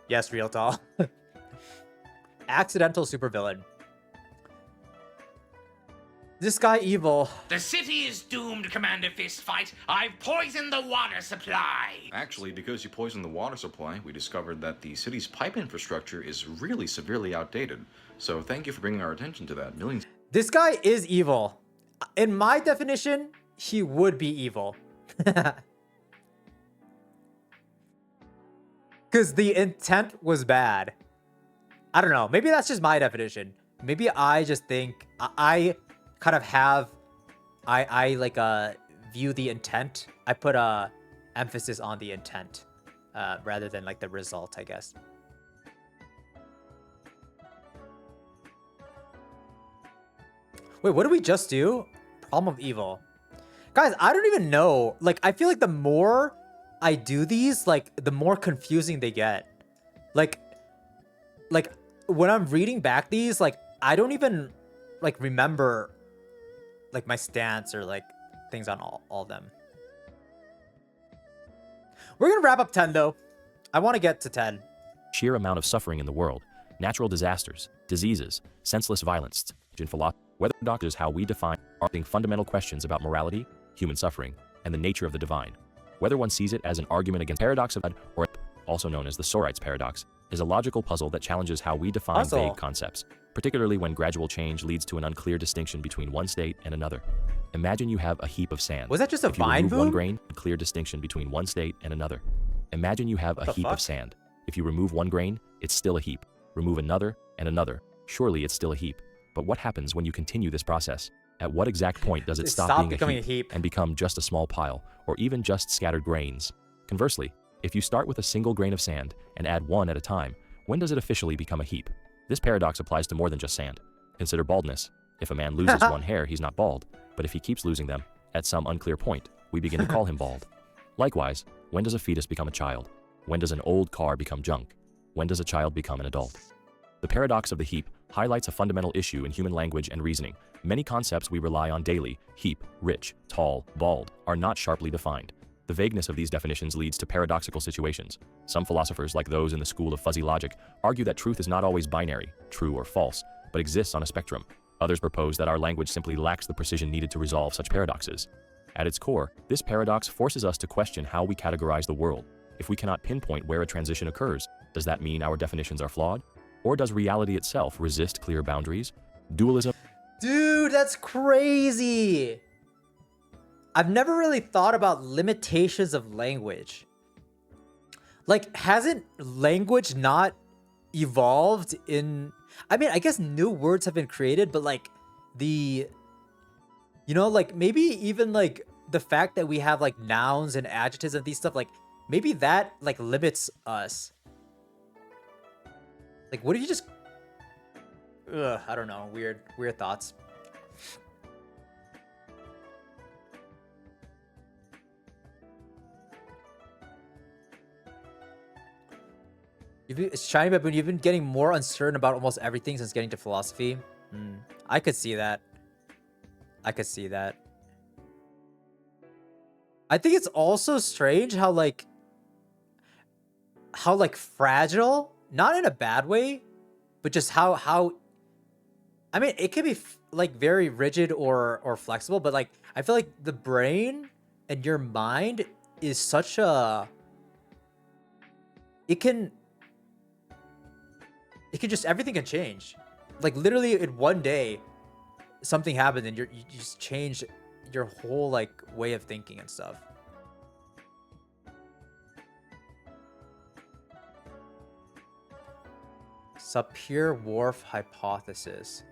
Yes, Real Tall. Accidental supervillain. This guy evil. The city is doomed, Commander Fistfight. I've poisoned the water supply. Actually, because you poisoned the water supply, we discovered that the city's pipe infrastructure is really severely outdated. So thank you for bringing our attention to that. Millions. This guy is evil. In my definition, he would be evil. Because the intent was bad. I don't know. Maybe that's just my definition. Maybe I just think... kind of have, I like view the intent. I put a emphasis on the intent rather than like the result, I guess. Wait, what did we just do? Problem of evil. Guys, I don't even know. Like, I feel like the more I do these, like, the more confusing they get. Like when I'm reading back these, like, I don't even like remember like my stance or like things on all of them. We're gonna wrap up 10 though. I want to get to 10. Sheer amount of suffering in the world, natural disasters, diseases, senseless violence, in philosophy, whether doctors how we define asking fundamental questions about morality, human suffering, and the nature of the divine. Whether one sees it as an argument against paradox of God, or also known as the Sorites paradox, is a logical puzzle that challenges how we define vague concepts, particularly when gradual change leads to an unclear distinction between one state and another. Imagine you have a heap of sand. Was that just a if you vine remove boom? one grain, a clear distinction between one state and another. Imagine you have a heap of sand. If you remove one grain, it's still a heap. Remove another and another. Surely it's still a heap. But what happens when you continue this process? At what exact point does it stop being becoming a heap and become just a small pile, or even just scattered grains? Conversely, if you start with a single grain of sand and add one at a time, when does it officially become a heap? This paradox applies to more than just sand. Consider baldness. If a man loses one hair, he's not bald, but if he keeps losing them, at some unclear point, we begin to call him bald. Likewise, when does a fetus become a child? When does an old car become junk? When does a child become an adult? The paradox of the heap highlights a fundamental issue in human language and reasoning. Many concepts we rely on daily, heap, rich, tall, bald, are not sharply defined. The vagueness of these definitions leads to paradoxical situations. Some philosophers, like those in the school of fuzzy logic, argue that truth is not always binary, true or false, but exists on a spectrum. Others propose that our language simply lacks the precision needed to resolve such paradoxes. At its core, this paradox forces us to question how we categorize the world. If we cannot pinpoint where a transition occurs, does that mean our definitions are flawed? Or does reality itself resist clear boundaries? Dualism. Dude, that's crazy. I've never really thought about limitations of language. Like, hasn't language not evolved in... I mean, I guess new words have been created, but like the... You know, like maybe even like the fact that we have like nouns and adjectives and these stuff, like maybe that like limits us. Like, what if you just... Ugh, I don't know. Weird thoughts. It's Shiny Baboon, you've been getting more uncertain about almost everything since getting to philosophy. I could see that. I could see that. I think it's also strange how fragile, not in a bad way, but just how I mean, it can be like very rigid or flexible, but like I feel like the brain and your mind is such a it can just everything can change. Like literally in one day something happens and you just change your whole like way of thinking and stuff. Sapir-Whorf hypothesis.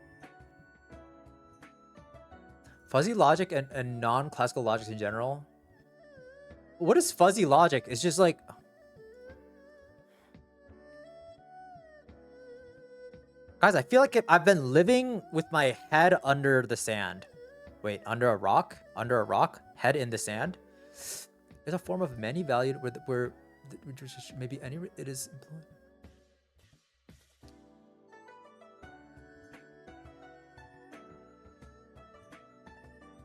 Fuzzy logic and non-classical logic in general. What is fuzzy logic? It's just like... Guys, I feel like I've been living with my head under the sand. Wait, under a rock? Under a rock? Head in the sand? It's a form of many valued where maybe any... It is...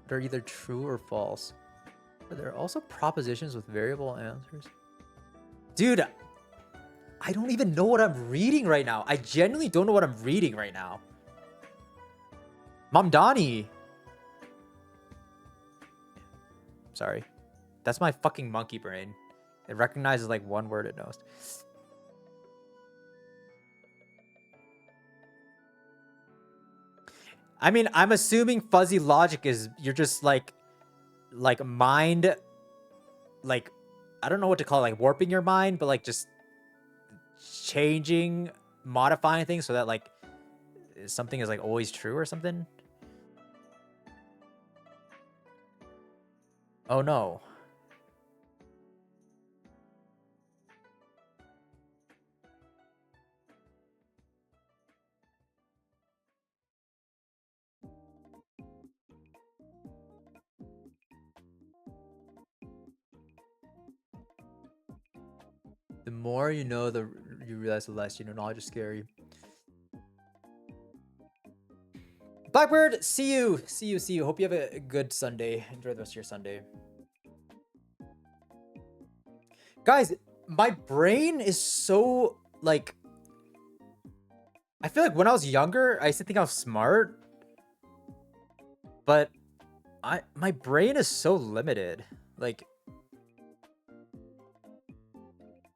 They're either true or false. But there are also propositions with variable answers. Dude, I don't even know what I'm reading right now. I genuinely don't know what I'm reading right now. Mamdani. Sorry. That's my fucking monkey brain. It recognizes like one word it knows. I mean, I'm assuming fuzzy logic is you're just like mind, like, I don't know what to call it, like warping your mind, but like just changing, modifying things so that like something is like always true or something. Oh no. The more you know, you realize the less you know. Knowledge is scary. Blackbird, see you. Hope you have a good Sunday. Enjoy the rest of your Sunday. Guys, my brain is so, like... I feel like when I was younger, I used to think I was smart. But my brain is so limited. Like...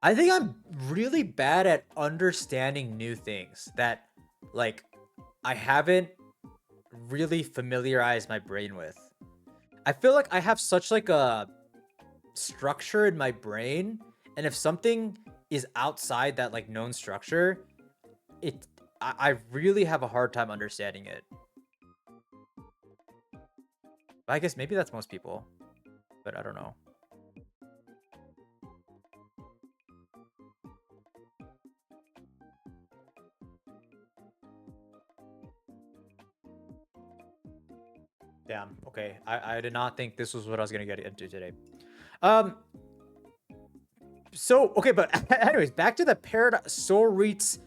I think I'm really bad at understanding new things that, like, I haven't really familiarized my brain with. I feel like I have such, like, a structure in my brain, and if something is outside that, like, known structure, I really have a hard time understanding it. But I guess maybe that's most people, but I don't know. Damn. Okay. I did not think this was what I was gonna get into today. So okay, but anyways, back to the paradox. Soul Wright's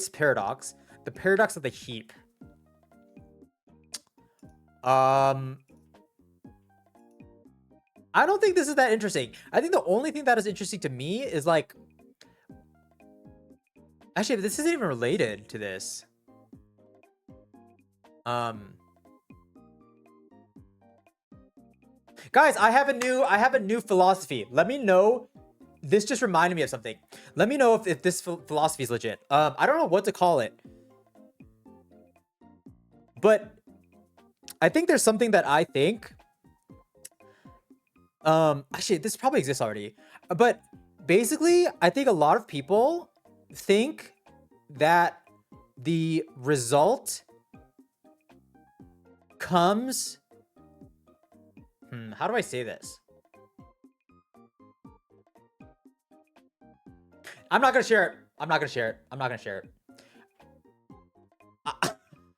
paradox. The paradox of the heap. I don't think this is that interesting. I think the only thing that is interesting to me is, like, actually, this isn't even related to this. Guys, I have a new philosophy. Let me know. This just reminded me of something. Let me know if this philosophy is legit. I don't know what to call it, but I think there's something that I think. Actually, this probably exists already, but basically, I think a lot of people think that the result comes. How do I say this? I'm not gonna share it. I'm not gonna share it. I'm not gonna share it.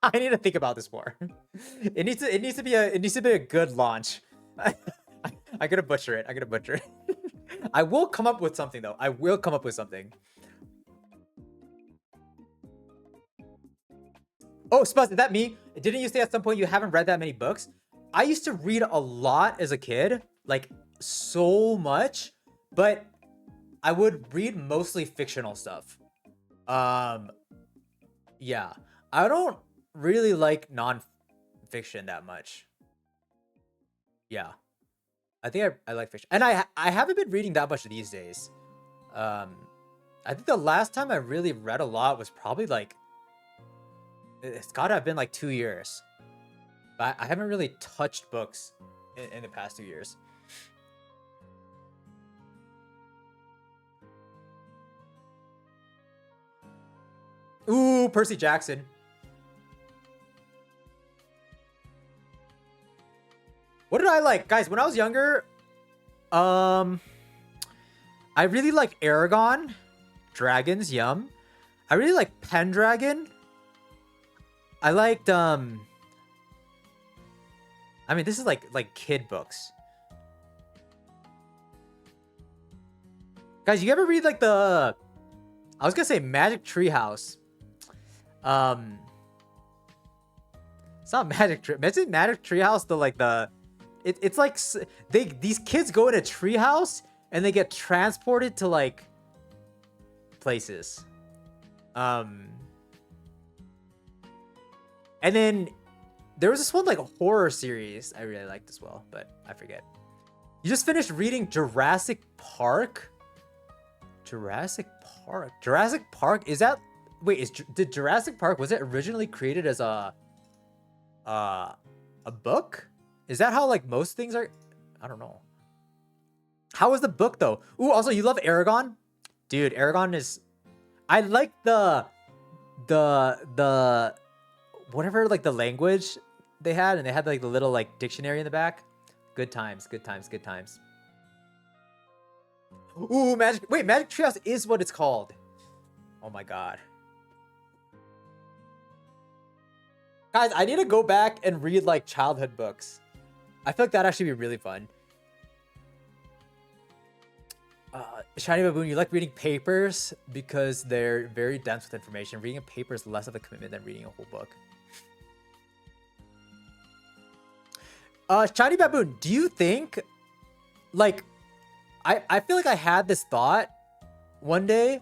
I need to think about this more. It needs to be a good launch. I gotta butcher it. I will come up with something though. I will come up with something. Oh, Spuzz, is that me? Didn't you say at some point you haven't read that many books? I used to read a lot as a kid, like so much, but I would read mostly fictional stuff. Yeah, I don't really like non-fiction that much. Yeah, I think I like fiction, and I haven't been reading that much these days. I think the last time I really read a lot was probably like, it's gotta have been like 2 years. But I haven't really touched books in the past 2 years. Ooh, Percy Jackson. What did I like? Guys, when I was younger, I really liked Aragon. Dragons, yum. I really like Pendragon. I liked, I mean, this is like kid books. Guys, you ever read like I was gonna say Magic Treehouse. It's not Magic Treehouse. It's like these kids go in a treehouse and they get transported to like places. And then there was this one like a horror series I really liked as well, but I forget. You just finished reading Jurassic Park? Jurassic Park? Is that... Wait, did Jurassic Park, was it originally created as a book? Is that how like most things are? I don't know. How was the book though? Ooh, also you love Aragon? Dude, Aragon is... I like the whatever like the language they had, and they had like the little like dictionary in the back. Good times, good times, good times. Ooh, Magic Treehouse is what it's called. Oh my god. Guys, I need to go back and read like childhood books. I feel like that'd actually be really fun. Shiny Baboon, you like reading papers because they're very dense with information. Reading a paper is less of a commitment than reading a whole book. Shiny Baboon, do you think, like, I feel like I had this thought one day.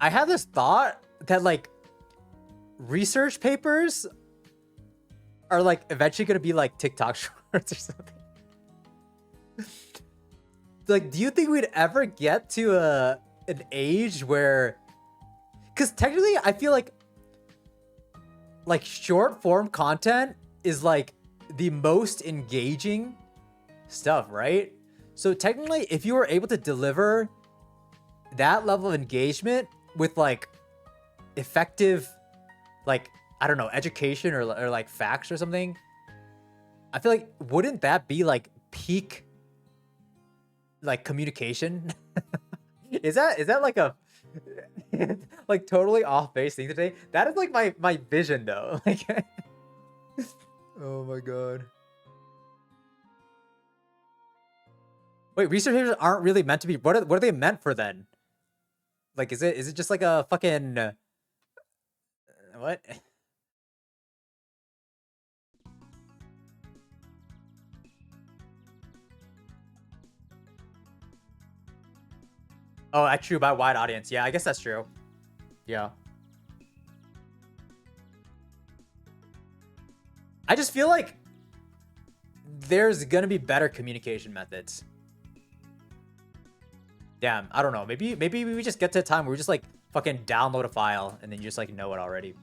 I had this thought that, like, research papers are, like, eventually going to be, like, TikTok shorts or something. Like, do you think we'd ever get to an age where... Because technically, I feel like short form content is, like, the most engaging stuff, right? So technically, if you were able to deliver that level of engagement with, like, effective, like, I don't know, education or like facts or something, I feel like, wouldn't that be like peak, like, communication? is that like a like totally off base thing today? That is like my vision though. Like, oh my god. Wait, research papers aren't really meant to be. What are they meant for then? Like, is it just like a fucking what? Oh, that's true, by wide audience. Yeah, I guess that's true. Yeah. I just feel like there's gonna be better communication methods. Damn, I don't know. Maybe we just get to a time where we just like fucking download a file and then you just like know it already.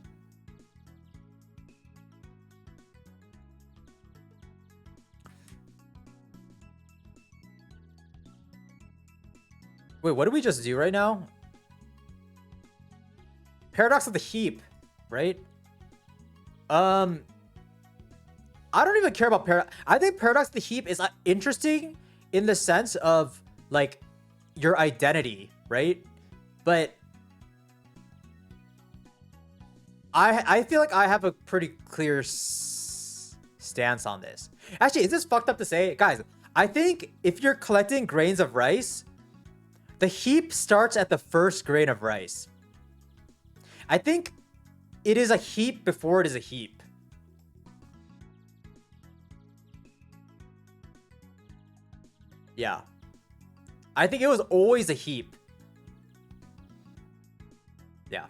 Wait, what did we just do right now? Paradox of the heap, right? I don't even care about paradox. I think paradox of the heap is interesting in the sense of like your identity, right? But I feel like I have a pretty clear stance on this. Actually, is this fucked up to say? Guys, I think if you're collecting grains of rice, the heap starts at the first grain of rice. I think it is a heap before it is a heap. Yeah. I think it was always a heap. Yeah.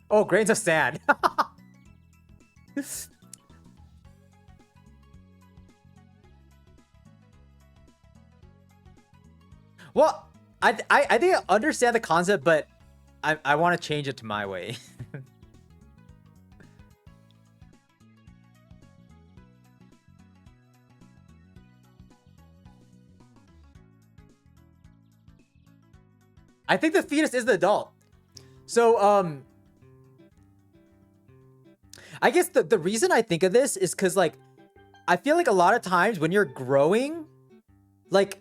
Oh, grains of sand. Well, I think I understand the concept, but I want to change it to my way. I think the fetus is the adult. So, I guess the reason I think of this is because, like, I feel like a lot of times when you're growing, like,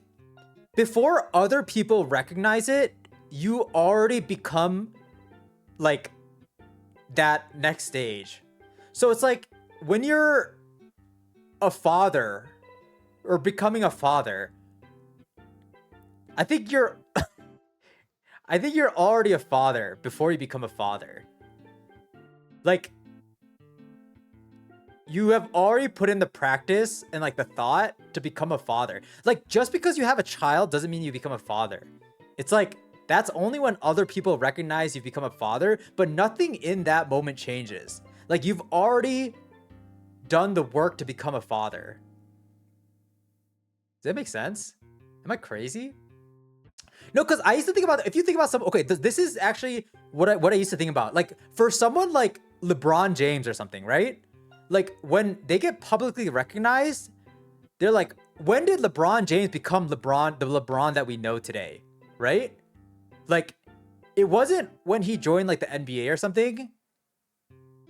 before other people recognize it, you already become, like, that next stage. So it's like, when you're a father, or becoming a father, I think you're... I think you're already a father before you become a father. Like, you have already put in the practice and like the thought to become a father. Like, just because you have a child doesn't mean you become a father. It's like, that's only when other people recognize you've become a father, but nothing in that moment changes. Like, you've already done the work to become a father. Does that make sense? Am I crazy? No, because I used to think about, if you think about some, okay, this is actually what I used to think about. Like, for someone like LeBron James or something, right? Like, when they get publicly recognized, they're like, when did LeBron James become LeBron, the LeBron that we know today, right? Like, it wasn't when he joined like the NBA or something.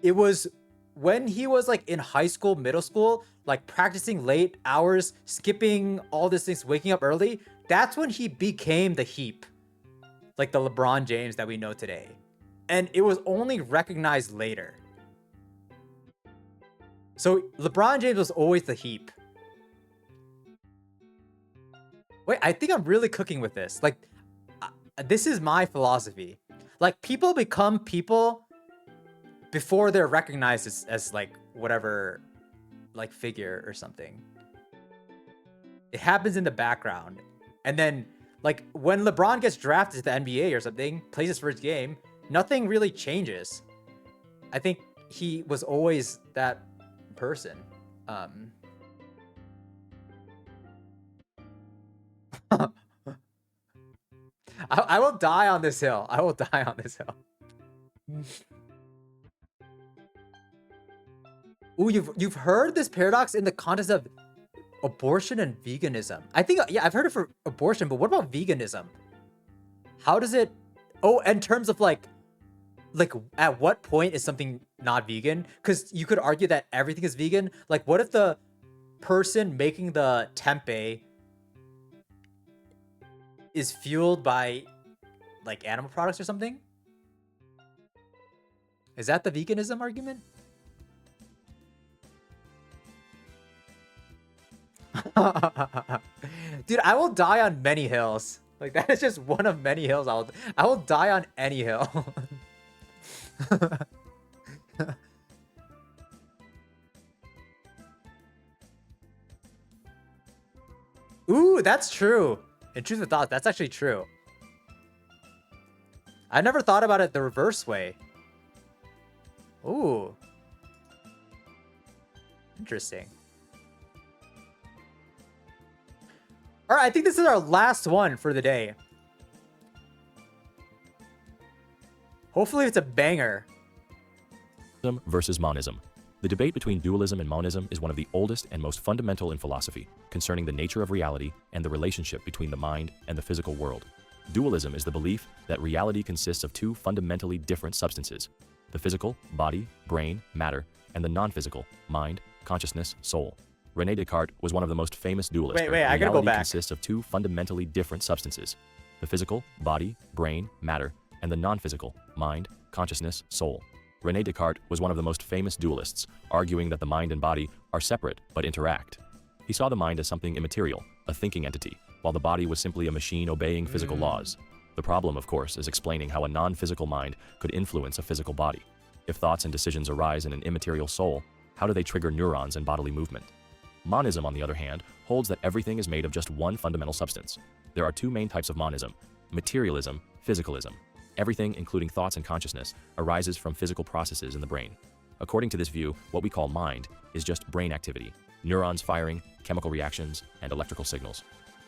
it was when he was like in high school, middle school, like practicing late hours, skipping all these things, waking up early. That's when he became the Heap, like the LeBron James that we know today. And it was only recognized later. So LeBron James was always the Heap. Wait, I think I'm really cooking with this. Like, this is my philosophy. Like, people become people before they're recognized as like whatever, like figure or something. It happens in the background. And then like when LeBron gets drafted to the NBA or something, plays his first game, nothing really changes. I think he was always that person. I will die on this hill. I will die on this hill. Ooh, you've heard this paradox in the context of abortion and veganism. I think, yeah, I've heard it for abortion, but what about veganism? How does it... Oh, in terms of like at what point is something not vegan? Because you could argue that everything is vegan. Like, what if the person making the tempeh is fueled by like animal products or something? Is that the veganism argument? Dude, I will die on many hills. Like, that is just one of many hills. I will die on any hill. Ooh, that's true. In truth of thought, that's actually true. I never thought about it the reverse way. Ooh. Interesting. All right, I think this is our last one for the day. Hopefully it's a banger. Versus monism. The debate between dualism and monism is one of the oldest and most fundamental in philosophy, concerning the nature of reality and the relationship between the mind and the physical world. Dualism is the belief that reality consists of two fundamentally different substances: the physical, body, brain, matter, and the non-physical, mind, consciousness, soul. René Descartes was one of the most famous dualists. Wait, I gotta go back. Reality consists of two fundamentally different substances: the physical, body, brain, matter, and the non-physical, mind, consciousness, soul. René Descartes was one of the most famous dualists, arguing that the mind and body are separate but interact. He saw the mind as something immaterial, a thinking entity, while the body was simply a machine obeying physical laws. The problem, of course, is explaining how a non-physical mind could influence a physical body. If thoughts and decisions arise in an immaterial soul, how do they trigger neurons and bodily movement? Monism, on the other hand, holds that everything is made of just one fundamental substance. There are two main types of monism: materialism, physicalism. Everything, including thoughts and consciousness, arises from physical processes in the brain. According to this view, what we call mind is just brain activity, neurons firing, chemical reactions, and electrical signals.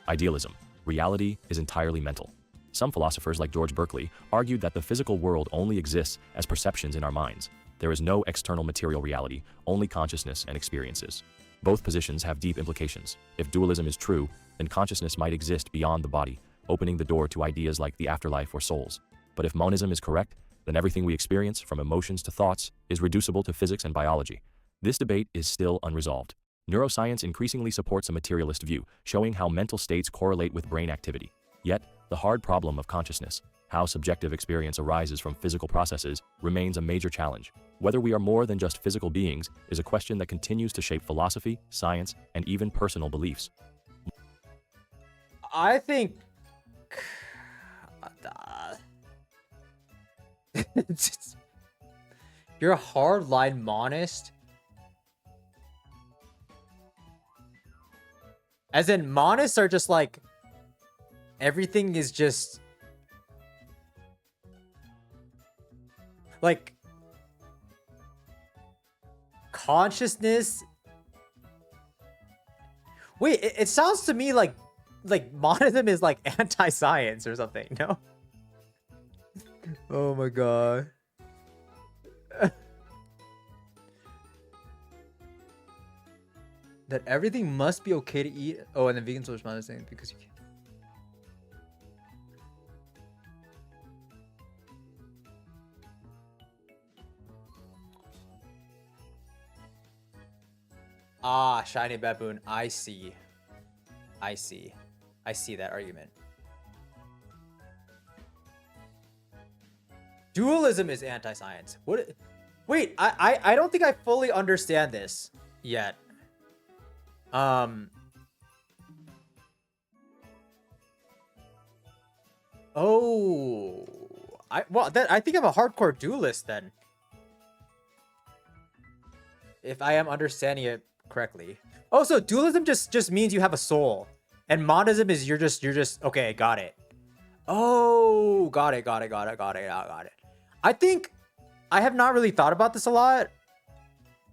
Idealism. Reality is entirely mental. Some philosophers, like George Berkeley, argued that the physical world only exists as perceptions in our minds. There is no external material reality, only consciousness and experiences. Both positions have deep implications. If dualism is true, then consciousness might exist beyond the body, opening the door to ideas like the afterlife or souls. But if monism is correct, then everything we experience, from emotions to thoughts, is reducible to physics and biology. This debate is still unresolved. Neuroscience increasingly supports a materialist view, showing how mental states correlate with brain activity. Yet, the hard problem of consciousness, how subjective experience arises from physical processes, remains a major challenge. Whether we are more than just physical beings is a question that continues to shape philosophy, science, and even personal beliefs. I think... You're a hardline monist? As in, monists are just like... Everything is just... Like... Consciousness... Wait, it sounds to me like monism is like anti-science or something, no? Oh my god. That everything must be okay to eat. Oh, and the vegans will respond to the same because you can't. Ah, shiny baboon. I see. I see. I see that argument. Dualism is anti-science. What? Wait, I don't think I fully understand this yet. Oh, I think I'm a hardcore dualist then, if I am understanding it correctly. Oh, so dualism just means you have a soul, and monism is you're just okay. Got it. Oh, got it. I got it. I think I have not really thought about this a lot,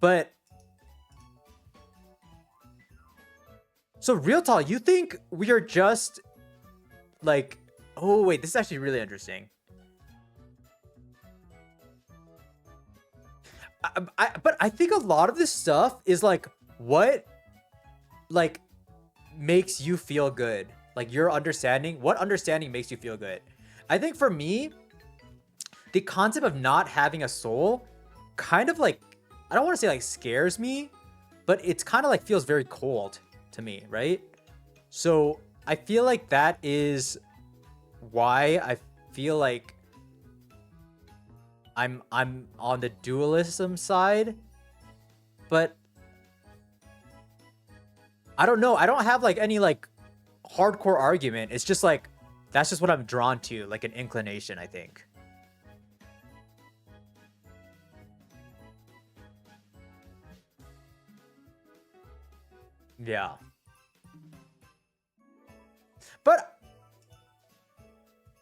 but so real talk, you think we are just like, oh wait, this is actually really interesting. But I think a lot of this stuff is like what like makes you feel good, like your understanding, what understanding makes you feel good. I think for me, the concept of not having a soul kind of like, I don't want to say like scares me, but it's kind of like feels very cold to me, right? So I feel like that is why I feel like I'm on the dualism side, but I don't know. I don't have like any like hardcore argument. It's just like that's just what I'm drawn to, like an inclination, I think. Yeah. But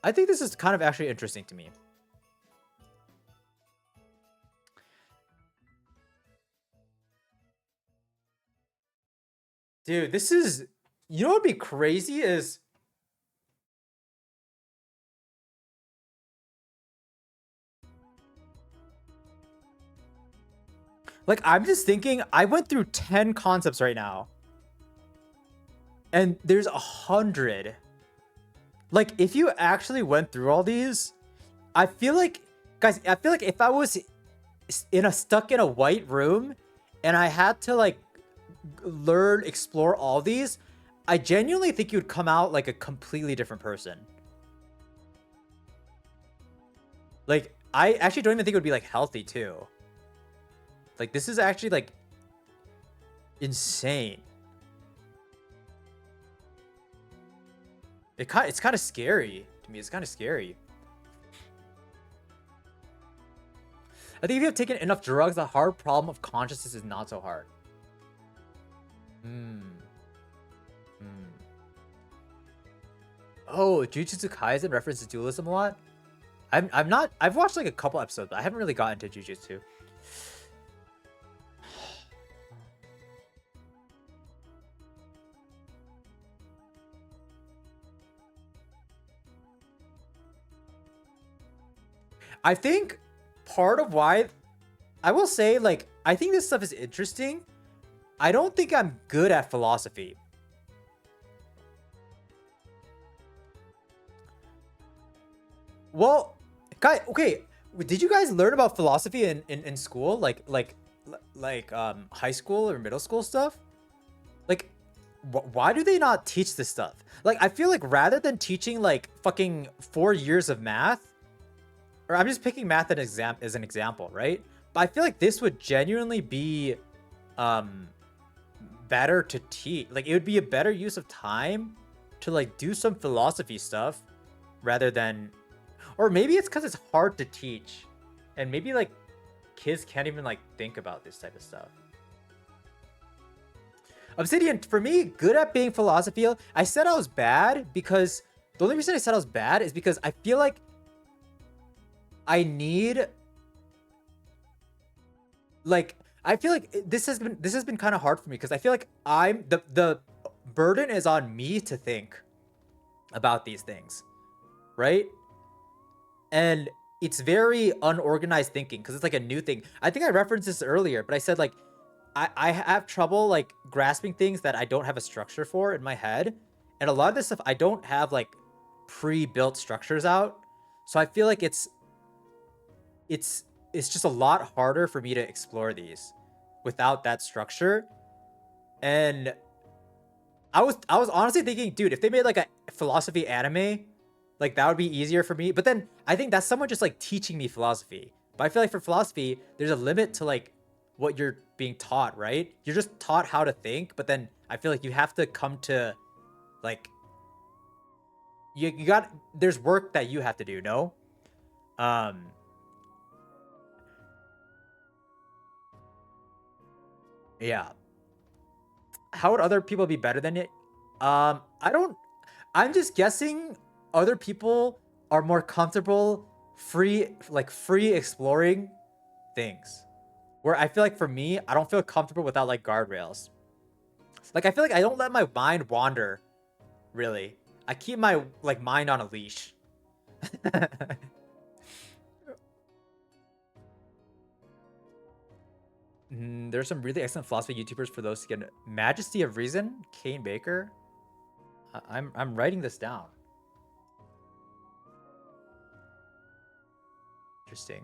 I think this is kind of actually interesting to me. Dude, this is, you know what would be crazy is like, I'm just thinking, I went through 10 concepts right now, and there's 100. Like, if you actually went through all these, I feel like, guys, I feel like if I was stuck in a white room and I had to like explore all these, I genuinely think you'd come out like a completely different person. Like, I actually don't even think it would be like healthy too. Like, this is actually like insane. It's kind of scary to me. It's kind of scary. I think if you have taken enough drugs, the hard problem of consciousness is not so hard. Oh, Jujutsu Kaisen references dualism a lot. I've watched like a couple episodes, but I haven't really gotten to Jujutsu. I think part of why, I will say, like, I think this stuff is interesting. I don't think I'm good at philosophy. Well, guys, okay, did you guys learn about philosophy in school? Like high school or middle school stuff? Like, why do they not teach this stuff? Like, I feel like rather than teaching like fucking 4 years of math, or I'm just picking math as an example, right? But I feel like this would genuinely be better to teach. Like, it would be a better use of time to like do some philosophy stuff rather than, or maybe it's because it's hard to teach, and maybe like kids can't even like think about this type of stuff. Obsidian, for me, good at being philosophy. I said I was bad because the only reason I said I was bad is because I feel like I need, like, I feel like this has been kind of hard for me because I feel like I'm the burden is on me to think about these things, right? And it's very unorganized thinking because it's like a new thing. I think I referenced this earlier, but I said like I have trouble like grasping things that I don't have a structure for in my head, and a lot of this stuff I don't have like pre-built structures out, so I feel like it's just a lot harder for me to explore these without that structure. And I was honestly thinking, dude, if they made like a philosophy anime, like that would be easier for me. But then I think that's someone just like teaching me philosophy. But I feel like for philosophy, there's a limit to like what you're being taught, right? You're just taught how to think, but then I feel like you have to come to like you got there's work that you have to do, no? Um yeah. How would other people be better than it? I don't I'm just guessing other people are more comfortable free exploring things. Where I feel like for me, I don't feel comfortable without like guardrails. Like I feel like I don't let my mind wander, really. I keep my like mind on a leash. There's some really excellent philosophy YouTubers for those to get Majesty of Reason, Kane Baker. I'm writing this down. Interesting.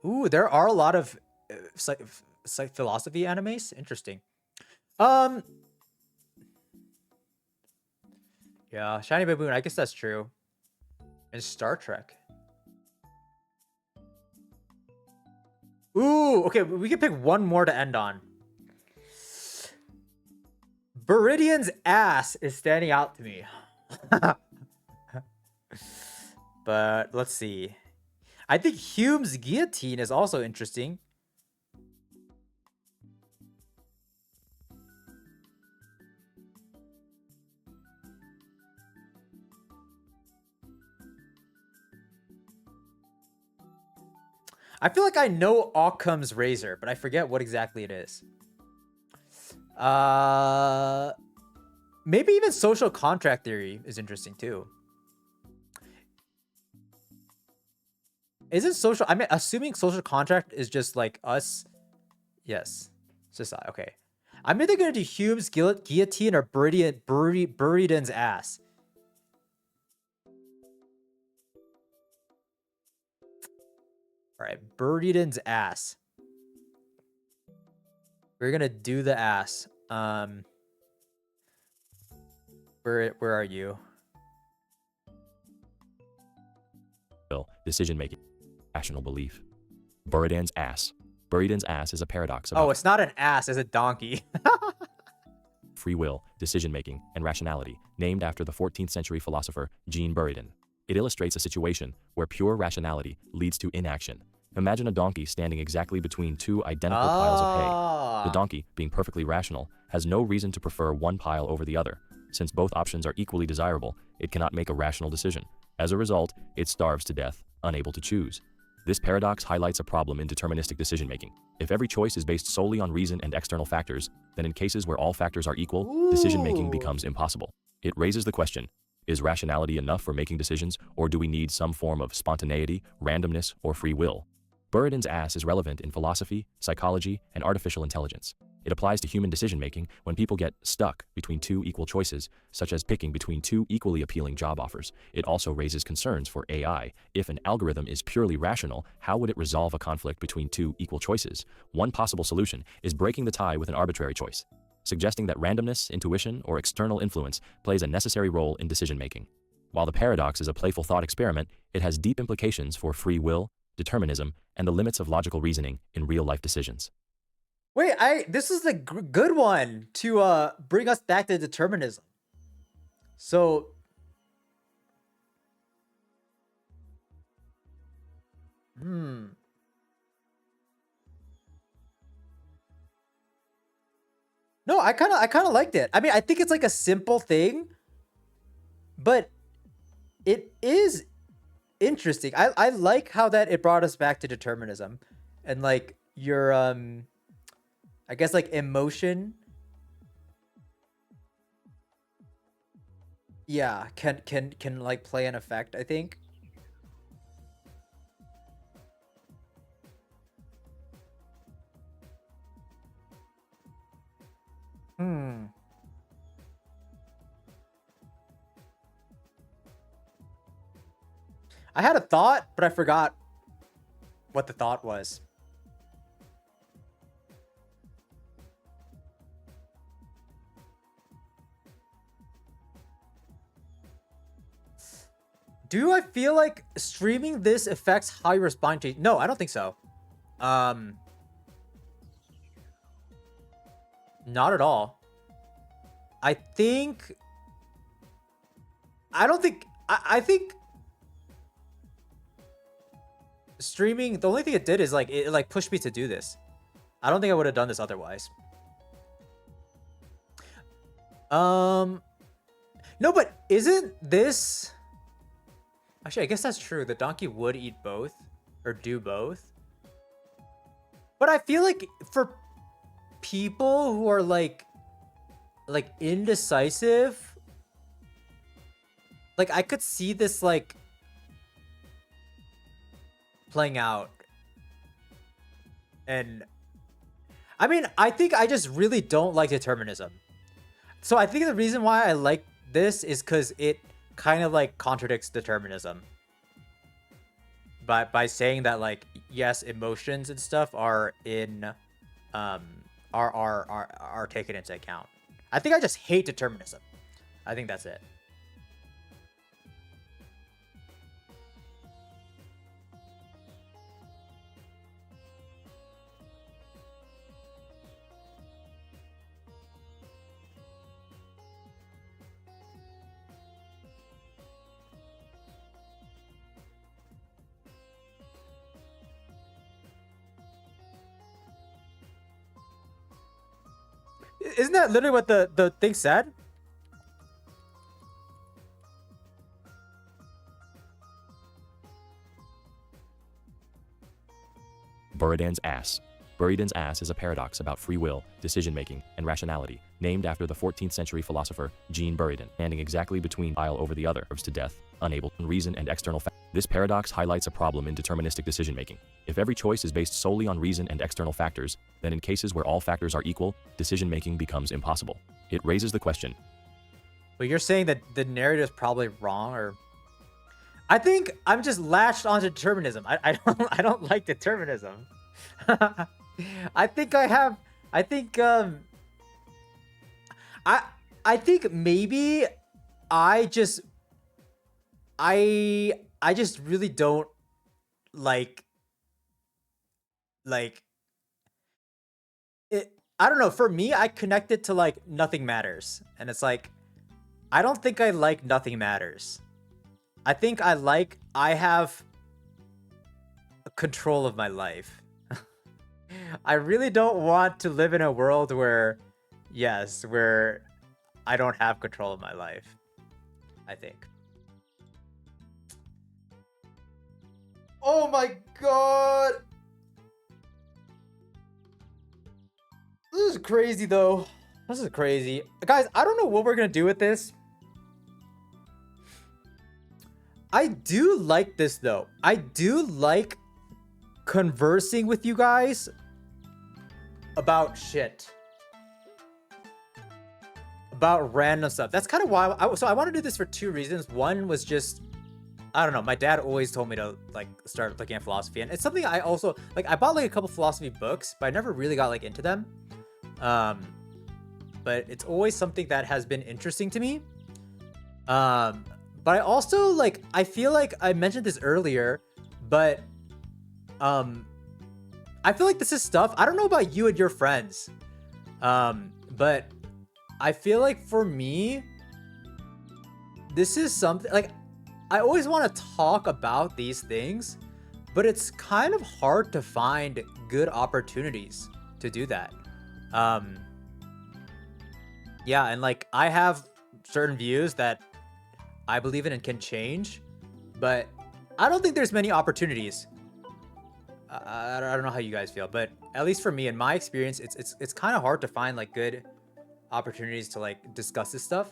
Ooh, there are a lot of philosophy animes. Interesting. Um, yeah, Shiny Baboon. I guess that's true. And Star Trek. Ooh, okay. We can pick one more to end on. Viridian's ass is standing out to me. But let's see. I think Hume's guillotine is also interesting. I feel like I know Occam's razor, but I forget what exactly it is. Maybe even social contract theory is interesting too. Isn't social? I mean, assuming social contract is just like us. Yes, society. Okay. I'm either gonna do Hume's guillotine or Buridan's ass. All right, Buridan's ass. We're gonna do the ass. Where are you? Decision making, rational belief. Buridan's ass. Buridan's ass is a paradox about Oh, it's not an ass, it's a donkey. free will, decision making, and rationality, named after the 14th century philosopher Jean Buridan. It illustrates a situation where pure rationality leads to inaction. Imagine a donkey standing exactly between two identical piles of hay. The donkey, being perfectly rational, has no reason to prefer one pile over the other. Since both options are equally desirable, it cannot make a rational decision. As a result, it starves to death, unable to choose. This paradox highlights a problem in deterministic decision-making. If every choice is based solely on reason and external factors, then in cases where all factors are equal, decision-making becomes impossible. It raises the question, is rationality enough for making decisions, or do we need some form of spontaneity, randomness, or free will? Buridan's ass is relevant in philosophy, psychology, and artificial intelligence. It applies to human decision-making when people get stuck between two equal choices, such as picking between two equally appealing job offers. It also raises concerns for AI. If an algorithm is purely rational, how would it resolve a conflict between two equal choices? One possible solution is breaking the tie with an arbitrary choice, suggesting that randomness, intuition, or external influence plays a necessary role in decision-making. While the paradox is a playful thought experiment, it has deep implications for free will, determinism, and the limits of logical reasoning in real-life decisions. Wait, this is the good one to bring us back to determinism. So no, I kind of liked it. I mean, I think it's like a simple thing, but it is interesting. I like how that it brought us back to determinism and like your I guess like emotion. Yeah, can like play an effect, I think. Hmm. I had a thought, but I forgot what the thought was. Do I feel like streaming this affects how you respond to? No, I don't think so. Not at all. I think. I don't think. I think streaming. The only thing it did is like it like pushed me to do this. I don't think I would have done this otherwise. No, but isn't this? Actually, I guess that's true. The donkey would eat both or do both. But I feel like for people who are like indecisive, like I could see this like playing out. And I mean, I think I just really don't like determinism. So I think the reason why I like this is because it kind of like contradicts determinism by saying that like yes, emotions and stuff are in are taken into account. I think I just hate determinism. I think that's it. Isn't that literally what the thing said? Buridan's ass. Buridan's ass is a paradox about free will, decision-making, and rationality, named after the 14th century philosopher Jean Buridan, standing exactly between aisle over the other, to death, unable to reason and external factors. This paradox highlights a problem in deterministic decision-making. If every choice is based solely on reason and external factors, then in cases where all factors are equal, decision-making becomes impossible. It raises the question. But you're saying that the narrative is probably wrong, or I think I'm just latched onto determinism. I don't like determinism. I think maybe I just really don't like it. I don't know, for me I connect it to like nothing matters, and it's like I don't think I like nothing matters. I think I have control of my life. I really don't want to live in a world where I don't have control of my life, I think. Oh my god! This is crazy though. This is crazy. Guys, I don't know what we're gonna do with this. I do like this though. I do like conversing with you guys about shit. About random stuff. That's kind of why I want to do this for two reasons. One was just, I don't know, my dad always told me to like start looking at philosophy, and it's something I also like. I bought like a couple philosophy books, but I never really got like into them. But it's always something that has been interesting to me. But I also like, I feel like I mentioned this earlier, but I feel like this is stuff, I don't know about you and your friends, but I feel like for me, this is something like I always want to talk about these things, but it's kind of hard to find good opportunities to do that. Yeah, and like I have certain views that I believe in and can change, but I don't think there's many opportunities. I don't know how you guys feel, but at least for me, in my experience, it's kind of hard to find like good opportunities to like discuss this stuff.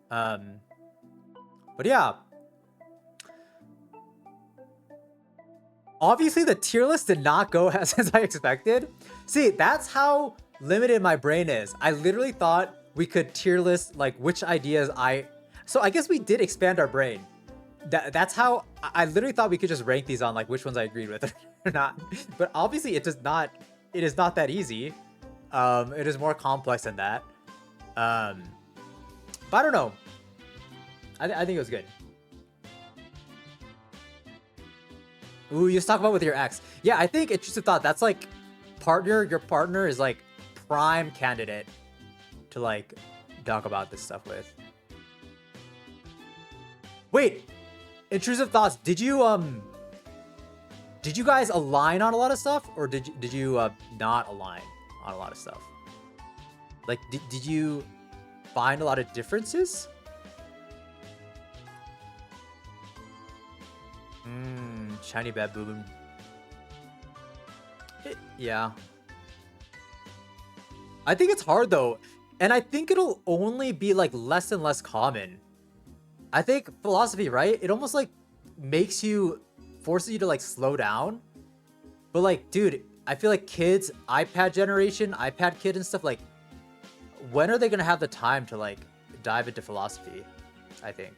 But yeah, obviously the tier list did not go as I expected. See, that's how limited my brain is. I literally thought we could tier list like which ideas so I guess we did expand our brain. That's how I literally thought we could just rank these on like which ones I agreed with or not. But obviously it does not. It is not that easy. It is more complex than that. But I don't know. I think it was good. Ooh, you just talk about with your ex. Yeah, I think intrusive thought. That's like your partner is like prime candidate to like talk about this stuff with. Wait, intrusive thoughts. Did you guys align on a lot of stuff, or did you not align on a lot of stuff? Like, did you find a lot of differences? Shiny baboon. Yeah. I think it's hard though, and I think it'll only be like less and less common. I think philosophy, right? It almost like forces you to like slow down. But like, dude, I feel like kids, iPad generation, iPad kid and stuff, like, when are they gonna have the time to like dive into philosophy? I think.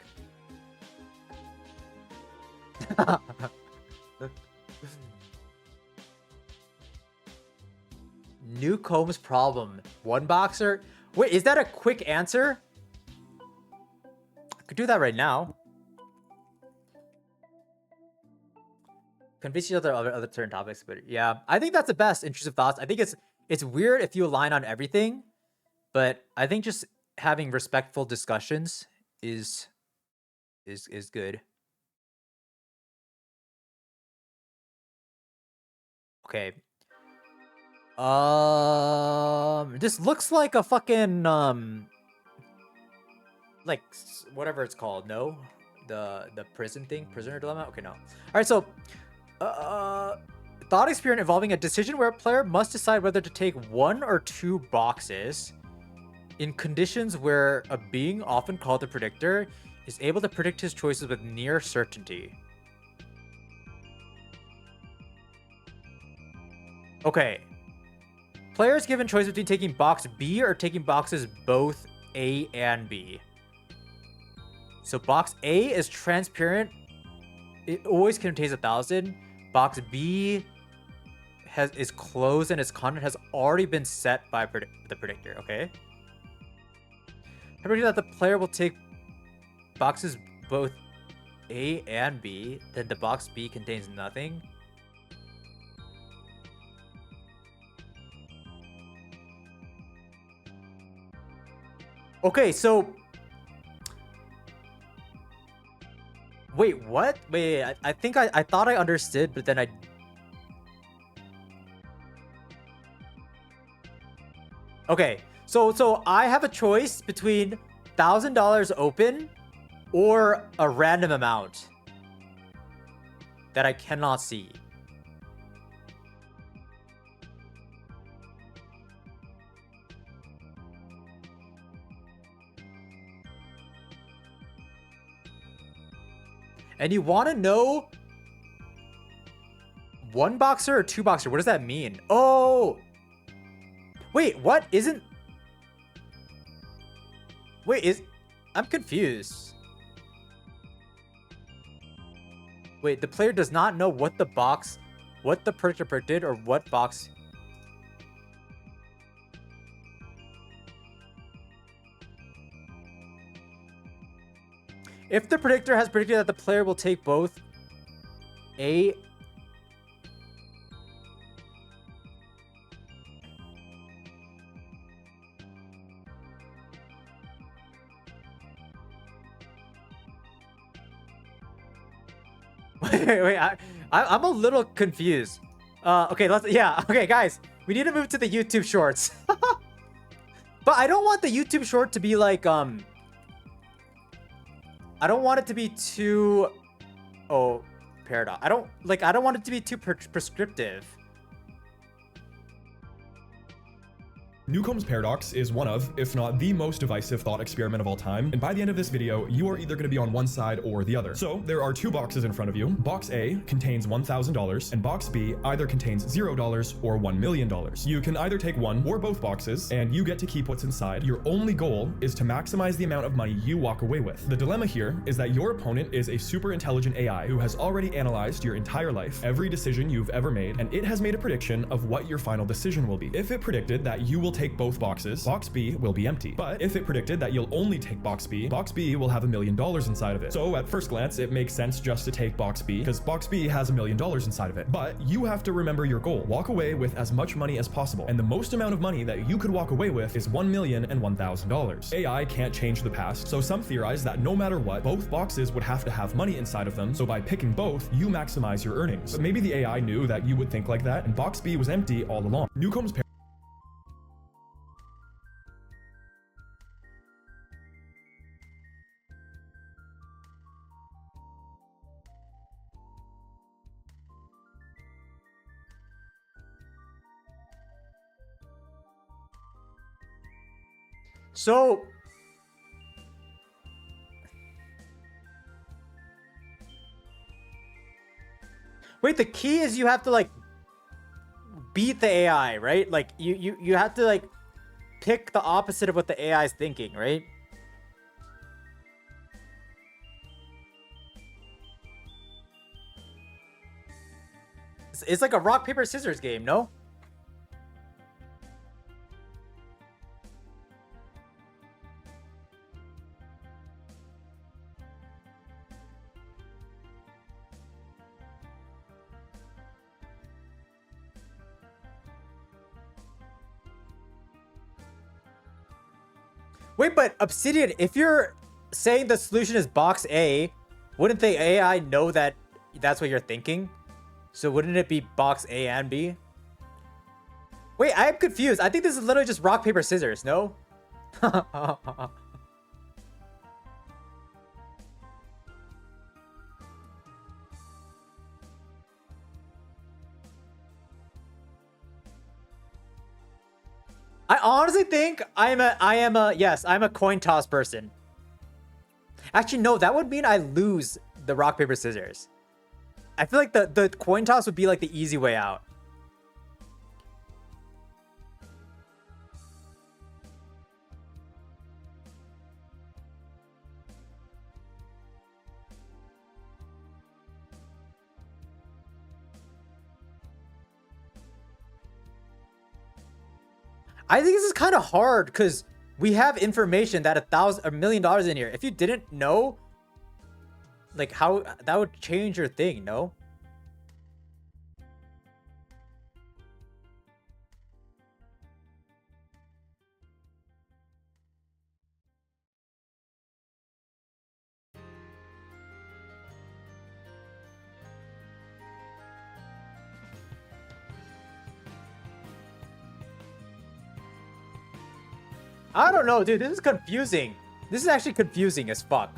New Combs problem. One boxer? Wait, is that a quick answer? I could do that right now. Convince each other of other certain topics, but yeah, I think that's the best. Intrusive thoughts. I think it's weird if you align on everything, but I think just having respectful discussions is good. Okay. This looks like a fucking like whatever it's called. No, the prison thing, prisoner dilemma. Okay, no. All right, so thought experiment involving a decision where a player must decide whether to take one or two boxes in conditions where a being often called the predictor is able to predict his choices with near certainty. Okay. Players given choice between taking box B or taking boxes both A and B. So box A is transparent. It always contains 1,000. Box B is closed and its content has already been set by the predictor. Okay. I predict that the player will take boxes both A and B. Then the box B contains nothing. Okay, so wait, what? Wait, I think I thought I understood, but then I. Okay, so I have a choice between $1,000 open or a random amount that I cannot see. And you want to know one boxer or two boxer? What does that mean? Oh, wait, what? I'm confused. Wait, the player does not know what the predictor predicted or what box. If the predictor has predicted that the player will take both A wait, I'm a little confused. Okay, okay, guys, we need to move to the YouTube shorts. But I don't want the YouTube short to be like I don't want it to be too paradox. I don't want it to be too prescriptive. Newcomb's paradox is one of, if not the most divisive thought experiment of all time, and by the end of this video, you are either going to be on one side or the other. So there are two boxes in front of you. Box A contains $1,000, and box B either contains $0 or $1 million. You can either take one or both boxes, and you get to keep what's inside. Your only goal is to maximize the amount of money you walk away with. The dilemma here is that your opponent is a super intelligent AI who has already analyzed your entire life, every decision you've ever made, and it has made a prediction of what your final decision will be. If it predicted that you will take both boxes, box B will be empty. But if it predicted that you'll only take box B will have $1 million inside of it. So at first glance, it makes sense just to take box B because box B has $1 million inside of it. But you have to remember your goal. Walk away with as much money as possible. And the most amount of money that you could walk away with is $1,001,000. AI can't change the past, so some theorize that no matter what, both boxes would have to have money inside of them, so by picking both, you maximize your earnings. But maybe the AI knew that you would think like that, and box B was empty all along. Newcomb's So wait, the key is you have to like beat the AI, right? Like you have to like pick the opposite of what the AI is thinking, right? It's like a rock paper scissors game, no? Wait, but Obsidian, if you're saying the solution is box A, wouldn't the AI know that that's what you're thinking? So wouldn't it be box A and B? Wait, I'm confused. I think this is literally just rock, paper, scissors, no? I honestly think I'm a coin toss person. Actually, no, that would mean I lose the rock, paper, scissors. I feel like the coin toss would be like the easy way out. I think this is kind of hard because we have information that $1 million in here. If you didn't know, like how that would change your thing, no? I don't know, dude. This is confusing. This is actually confusing as fuck.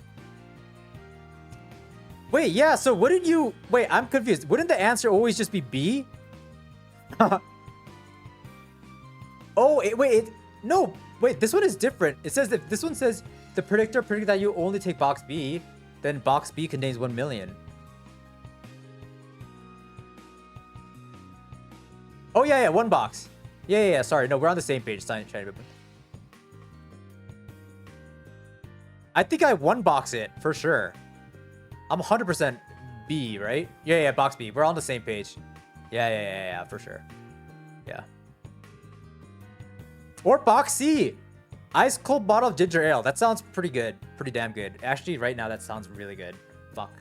Wait, yeah, so wouldn't you... Wait, I'm confused. Wouldn't the answer always just be B? Oh, wait. No, wait, this one is different. It says that this one says the predictor predicted that you only take box B, then box B contains 1 million. Oh, yeah, one box. Yeah, sorry. No, we're on the same page. I think I one box it for sure. I'm 100% B, right? Yeah, box B. We're on the same page. Yeah, for sure. Yeah. Or box C. Ice cold bottle of ginger ale. That sounds pretty good. Pretty damn good. Actually, right now, that sounds really good. Fuck.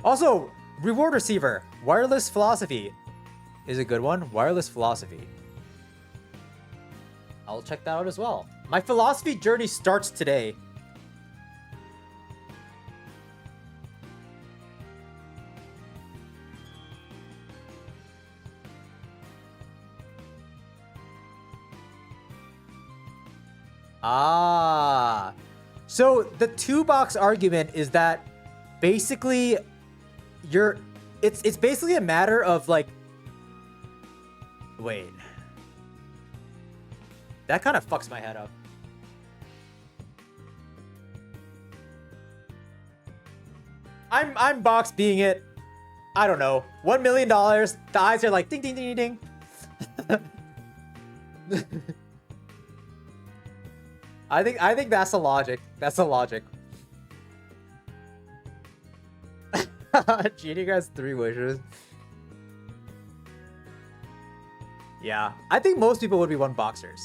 Also, reward receiver. Wireless philosophy is a good one. Wireless philosophy. I'll check that out as well. My philosophy journey starts today. Ah. So the 2-box argument is that basically it's basically a matter of like Wait. That kind of fucks my head up. I'm box being it. I don't know. $1 million. The eyes are like ding ding ding ding. I think that's the logic. That's the logic. Genie has 3 wishes. Yeah, I think most people would be 1 boxers.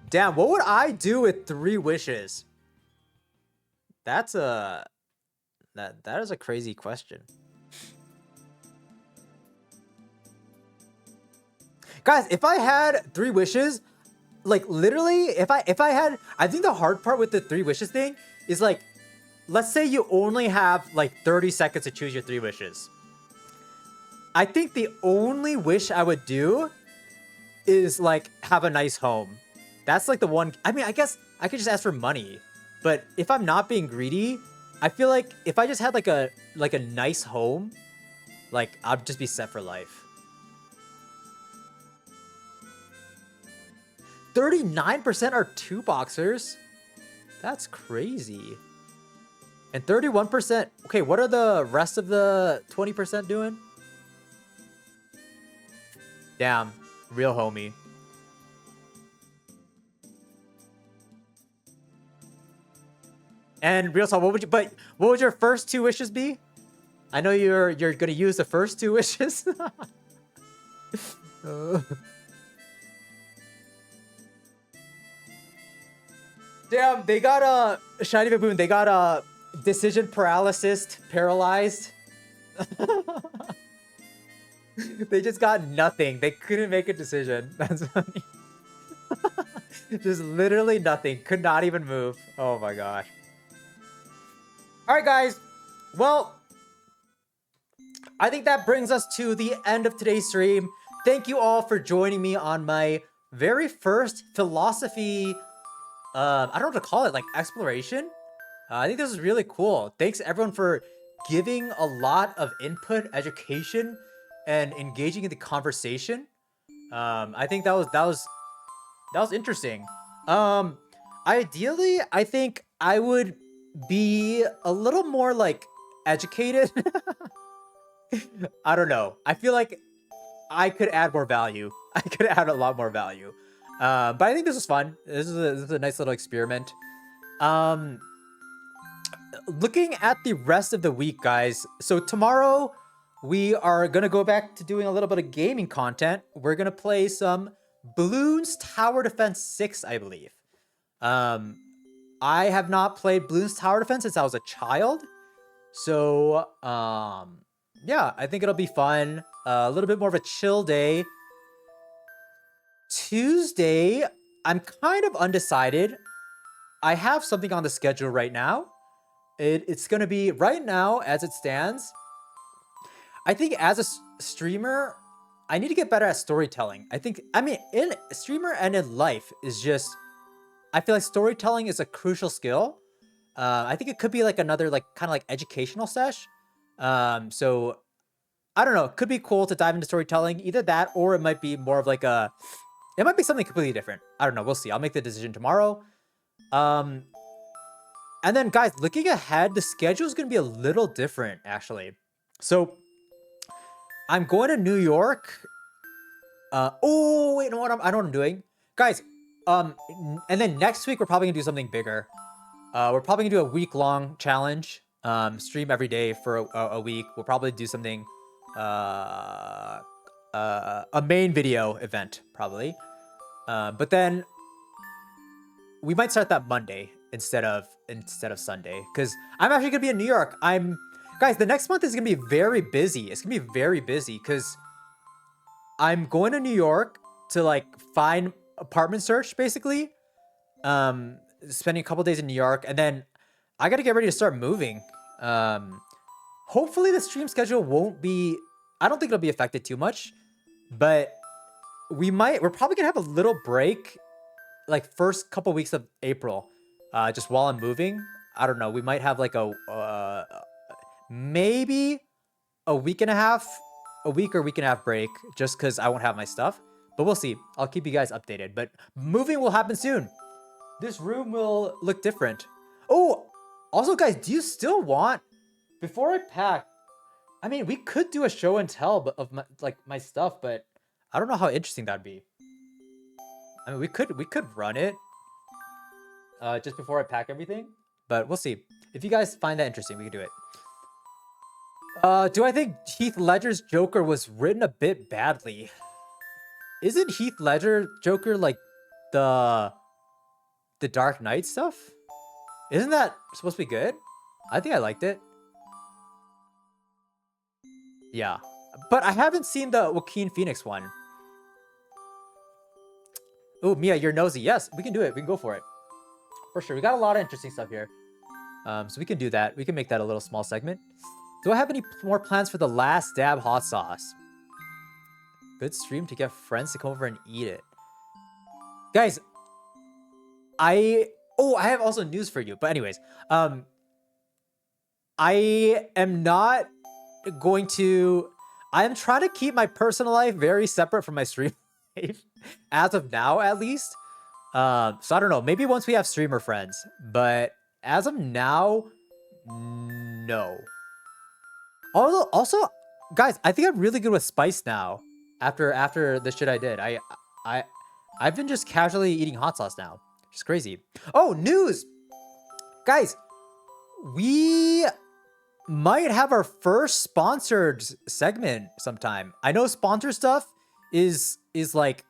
Damn, what would I do with 3 wishes? That's a that is a crazy question. Guys, if I had 3 wishes, like literally, if I had, I think the hard part with the 3 wishes thing is like, let's say you only have like 30 seconds to choose your 3 wishes. I think the only wish I would do is like have a nice home. That's like the one. I mean, I guess I could just ask for money, but if I'm not being greedy, I feel like if I just had like a nice home, like I'd just be set for life. 39% are 2 boxers. That's crazy. And 31%. Okay, what are the rest of the 20% doing? Damn, real homie. And real talk, what would your first 2 wishes be? I know you're gonna use the first 2 wishes. Damn, they got a shiny baboon. They got a decision paralysis, paralyzed. They just got nothing. They couldn't make a decision. That's funny. Just literally nothing. Could not even move. Oh my gosh. All right, guys. Well, I think that brings us to the end of today's stream. Thank you all for joining me on my very first philosophy. I don't know what to call it, like exploration. I think this is really cool. Thanks everyone for giving a lot of input, education, and engaging in the conversation. I think that was interesting. Ideally, I think I would be a little more like educated. I don't know. I feel like I could add more value. I could add a lot more value. But I think this was fun. This is a nice little experiment. Looking at the rest of the week, guys. So tomorrow we are gonna go back to doing a little bit of gaming content. We're gonna play some Bloons Tower Defense 6, I believe. I have not played Bloons Tower Defense since I was a child. So, yeah, I think it'll be fun. A little bit more of a chill day. Tuesday, I'm kind of undecided. I have something on the schedule right now. It's going to be, right now, as it stands, I think as a streamer, I need to get better at storytelling. I mean, in streamer and in life is just, I feel like storytelling is a crucial skill. I think it could be like another like kind of like educational sesh. So I don't know. It could be cool to dive into storytelling. Either that or it might be more of like it might be something completely different. I don't know. We'll see. I'll make the decision tomorrow. And then guys, looking ahead, the schedule is going to be a little different actually. So I'm going to New York. Oh, wait, you know what? I know what I'm doing. Guys, and then next week, we're probably gonna do something bigger. We're probably gonna do a week-long challenge. Stream every day for a week. We'll probably do something, a main video event, probably. But then we might start that Monday instead of Sunday, because I'm actually gonna be in New York. Guys, the next month is gonna be very busy. It's gonna be very busy because I'm going to New York to like find apartment search basically. Spending a couple days in New York, and then I got to get ready to start moving. Hopefully the stream schedule won't be, I don't think it'll be affected too much, but we're probably gonna have a little break like first couple weeks of April, just while I'm moving. I don't know. We might have like a maybe a week and a half, a week or week and a half break, just because I won't have my stuff. But we'll see. I'll keep you guys updated. But moving will happen soon. This room will look different. Oh, also, guys, do you still want? Before I pack, I mean, we could do a show and tell of my stuff, but I don't know how interesting that'd be. I mean, we could run it just before I pack everything, but we'll see. If you guys find that interesting, we can do it. Do I think Heath Ledger's Joker was written a bit badly? Isn't Heath Ledger Joker like the Dark Knight stuff? Isn't that supposed to be good? I think I liked it. Yeah, but I haven't seen the Joaquin Phoenix one. Oh, Mia, you're nosy. Yes, we can do it. We can go for it. For sure. We got a lot of interesting stuff here. So we can do that. We can make that a little small segment. Do I have any more plans for the last dab hot sauce? Good stream to get friends to come over and eat it. Guys, I have also news for you. But anyways, I am not going to... I am trying to keep my personal life very separate from my stream life. As of now, at least. So I don't know. Maybe once we have streamer friends. But as of now, no. Although, also, guys, I think I'm really good with spice now. After the shit I did, I've been just casually eating hot sauce now. It's crazy. Oh, news, guys, we might have our first sponsored segment sometime. I know sponsor stuff is like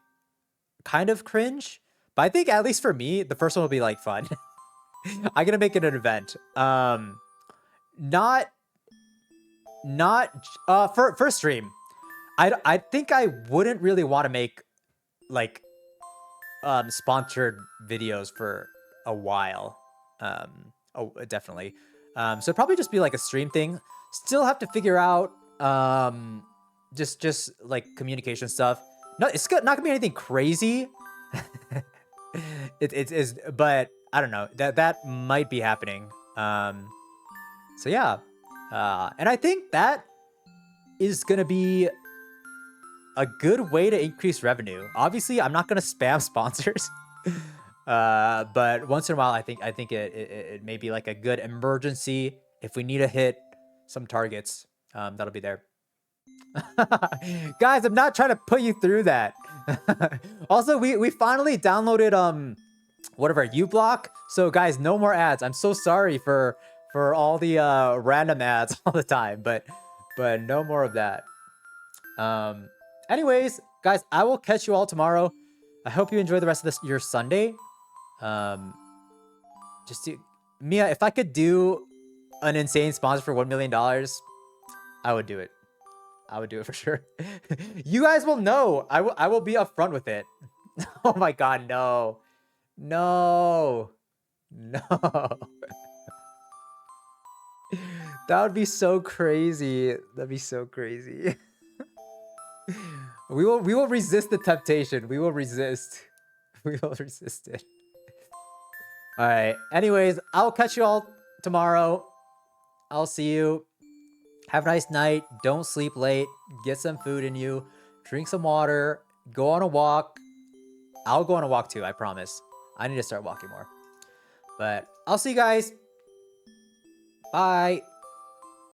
kind of cringe, but I think at least for me, the first one will be like fun. I'm gonna make it an event. Not for stream. I think I wouldn't really want to make like sponsored videos for a while. Oh, definitely. So it'd probably just be like a stream thing. Still have to figure out just like communication stuff. No, it's not gonna be anything crazy. It is, but I don't know. That might be happening. So yeah. And I think that is gonna be a good way to increase revenue. Obviously, I'm not gonna spam sponsors. But once in a while, I think it may be like a good emergency if we need to hit some targets. That'll be there. Guys, I'm not trying to put you through that. Also, we finally downloaded whatever uBlock. So guys, no more ads. I'm so sorry for all the random ads all the time, but no more of that. Anyways, guys, I will catch you all tomorrow. I hope you enjoy the rest of your Sunday. Mia, if I could do an insane sponsor for $1 million, I would do it. I would do it for sure. You guys will know. I will be upfront with it. Oh my god, no. No. That would be so crazy. That'd be so crazy. We will resist the temptation. We will resist. We will resist it. All right. Anyways, I'll catch you all tomorrow. I'll see you. Have a nice night. Don't sleep late. Get some food in you. Drink some water. Go on a walk. I'll go on a walk too, I promise. I need to start walking more. But I'll see you guys. Bye.